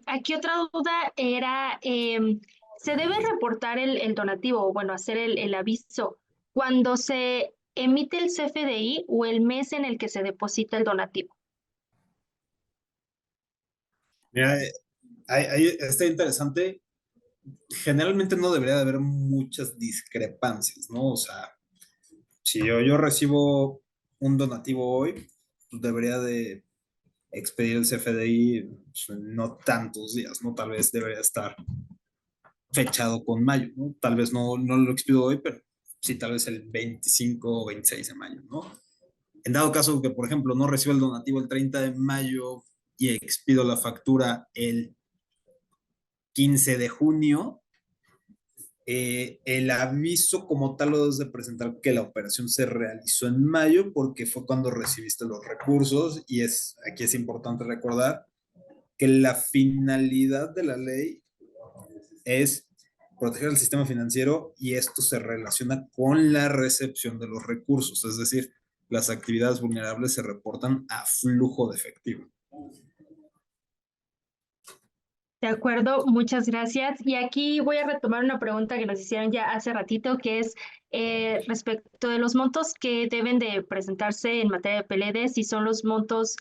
Aquí otra duda era, ¿se debe reportar el donativo o, bueno, hacer el aviso cuando se emite el CFDI o el mes en el que se deposita el donativo? Mira, ahí está interesante. Generalmente no debería de haber muchas discrepancias, ¿no? O sea, si yo recibo un donativo hoy, pues debería de expedir el CFDI pues, no tantos días, ¿no? Tal vez debería estar fechado con mayo, ¿no? Tal vez no lo expido hoy, pero sí, tal vez el 25 o 26 de mayo, ¿no? En dado caso que, por ejemplo, no recibo el donativo el 30 de mayo y expido la factura el 15 de junio, el aviso como tal lo debes de presentar que la operación se realizó en mayo porque fue cuando recibiste los recursos y aquí es importante recordar que la finalidad de la ley es proteger el sistema financiero y esto se relaciona con la recepción de los recursos, es decir, las actividades vulnerables se reportan a flujo de efectivo. De acuerdo, muchas gracias. Y aquí voy a retomar una pregunta que nos hicieron ya hace ratito, que es respecto de los montos que deben de presentarse en materia de PLD, si son los montos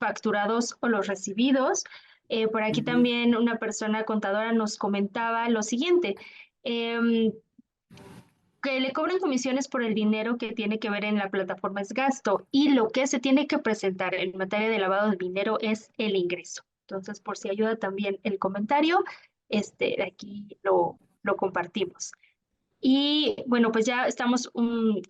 facturados o los recibidos. Por aquí también una persona contadora nos comentaba lo siguiente, que le cobran comisiones por el dinero que tiene que ver en la plataforma es gasto y lo que se tiene que presentar en materia de lavado de dinero es el ingreso. Entonces, por si ayuda también el comentario, de aquí lo compartimos. Y bueno, pues ya estamos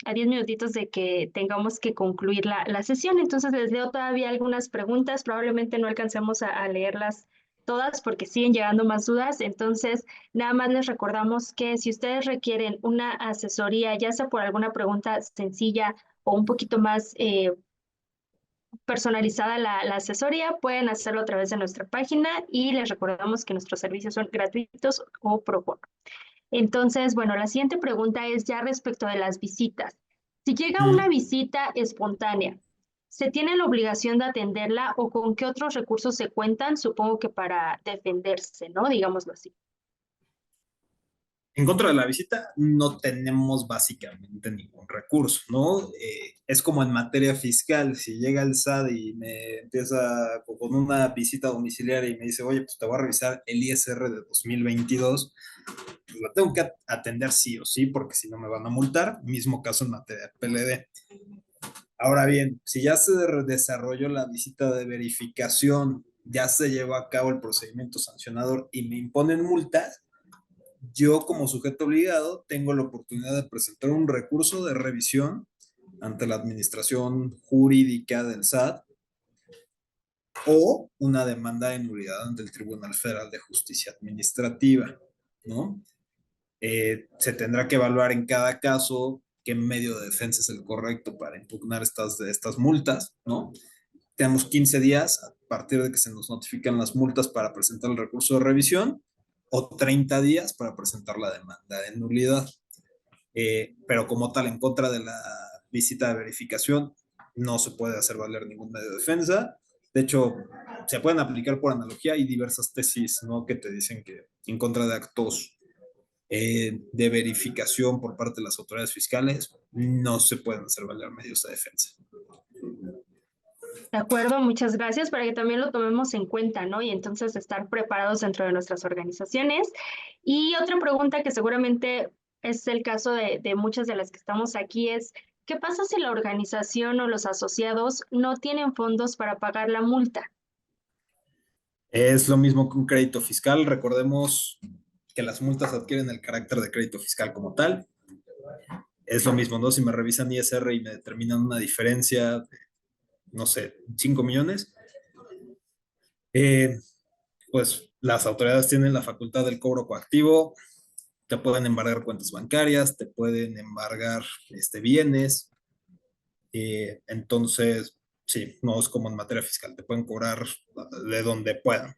a 10 minutitos de que tengamos que concluir la sesión, entonces les leo todavía algunas preguntas, probablemente no alcancemos a leerlas todas porque siguen llegando más dudas, entonces nada más les recordamos que si ustedes requieren una asesoría, ya sea por alguna pregunta sencilla o un poquito más personalizada la asesoría, pueden hacerlo a través de nuestra página y les recordamos que nuestros servicios son gratuitos o pro bono. Entonces, bueno, la siguiente pregunta es ya respecto de las visitas. Si llega una visita espontánea, ¿se tiene la obligación de atenderla o con qué otros recursos se cuentan? Supongo que para defenderse, ¿no? Digámoslo así. En contra de la visita, no tenemos básicamente ningún recurso, ¿no? Es como en materia fiscal, si llega el SAT y me empieza con una visita domiciliaria y me dice, oye, pues te voy a revisar el ISR de 2022, pues la tengo que atender sí o sí, porque si no me van a multar. Mismo caso en materia de PLD. Ahora bien, si ya se desarrolló la visita de verificación, ya se llevó a cabo el procedimiento sancionador y me imponen multas, yo como sujeto obligado tengo la oportunidad de presentar un recurso de revisión ante la administración jurídica del SAT o una demanda de nulidad ante el Tribunal Federal de Justicia Administrativa, ¿no? Se tendrá que evaluar en cada caso qué medio de defensa es el correcto para impugnar estas multas, ¿no? Tenemos 15 días a partir de que se nos notifican las multas para presentar el recurso de revisión o 30 días para presentar la demanda de nulidad. Pero como tal, en contra de la visita de verificación, no se puede hacer valer ningún medio de defensa. De hecho, se pueden aplicar por analogía y diversas tesis, ¿no? Que te dicen que en contra de actos de verificación por parte de las autoridades fiscales, no se pueden hacer valer medios de defensa. De acuerdo, muchas gracias para que también lo tomemos en cuenta, ¿no? Y entonces estar preparados dentro de nuestras organizaciones. Y otra pregunta que seguramente es el caso de muchas de las que estamos aquí es, ¿qué pasa si la organización o los asociados no tienen fondos para pagar la multa? Es lo mismo que un crédito fiscal. Recordemos que las multas adquieren el carácter de crédito fiscal como tal. Es lo mismo, ¿no? Si me revisan ISR y me determinan una diferencia de, no sé, 5 millones, pues las autoridades tienen la facultad del cobro coactivo, te pueden embargar cuentas bancarias, te pueden embargar bienes. Entonces, sí, no es como en materia fiscal, te pueden cobrar de donde puedan.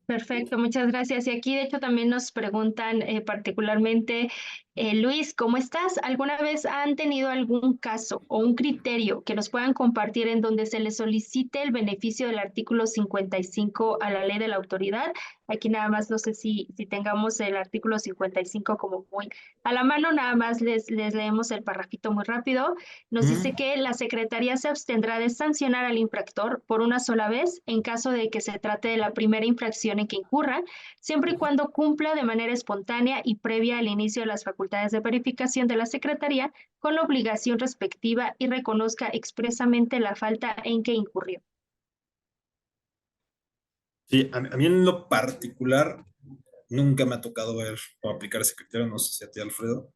Perfecto, muchas gracias. Y aquí, de hecho, también nos preguntan particularmente, Luis, ¿cómo estás? ¿Alguna vez han tenido algún caso o un criterio que nos puedan compartir en donde se les solicite el beneficio del artículo 55 a la ley de la autoridad? Aquí nada más no sé si tengamos el artículo 55 como muy a la mano, nada más les leemos el parrafito muy rápido. Nos dice que la Secretaría se abstendrá de sancionar al infractor por una sola vez en caso de que se trate de la primera infracción en que incurra, siempre y cuando cumpla de manera espontánea y previa al inicio de las facultades facultades de verificación de la Secretaría con la obligación respectiva y reconozca expresamente la falta en que incurrió. Sí, a mí en lo particular nunca me ha tocado ver o aplicar ese criterio, no sé si a ti, Alfredo.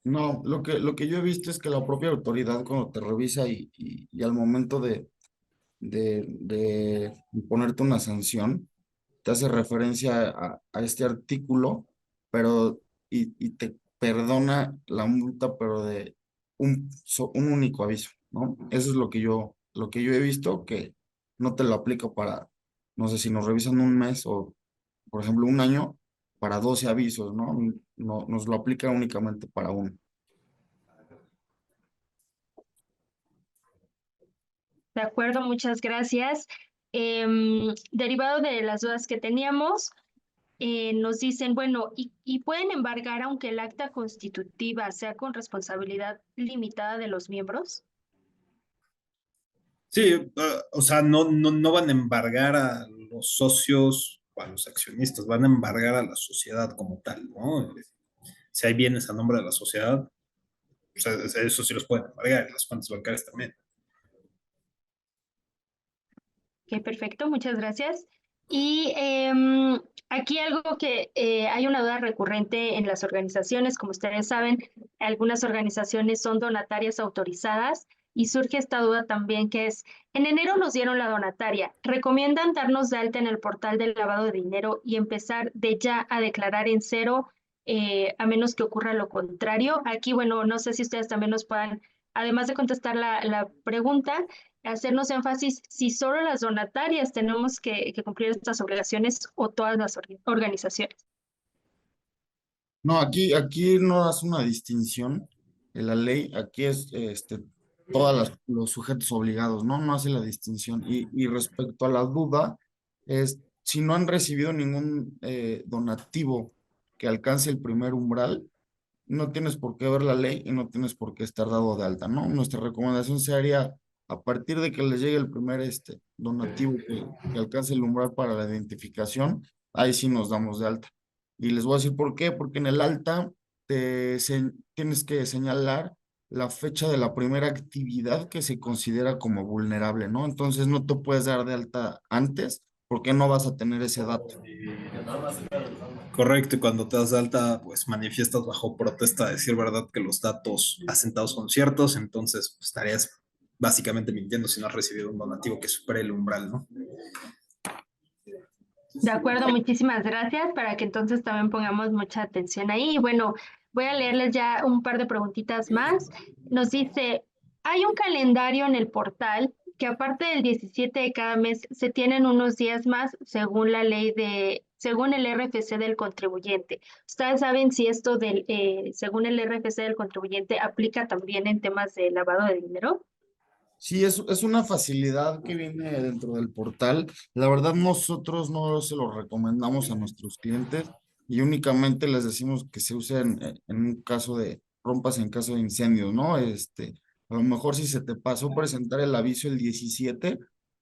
No, lo que yo he visto es que la propia autoridad cuando te revisa y al momento de ponerte una sanción, te hace referencia a este artículo, pero y te perdona la multa, pero de un único aviso, ¿no? Eso es lo que yo he visto, que no te lo aplica para, no sé si nos revisan un mes o, por ejemplo, un año, para 12 avisos, ¿no? No, nos lo aplica únicamente para uno. De acuerdo, muchas gracias. Derivado de las dudas que teníamos, nos dicen, bueno, y pueden embargar aunque el acta constitutiva sea con responsabilidad limitada de los miembros. Sí, o sea, no van a embargar a los socios o a los accionistas, van a embargar a la sociedad como tal, ¿no? Si hay bienes a nombre de la sociedad, o sea, eso sí los pueden embargar, las cuentas bancarias también. Ok, perfecto, muchas gracias. Y aquí algo que hay una duda recurrente en las organizaciones, como ustedes saben, algunas organizaciones son donatarias autorizadas y surge esta duda también que es, en enero nos dieron la donataria, ¿recomiendan darnos de alta en el portal del lavado de dinero y empezar de ya a declarar en cero, a menos que ocurra lo contrario? Aquí, bueno, no sé si ustedes también nos puedan, además de contestar la pregunta, hacernos énfasis si solo las donatarias tenemos que cumplir estas obligaciones o todas las organizaciones. No, aquí no hace una distinción en la ley, aquí es todos los sujetos obligados, ¿no? No hace la distinción. Y respecto a la duda, si no han recibido ningún donativo que alcance el primer umbral, no tienes por qué ver la ley y no tienes por qué estar dado de alta, ¿no? Nuestra recomendación sería, a partir de que les llegue el primer donativo que alcance el umbral para la identificación, ahí sí nos damos de alta. Y les voy a decir por qué, porque en el alta tienes que señalar la fecha de la primera actividad que se considera como vulnerable, ¿no? Entonces no te puedes dar de alta antes porque no vas a tener ese dato. Correcto, y cuando te das de alta, pues manifiestas bajo protesta de decir verdad que los datos asentados son ciertos, entonces pues, estarías básicamente mintiendo si no has recibido un donativo que supere el umbral, ¿no? De acuerdo, muchísimas gracias para que entonces también pongamos mucha atención ahí. Y bueno, voy a leerles ya un par de preguntitas más. Nos dice, hay un calendario en el portal que aparte del 17 de cada mes se tienen unos días más según la ley según el RFC del contribuyente. ¿Ustedes saben si esto según el RFC del contribuyente aplica también en temas de lavado de dinero? Sí, es una facilidad que viene dentro del portal. La verdad, nosotros no se lo recomendamos a nuestros clientes y únicamente les decimos que se usen en un caso de rompas en caso de incendios, ¿no? A lo mejor si se te pasó presentar el aviso el 17,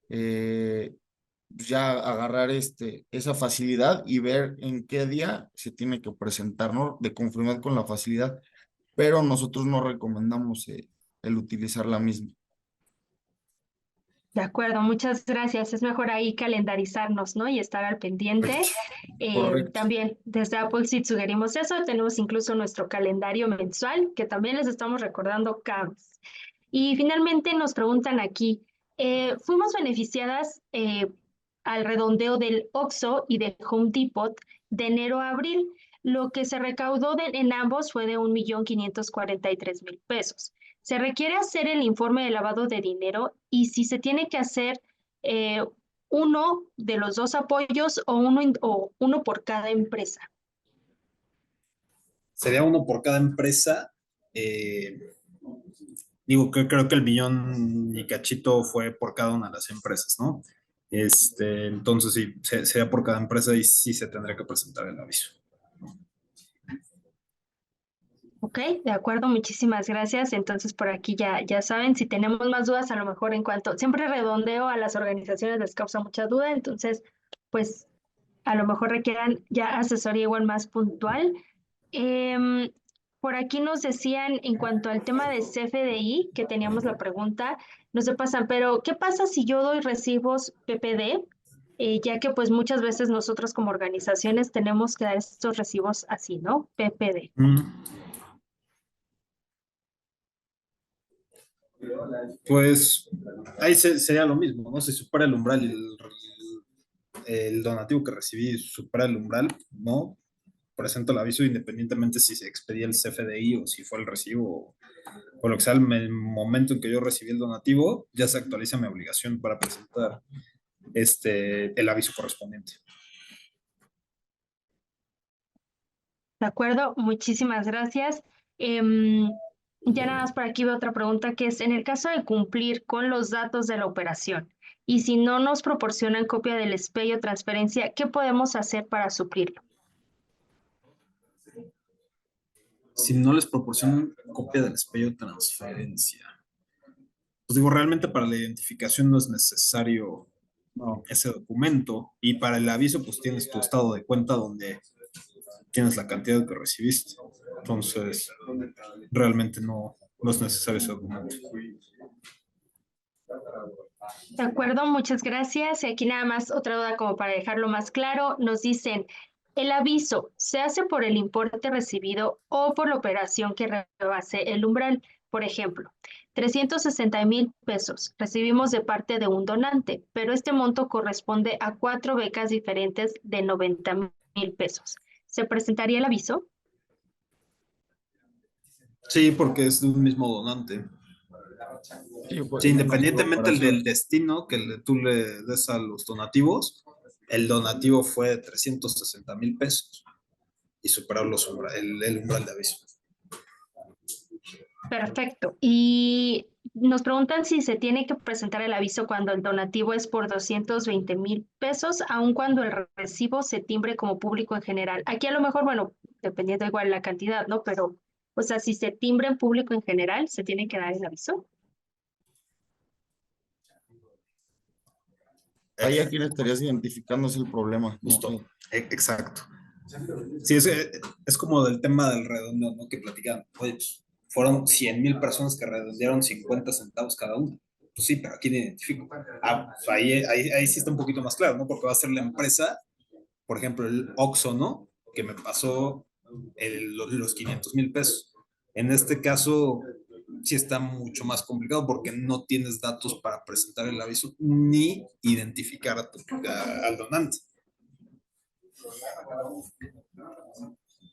pues ya agarrar esa facilidad y ver en qué día se tiene que presentar, ¿no? De confirmar con la facilidad, pero nosotros no recomendamos el utilizar la misma. De acuerdo, muchas gracias. Es mejor ahí calendarizarnos, ¿no? Y estar al pendiente. Correcto. También desde Apple Seed sugerimos eso. Tenemos incluso nuestro calendario mensual que también les estamos recordando cada mes. Y finalmente nos preguntan aquí, fuimos beneficiadas al redondeo del Oxxo y de Home Depot de enero a abril. Lo que se recaudó en ambos fue de 1.543.000 pesos. Se requiere hacer el informe de lavado de dinero y si se tiene que hacer eh, uno de los dos apoyos o uno por cada empresa. Sería uno por cada empresa. Digo que creo que el millón y cachito fue por cada una de las empresas, ¿no? Entonces sí, sería por cada empresa y sí se tendría que presentar el aviso. Ok, de acuerdo, muchísimas gracias. Entonces, por aquí ya saben, si tenemos más dudas, a lo mejor en cuanto, siempre redondeo a las organizaciones les causa mucha duda, entonces, pues, a lo mejor requieran ya asesoría igual más puntual. Em, por aquí nos decían en cuanto al tema de CFDI, que teníamos la pregunta, no se pasan, pero ¿qué pasa si yo doy recibos PPD? Ya que pues muchas veces nosotros como organizaciones tenemos que dar estos recibos así, ¿no? PPD. Pues ahí sería lo mismo, ¿no? Si supera el umbral y el donativo que recibí supera el umbral, ¿no? Presento el aviso independientemente si se expedía el CFDI o si fue el recibo o lo que sea, el momento en que yo recibí el donativo, ya se actualiza mi obligación para presentar el aviso correspondiente. De acuerdo, muchísimas gracias. Ya nada más por aquí veo otra pregunta que es, en el caso de cumplir con los datos de la operación y si no nos proporcionan copia del SPEI o transferencia, ¿qué podemos hacer para suplirlo? Si no les proporcionan copia del SPEI o transferencia. Pues digo, realmente para la identificación no es necesario ese documento y para el aviso pues tienes tu estado de cuenta donde tienes la cantidad que recibiste. Entonces, realmente no es necesario ese documento. De acuerdo, muchas gracias. Y aquí nada más otra duda como para dejarlo más claro. Nos dicen, ¿el aviso se hace por el importe recibido o por la operación que rebase el umbral? Por ejemplo, 360,000 pesos recibimos de parte de un donante, pero este monto corresponde a 4 becas diferentes de 90,000 pesos. ¿Se presentaría el aviso? Sí, porque es de un mismo donante. Sí, pues, Sí, en una sola independientemente del operación. destino que tú le des a los donativos, el donativo fue de 360,000 pesos y superó el umbral de aviso. Perfecto. Y nos preguntan si se tiene que presentar el aviso cuando el donativo es por 220,000 pesos, aun cuando el recibo se timbre como público en general. Aquí a lo mejor, bueno, dependiendo igual la cantidad, ¿no? Pero, o sea, si se timbre en público en general, ¿se tiene que dar el aviso? Ahí a quién estarías identificando es el problema, ¿no? Justo, exacto. Sí, es como del tema del redondeo, ¿no? Que platican, oye, pues, fueron 100,000 personas que redondearon 50 centavos cada uno. Pues sí, pero ¿a quién identifico? Pues ahí sí está un poquito más claro, ¿no? Porque va a ser la empresa, por ejemplo, el Oxxo, ¿no? Que me pasó los 500,000 pesos. En este caso, sí está mucho más complicado porque no tienes datos para presentar el aviso ni identificar al donante.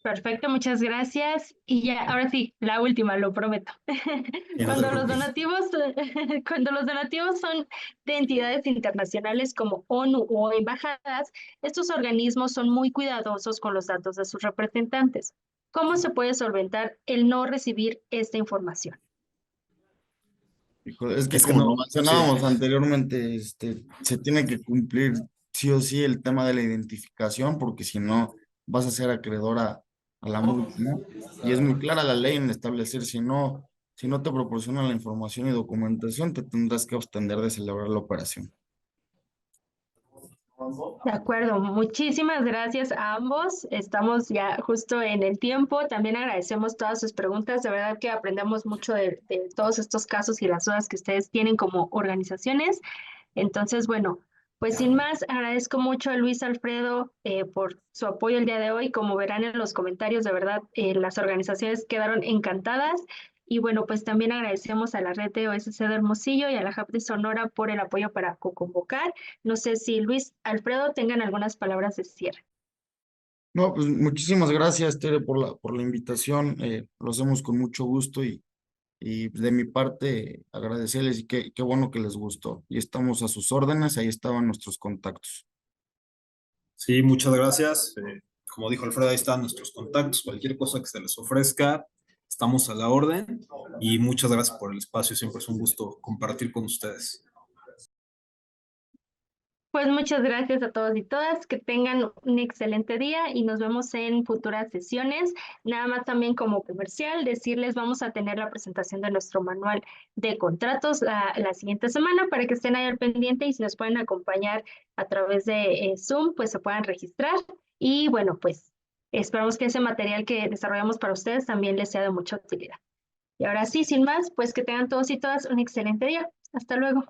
Perfecto, muchas gracias. Y ya, ahora sí, la última, lo prometo. Y no te Cuando los preocupes. donativos, cuando los donativos son de entidades internacionales como ONU o embajadas, estos organismos son muy cuidadosos con los datos de sus representantes. ¿Cómo se puede solventar el no recibir esta información? Híjole, es que Es como como, lo sí, mencionábamos anteriormente, se tiene que cumplir sí o sí el tema de la identificación, porque si no vas a ser acreedor a la multa, ¿no? Y es muy clara la ley en establecer, si no te proporcionan la información y documentación, te tendrás que abstener de celebrar la operación. De acuerdo, muchísimas gracias a ambos. Estamos ya justo en el tiempo. También agradecemos todas sus preguntas. De verdad que aprendemos mucho de todos estos casos y las dudas que ustedes tienen como organizaciones. Entonces, bueno, pues sin más, agradezco mucho a Luis Alfredo por su apoyo el día de hoy. Como verán en los comentarios, de verdad, las organizaciones quedaron encantadas. Y bueno, pues también agradecemos a la red de OSC de Hermosillo y a la JAP de Sonora por el apoyo para convocar. No sé si Luis Alfredo tengan algunas palabras de cierre. No, pues muchísimas gracias, Tere, por la invitación. Lo hacemos con mucho gusto y de mi parte agradecerles y qué bueno que les gustó. Y estamos a sus órdenes, ahí estaban nuestros contactos. sí, muchas gracias. Como dijo Alfredo, ahí están nuestros contactos. Cualquier cosa que se les ofrezca, estamos a la orden. Y muchas gracias por el espacio. Siempre es un gusto compartir con ustedes. Pues muchas gracias a todos y todas, que tengan un excelente día y nos vemos en futuras sesiones. Nada más también como comercial, decirles vamos a tener la presentación de nuestro manual de contratos la siguiente semana para que estén ahí al pendiente y si nos pueden acompañar a través de Zoom, pues se puedan registrar. Y bueno, pues Esperamos que ese material que desarrollamos para ustedes también les sea de mucha utilidad. Y ahora sí, sin más, pues que tengan todos y todas un excelente día. Hasta luego.